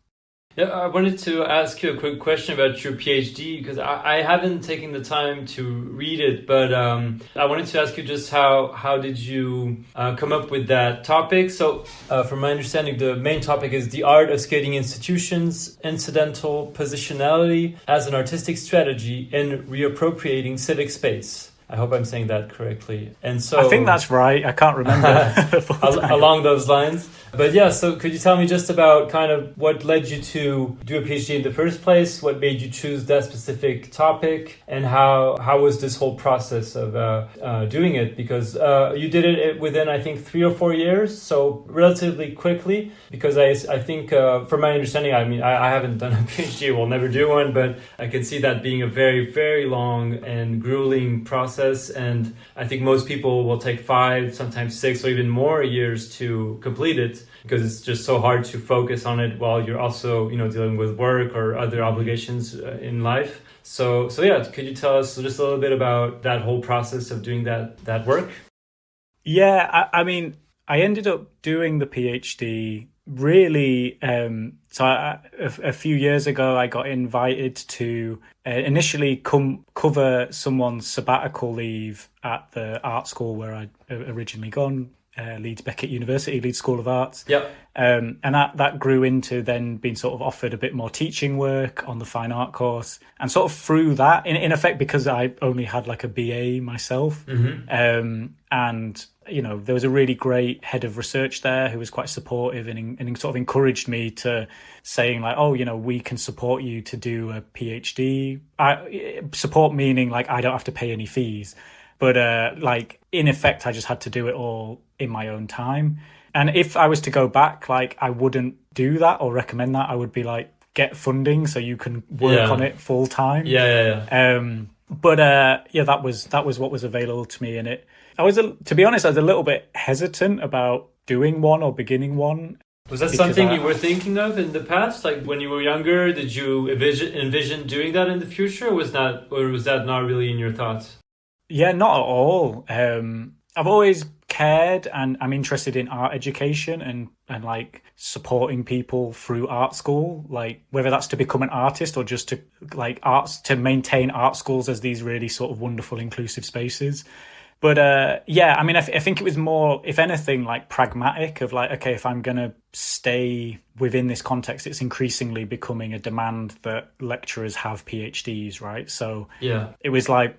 Yeah, I wanted to ask you a quick question about your PhD, because I haven't taken the time to read it, but I wanted to ask you just how did you come up with that topic? So from my understanding, the main topic is the art of skating institutions, incidental positionality as an artistic strategy in reappropriating civic space. I hope I'm saying that correctly. And so I think that's right. I can't remember the full title. Along those lines. But yeah, so could you tell me just about kind of what led you to do a PhD in the first place? What made you choose that specific topic? And how was this whole process of doing it? Because you did it within, I think, 3 or 4 years, so relatively quickly. Because I think, from my understanding, I mean, I haven't done a PhD, will never do one, but I can see that being a very, very long and grueling process. And I think most people will take 5, sometimes 6 or even more years to complete it, because it's just so hard to focus on it while you're also, dealing with work or other obligations in life. So yeah, could you tell us just a little bit about that whole process of doing that work? Yeah, I mean, I ended up doing the PhD really. So a few years ago, I got invited to initially come cover someone's sabbatical leave at the art school where I'd originally gone. Leeds Beckett University, Leeds School of Arts. Yep. And that grew into then being sort of offered a bit more teaching work on the fine art course. And sort of through that, in effect, because I only had like a BA myself, and, there was a really great head of research there who was quite supportive and sort of encouraged me to saying like, oh, we can support you to do a PhD. Support meaning like I don't have to pay any fees. But in effect, I just had to do it all in my own time. And if I was to go back, like I wouldn't do that or recommend that. I would be like, get funding so you can work on it full time. Yeah. That was what was available to me. And to be honest, I was a little bit hesitant about doing one or beginning one. Was that something you were thinking of in the past? Like when you were younger, did you envision doing that in the future? Or was that not really in your thoughts? Yeah, not at all. I've always cared and I'm interested in art education and like supporting people through art school, like whether that's to become an artist or just to maintain art schools as these really sort of wonderful inclusive spaces. But I think it was more, if anything, like pragmatic of like, okay, if I'm going to stay within this context, it's increasingly becoming a demand that lecturers have PhDs, right? So yeah, it was like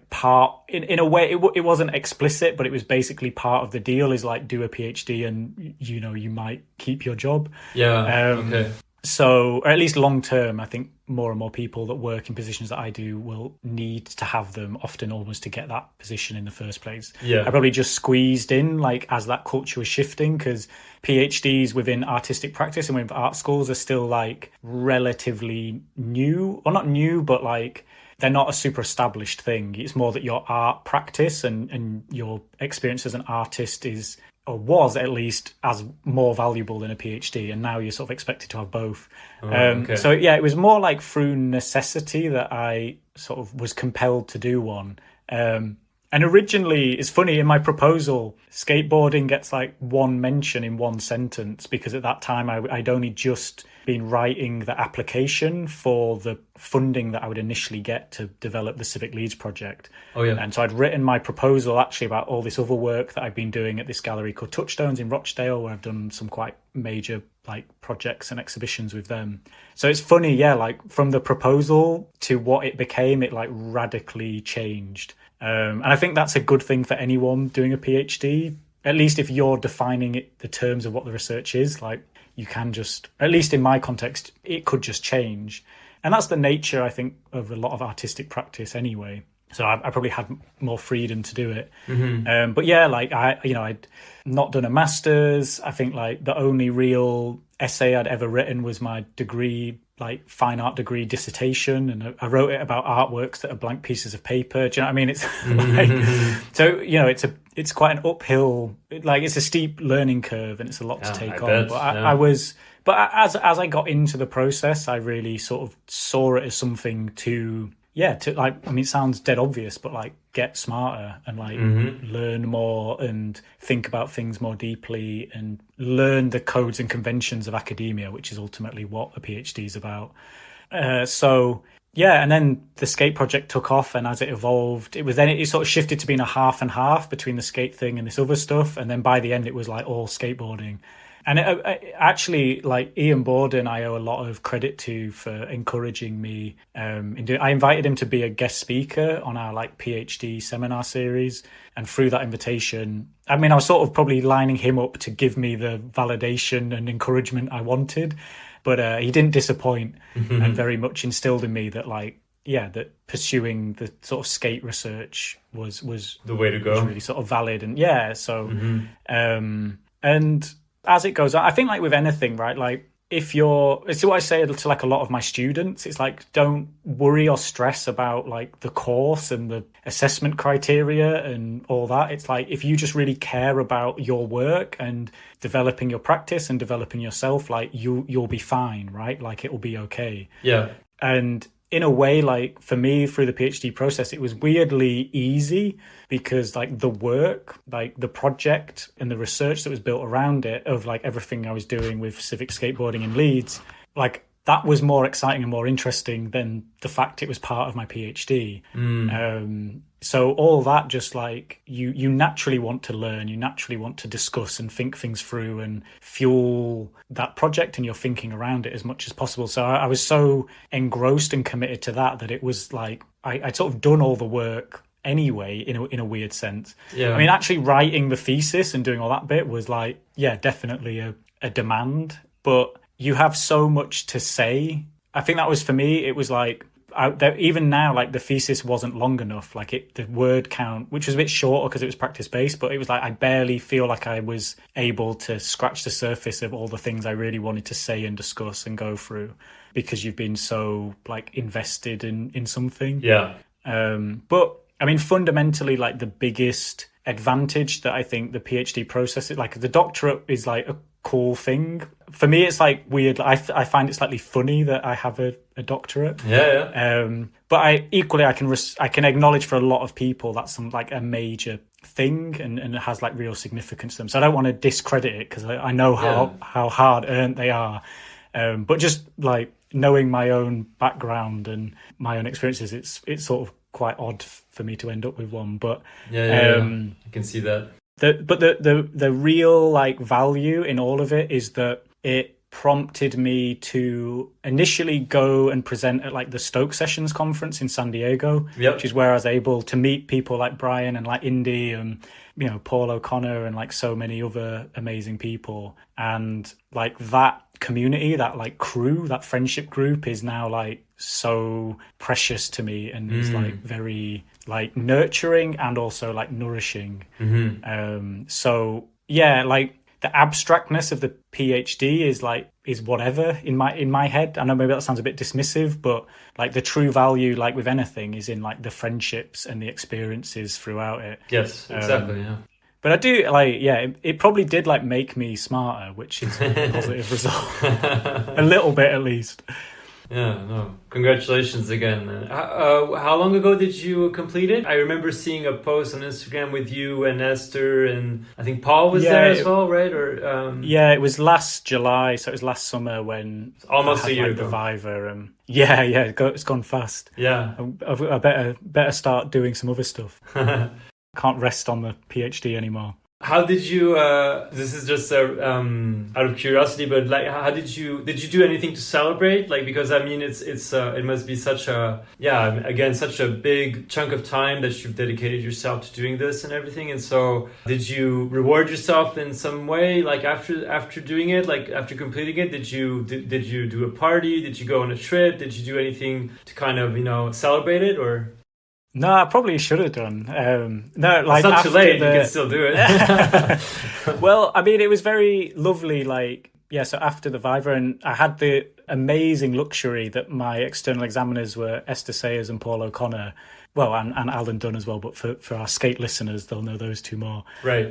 in a way, it wasn't explicit, but it was basically part of the deal is like do a PhD and, you might keep your job. Yeah, okay. So, or at least long term, I think more and more people that work in positions that I do will need to have them often almost to get that position in the first place. Yeah. I probably just squeezed in like as that culture was shifting because PhDs within artistic practice and with art schools are still like relatively new, or not new, but like they're not a super established thing. It's more that your art practice and your experience as an artist is, or was at least, as more valuable than a PhD, and now you're sort of expected to have both. Okay. So yeah, it was more like through necessity that I sort of was compelled to do one. And originally, it's funny, in my proposal, skateboarding gets like one mention in one sentence, because at that time I'd only just been writing the application for the funding that I would initially get to develop the Civic Leeds project. Oh yeah. And so I'd written my proposal actually about all this other work that I've been doing at this gallery called Touchstones in Rochdale, where I've done some quite major like projects and exhibitions with them. So it's funny, yeah, like from the proposal to what it became, it like radically changed. And I think that's a good thing for anyone doing a PhD, at least if you're defining it, the terms of what the research is, like you can just, at least in my context, it could just change. And that's the nature, I think, of a lot of artistic practice anyway. So I probably had more freedom to do it. Mm-hmm. But yeah, like I'd not done a master's. I think like the only real essay I'd ever written was my degree, like fine art degree dissertation. And I wrote it about artworks that are blank pieces of paper. Do you know what I mean? It's like, so, it's quite an uphill, like it's a steep learning curve and it's a lot to take on. But as I got into the process, I really sort of saw it as something to like, I mean, it sounds dead obvious, but like get smarter and like learn more and think about things more deeply and learn the codes and conventions of academia, which is ultimately what a PhD is about. And then the skate project took off, and as it evolved, it sort of shifted to being a half and half between the skate thing and this other stuff. And then by the end, it was like all skateboarding. And actually, like Ian Borden, I owe a lot of credit to for encouraging me. I invited him to be a guest speaker on our like PhD seminar series, and through that invitation, I mean, I was sort of probably lining him up to give me the validation and encouragement I wanted, but he didn't disappoint, and very much instilled in me that that pursuing the sort of skate research was the way to go, was really sort of valid, and and as it goes on, I think like with anything, right? Like it's what I say to like a lot of my students. It's like, don't worry or stress about like the course and the assessment criteria and all that. It's like, if you just really care about your work and developing your practice and developing yourself, like you'll be fine, right? Like it will be okay. Yeah. And in a way, like for me through the PhD process, it was weirdly easy because like the work, like the project and the research that was built around it, of like everything I was doing with civic skateboarding in Leeds, like that was more exciting and more interesting than the fact it was part of my PhD. So all that, just like you naturally want to learn, you naturally want to discuss and think things through and fuel that project and your thinking around it as much as possible. So I was so engrossed and committed to that it was like I'd sort of done all the work anyway, in a weird sense. Yeah. I mean, actually writing the thesis and doing all that bit was like, yeah, definitely a demand, but you have so much to say. I think that was, for me, it was like, even now, like the thesis wasn't long enough. Like the word count, which was a bit shorter because it was practice based, but it was like I barely feel like I was able to scratch the surface of all the things I really wanted to say and discuss and go through, because you've been so like invested in something. Yeah. But I mean, fundamentally, like the biggest advantage that I think the PhD process is, like the doctorate is like a cool thing. For me, it's like weird. I find it slightly funny that I have a doctorate. Yeah. But I can acknowledge for a lot of people that's like a major thing, and it has like real significance to them. So I don't want to discredit it because I know how hard earned they are. But just like knowing my own background and my own experiences, it's sort of quite odd for me to end up with one. But I can see that. The real like value in all of it is that it prompted me to initially go and present at like the Stoke Sessions conference in San Diego, which is where I was able to meet people like Brian and like Indy and Paul O'Connor and like so many other amazing people. And like that community, that like crew, that friendship group is now like so precious to me, and is like very like nurturing and also like nourishing. So yeah, like the abstractness of the PhD is whatever in my head. I know maybe that sounds a bit dismissive, but like the true value, like with anything, is in like the friendships and the experiences throughout it. Yes, exactly. Yeah. But I do like, it probably did like make me smarter, which is a positive result. A little bit at least. Yeah, no. Congratulations again. How long ago did you complete it? I remember seeing a post on Instagram with you and Esther, and I think Paul was there as well, right? Or yeah, it was last July, so it was last summer when almost I had, a year like, ago. The Viva. Yeah, it's gone fast. Yeah, I better start doing some other stuff. Can't rest on the PhD anymore. How did you? This is just out of curiosity, but like, how did you do anything to celebrate? Like, because I mean, it must be such a big chunk of time that you've dedicated yourself to doing this and everything. And so, did you reward yourself in some way? Like after doing it, like after completing it, did you do a party? Did you go on a trip? Did you do anything to kind of celebrate it or? No, I probably should have done. No, like it's not too late. You can still do it. Well, I mean, it was very lovely. Like, yeah. So after the Viva, and I had the amazing luxury that my external examiners were Esther Sayers and Paul O'Connor. Well, and Alan Dunn as well, but for our skate listeners, they'll know those two more. Right.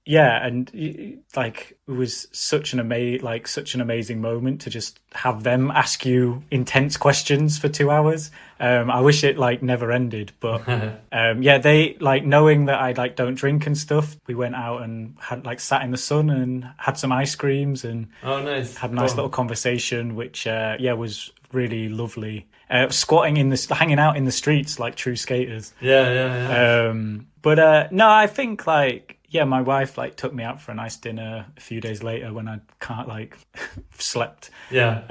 Yeah, and like it was such an amazing moment to just have them ask you intense questions for 2 hours. I wish it like never ended, but yeah, they like knowing that I like don't drink and stuff. We went out and had like sat in the sun and had some ice creams and nice. Had a nice little conversation, which was really lovely. Squatting hanging out in the streets like true skaters. Yeah. But no, I think like yeah, my wife like took me out for a nice dinner a few days later when I can't like slept. Yeah.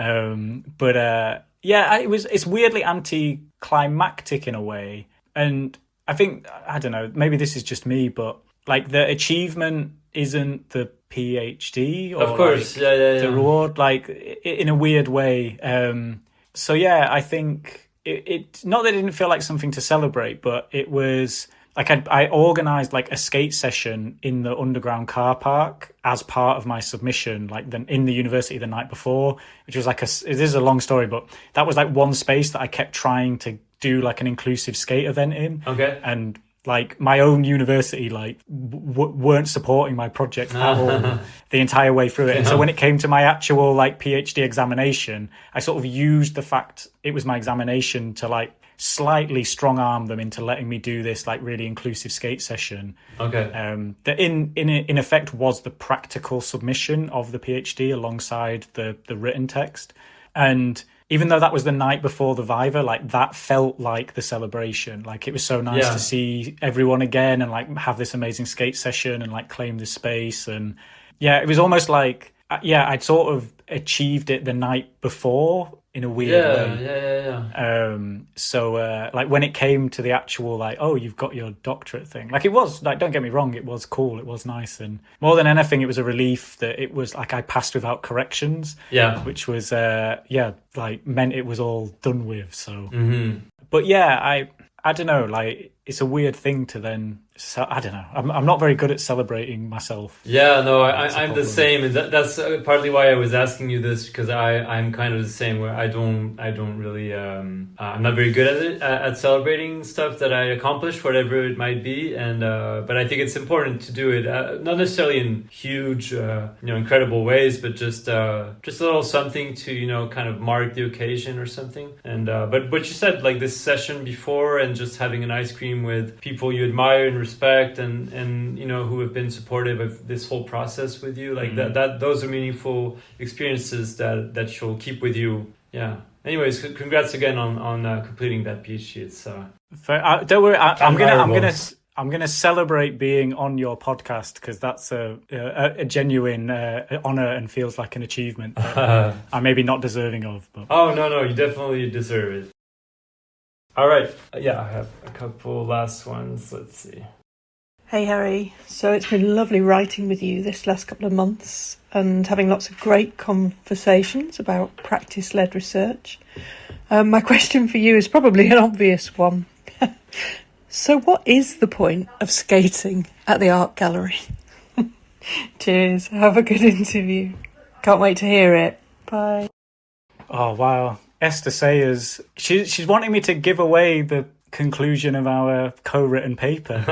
It's weirdly anticlimactic in a way. And I think, I don't know, maybe this is just me, but like the achievement isn't the PhD or of course, like, the reward, like in a weird way. So yeah, I think it not that it didn't feel like something to celebrate, but it was like I organised like a skate session in the underground car park as part of my submission, like in the university the night before, which was like it is a long story, but that was like one space that I kept trying to do like an inclusive skate event in. Okay. And like my own university like weren't supporting my project at all the entire way through it. And so when it came to my actual like PhD examination, I sort of used the fact it was my examination to like slightly strong arm them into letting me do this like really inclusive skate session. Okay. That in effect was the practical submission of the PhD alongside the written text. And even though that was the night before the Viva, like that felt like the celebration. Like it was so nice to see everyone again and like have this amazing skate session and like claim this space. And yeah, it was almost like, I'd sort of achieved it the night before in a weird way. So like when it came to the actual like, oh, you've got your doctorate thing, like it was like, don't get me wrong, it was cool, it was nice, and more than anything it was a relief that it was like I passed without corrections, which was like meant it was all done with. So but yeah, I don't know, like it's a weird thing to then I don't know, I'm not very good at celebrating myself. I'm the same, and that's partly why I was asking you this, because I'm kind of the same, where I don't really I'm not very good at it, at celebrating stuff that I accomplish, whatever it might be, and but I think it's important to do it, not necessarily in huge incredible ways, but just a little something to kind of mark the occasion or something. And but what you said, like this session before and just having an ice cream with people you admire and respect and who have been supportive of this whole process with you, like that those are meaningful experiences that you'll keep with you. Anyways, congrats again on completing that PhD. It's don't worry, I'm gonna celebrate being on your podcast, because that's a genuine honor and feels like an achievement that I'm maybe not deserving of, but no, you definitely deserve it. All right. I have a couple last ones. Let's see. Hey, Harry. So it's been lovely writing with you this last couple of months and having lots of great conversations about practice-led research. My question for you is probably an obvious one. So what is the point of skating at the art gallery? Cheers. Have a good interview. Can't wait to hear it. Bye. Oh, wow. Esther Sayers, she's wanting me to give away the conclusion of our co-written paper.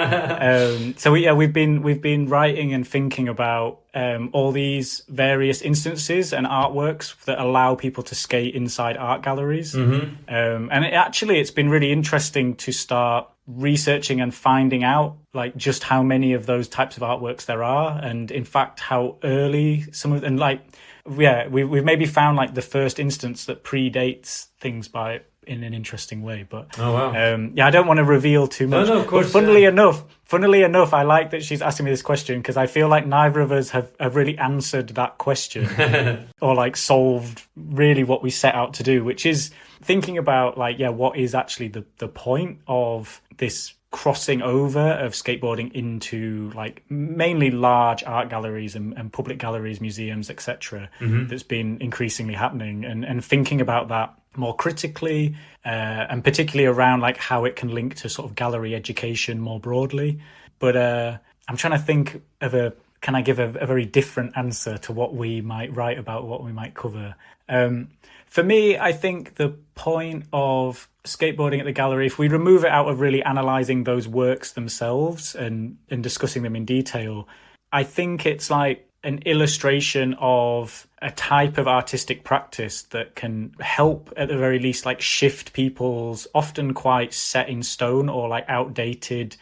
So we've been writing and thinking about all these various instances and artworks that allow people to skate inside art galleries. And it's been really interesting to start researching and finding out like just how many of those types of artworks there are, and in fact how early some of them, like we've maybe found like the first instance that predates things by in an interesting way. But I don't want to reveal too much. No, of course. But funnily enough, I like that she's asking me this question, because I feel like neither of us have really answered that question or like solved really what we set out to do, which is thinking about like, what is actually the point of this crossing over of skateboarding into like mainly large art galleries and public galleries, museums, etc. That's been increasingly happening, and thinking about that more critically, and particularly around like how it can link to sort of gallery education more broadly. But I'm trying to think of can I give a very different answer to what we might write about, what we might cover? For me, I think the point of skateboarding at the gallery, if we remove it out of really analysing those works themselves and discussing them in detail, I think it's like an illustration of a type of artistic practice that can help, at the very least, like shift people's often quite set in stone or like outdated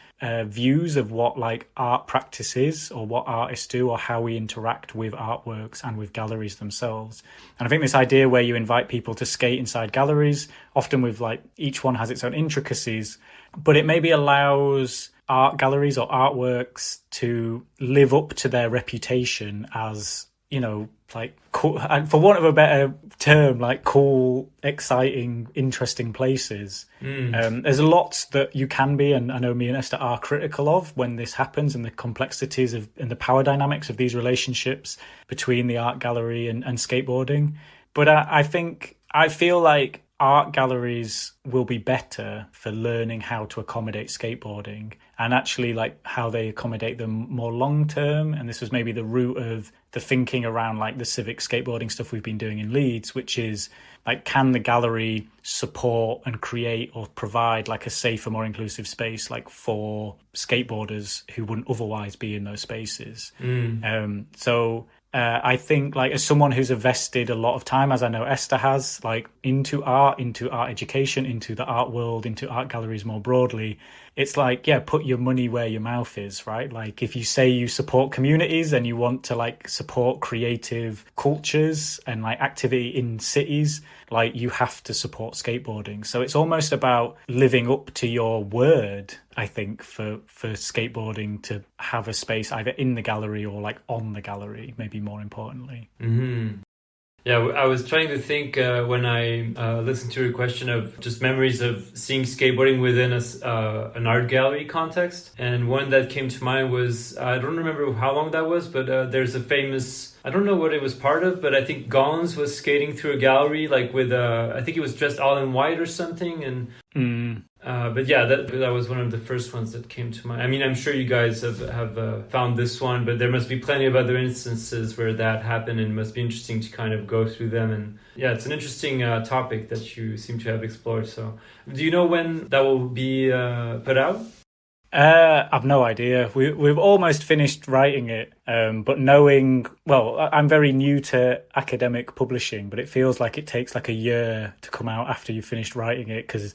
views of what like art practice is, or what artists do, or how we interact with artworks and with galleries themselves. And I think this idea where you invite people to skate inside galleries, often with like each one has its own intricacies, but it maybe allows art galleries or artworks to live up to their reputation as, like cool, and for want of a better term, like cool, exciting, interesting places. There's lots that you can be, and I know me and Esther are critical of when this happens, and the complexities of and the power dynamics of these relationships between the art gallery and skateboarding. But I feel like art galleries will be better for learning how to accommodate skateboarding, and actually like how they accommodate them more long term. And this was maybe the root of the thinking around like the civic skateboarding stuff we've been doing in Leeds, which is like, can the gallery support and create or provide like a safer, more inclusive space like for skateboarders who wouldn't otherwise be in those spaces. I think, like, as someone who's invested a lot of time, as I know Esther has, like into art education, into the art world, into art galleries more broadly, it's like, yeah, put your money where your mouth is, right? Like, if you say you support communities and you want to like support creative cultures and like activity in cities, like you have to support skateboarding. So it's almost about living up to your word, I think, for skateboarding to have a space either in the gallery or like on the gallery, maybe more importantly. Yeah, I was trying to think when I listened to your question of just memories of seeing skateboarding within an art gallery context. And one that came to mind was, I don't remember how long that was, but there's a famous, I don't know what it was part of, but I think Gollins was skating through a gallery, like with, I think he was dressed all in white or something. And but yeah, that was one of the first ones that came to mind. I mean, I'm sure you guys have found this one, but there must be plenty of other instances where that happened, and it must be interesting to kind of go through them. And yeah, it's an interesting topic that you seem to have explored. So do you know when that will be put out? I've no idea. We've almost finished writing it, but I'm very new to academic publishing, but it feels like it takes like a year to come out after you've finished writing it, because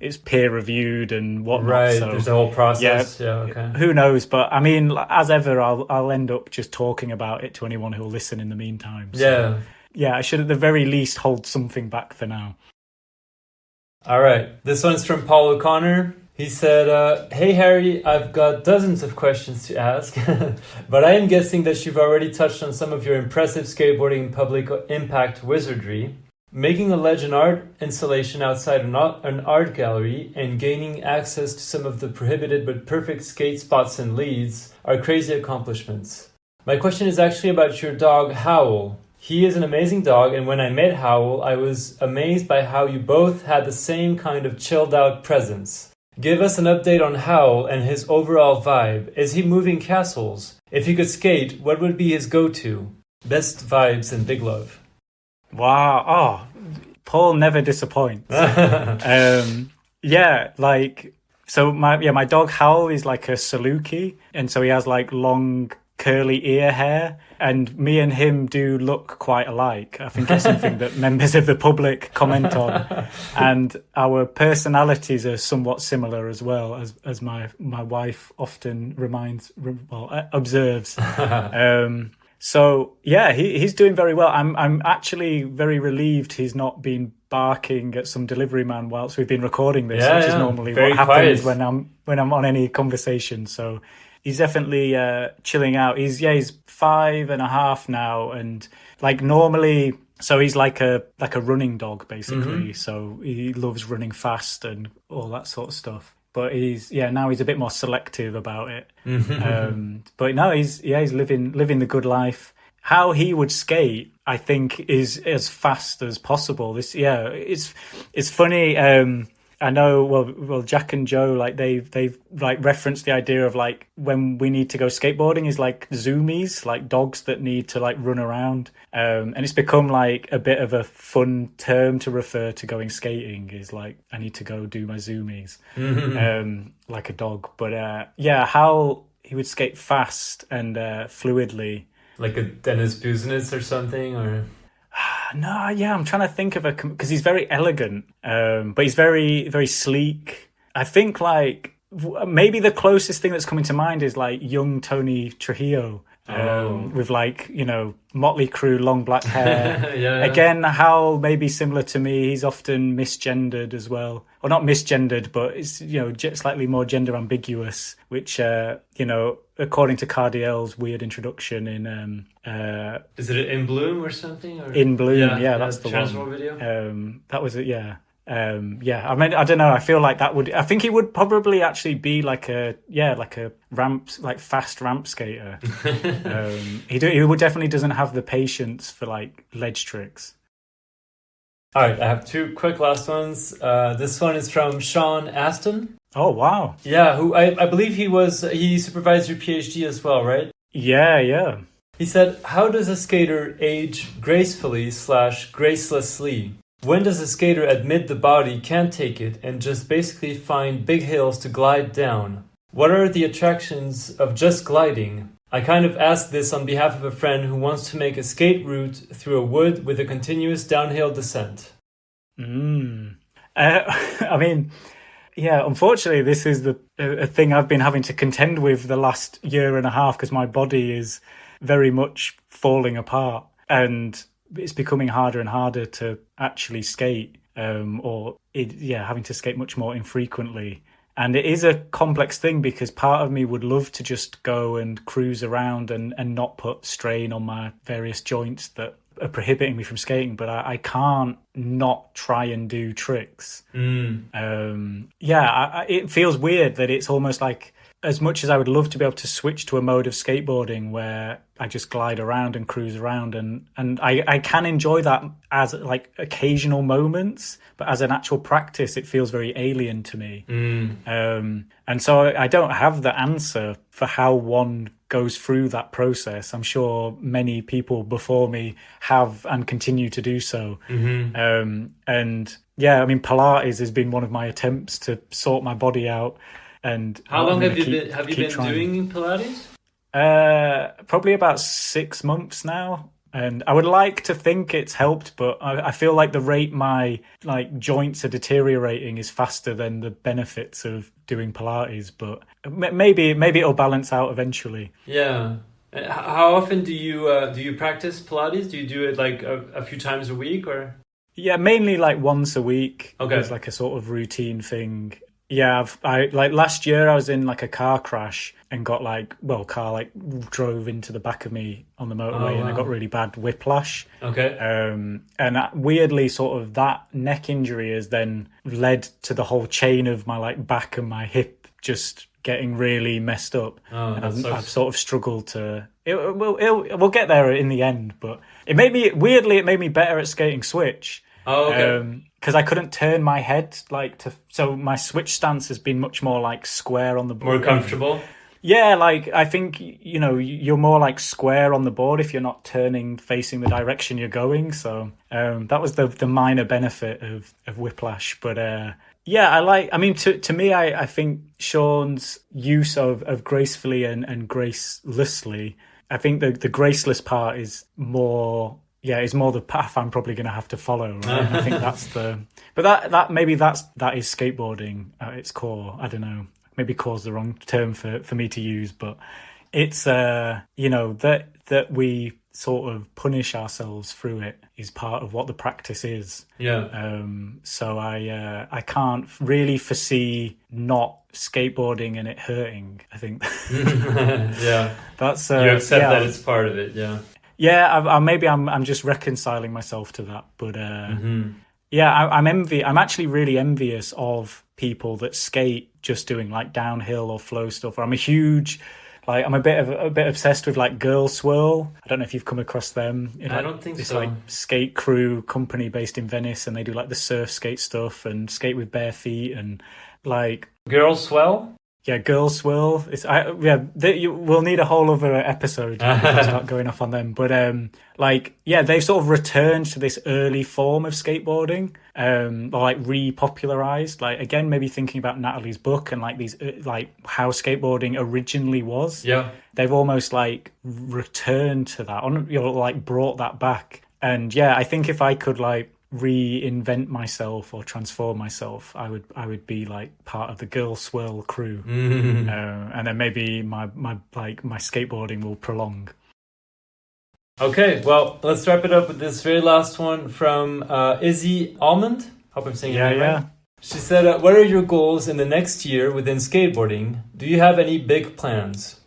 it's peer reviewed and whatnot. Right, so, there's a whole process. Yeah, okay. Who knows? But I mean, as ever, I'll end up just talking about it to anyone who'll listen in the meantime. So, yeah, I should at the very least hold something back for now. All right, this one's from Paul O'Connor. He said, hey Harry, I've got dozens of questions to ask, but I am guessing that you've already touched on some of your impressive skateboarding public impact wizardry. Making a legend art installation outside an art gallery and gaining access to some of the prohibited but perfect skate spots in Leeds are crazy accomplishments. My question is actually about your dog, Howl. He is an amazing dog, and when I met Howl, I was amazed by how you both had the same kind of chilled out presence. Give us an update on Howl and his overall vibe. Is he moving castles? If he could skate, what would be his go-to? Best vibes and big love. Wow. Oh, Paul never disappoints. Yeah, like, so my dog Howl is like a Saluki, and so he has like long curly ear hair, and me and him do look quite alike. I think it's something that members of the public comment on, and our personalities are somewhat similar as well, as my wife often observes. So yeah, he's doing very well. I'm actually very relieved he's not been barking at some delivery man whilst we've been recording this, which is normally very what happens quiet when I'm on any conversation. So he's definitely chilling out. He's 5.5 now, and like normally, so he's like a running dog basically. So he loves running fast and all that sort of stuff. But now he's a bit more selective about it. But no, he's living the good life. How he would skate, I think, is as fast as possible. It's funny. I know. Well, Jack and Joe, like they've like referenced the idea of like when we need to go skateboarding is like zoomies, like dogs that need to like run around. And it's become like a bit of a fun term to refer to going skating, is like, I need to go do my zoomies, like a dog. But how he would skate fast and fluidly, like a Dennis Business or something, or. No, yeah, I'm trying to think of because he's very elegant, but he's very, very sleek. I think like maybe the closest thing that's coming to mind is like young Tony Trujillo, with like, motley crew, long black hair. Yeah. Again, Hal may be similar to me. He's often misgendered as well. Or not misgendered, but it's, slightly more gender ambiguous, which, according to Cardiel's weird introduction in... is it In Bloom or something? Or? In Bloom, yeah, that's the Transworld one. video? That was it, yeah. I mean, I don't know. I feel like I think he would probably actually be like a fast ramp skater. He would definitely doesn't have the patience for like ledge tricks. All right, I have two quick last ones. This one is from Sean Ashton. Oh, wow. Yeah, who I believe he supervised your PhD as well, right? Yeah. He said, how does a skater age gracefully/gracelessly? When does a skater admit the body can't take it and just basically find big hills to glide down? What are the attractions of just gliding? I kind of asked this on behalf of a friend who wants to make a skate route through a wood with a continuous downhill descent. I mean, yeah, unfortunately, this is a thing I've been having to contend with the last year and a half because my body is very much falling apart and it's becoming harder and harder to actually skate, having to skate much more infrequently. And it is a complex thing because part of me would love to just go and cruise around and not put strain on my various joints that are prohibiting me from skating, but I can't not try and do tricks. It feels weird that it's almost like, as much as I would love to be able to switch to a mode of skateboarding where I just glide around and cruise around and I can enjoy that as like occasional moments, but as an actual practice, it feels very alien to me. And so I don't have the answer for how one goes through that process. I'm sure many people before me have and continue to do so. And yeah, I mean, Pilates has been one of my attempts to sort my body out. And how long have you been doing Pilates? Probably about 6 months now. And I would like to think it's helped, but I feel like the rate my like joints are deteriorating is faster than the benefits of doing Pilates. But maybe it'll balance out eventually. Yeah. How often do you practice Pilates? Do you do it like a few times a week or? Yeah, mainly like once a week. Okay. It's like a sort of routine thing. Yeah, I like last year I was in like a car crash and got car drove into the back of me on the motorway and I got really bad whiplash. Okay. And weirdly sort of that neck injury has then led to the whole chain of my like back and my hip just getting really messed up. And I've sort of struggled to we'll get there in the end, but it made me better at skating switch. Oh, okay. Because I couldn't turn my head so my switch stance has been much more like square on the board. More comfortable? Yeah, like I think, you're more like square on the board if you're not turning facing the direction you're going. So that was the minor benefit of whiplash. But to me, I think Sean's use of gracefully and gracelessly, I think the graceless part is more... Yeah, it's more the path I'm probably going to have to follow. Right? I think that's but that maybe that is skateboarding at its core. I don't know. Maybe core's the wrong term for me to use, but it's that we sort of punish ourselves through it is part of what the practice is. Yeah. So I can't really foresee not skateboarding and it hurting. I think. Yeah. That's you accept that it's part of it. Yeah. Yeah, maybe I'm just reconciling myself to that, but I'm actually really envious of people that skate just doing like downhill or flow stuff. I'm a bit obsessed with like Girl Swirl. I don't know if you've come across them. I don't think this so. Like skate crew company based in Venice, and they do like the surf skate stuff and skate with bare feet and like Girl Swell. Yeah, Girl Swirl. We'll need a whole other episode to start going off on them. But they've sort of returned to this early form of skateboarding, or like repopularized. Like again, maybe thinking about Natalie's book and like these how skateboarding originally was. Yeah, they've almost like returned to that, brought that back. And yeah, I think if I could like reinvent myself or transform myself, I would be like part of the Girl Swirl crew, and then maybe my skateboarding will prolong. Okay, well, let's wrap it up with this very last one from Izzy Almond. Hope I'm saying it right. She said, what are your goals in the next year within skateboarding? Do you have any big plans?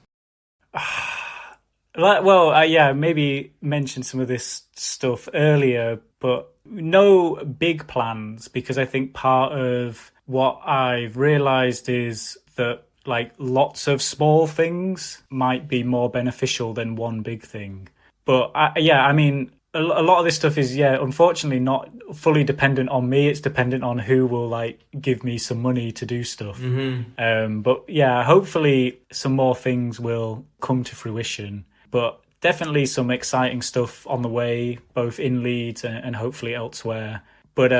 Well, maybe mentioned some of this stuff earlier, but no big plans, because I think part of what I've realised is that like lots of small things might be more beneficial than one big thing. But I mean, a lot of this stuff is, unfortunately not fully dependent on me. It's dependent on who will like give me some money to do stuff. But yeah, hopefully some more things will come to fruition. But definitely some exciting stuff on the way, both in Leeds and hopefully elsewhere. But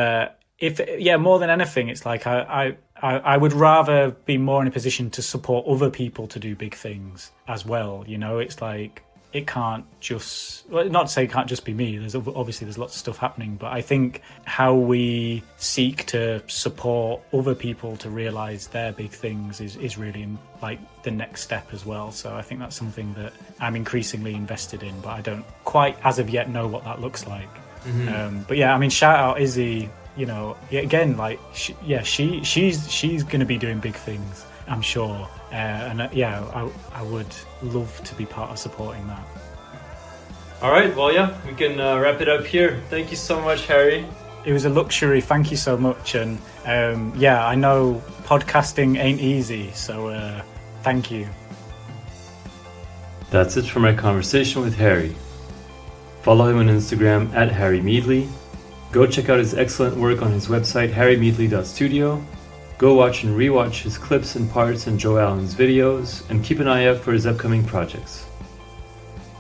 more than anything, it's like I would rather be more in a position to support other people to do big things as well. You know, it's like it can't just, well, not to say it can't just be me. There's lots of stuff happening, but I think how we seek to support other people to realise their big things is really like the next step as well. So I think that's something that I'm increasingly invested in, but I don't quite as of yet know what that looks like. But yeah, I mean, shout out Izzy. You know, again, like she's going to be doing big things, I'm sure. I would love to be part of supporting that. All right, well, we can wrap it up here. Thank you so much, Harry. It was a luxury. Thank you so much. And I know podcasting ain't easy, so thank you. That's it for my conversation with Harry. Follow him on Instagram at Harry Meadley. Go check out his excellent work on his website, harrymeadley.studio. Go watch and rewatch his clips and parts in Joe Allen's videos, and keep an eye out for his upcoming projects.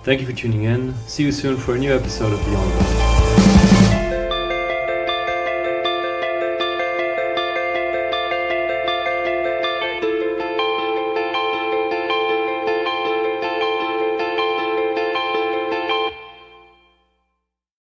Thank you for tuning in. See you soon for a new episode of Beyond Boards.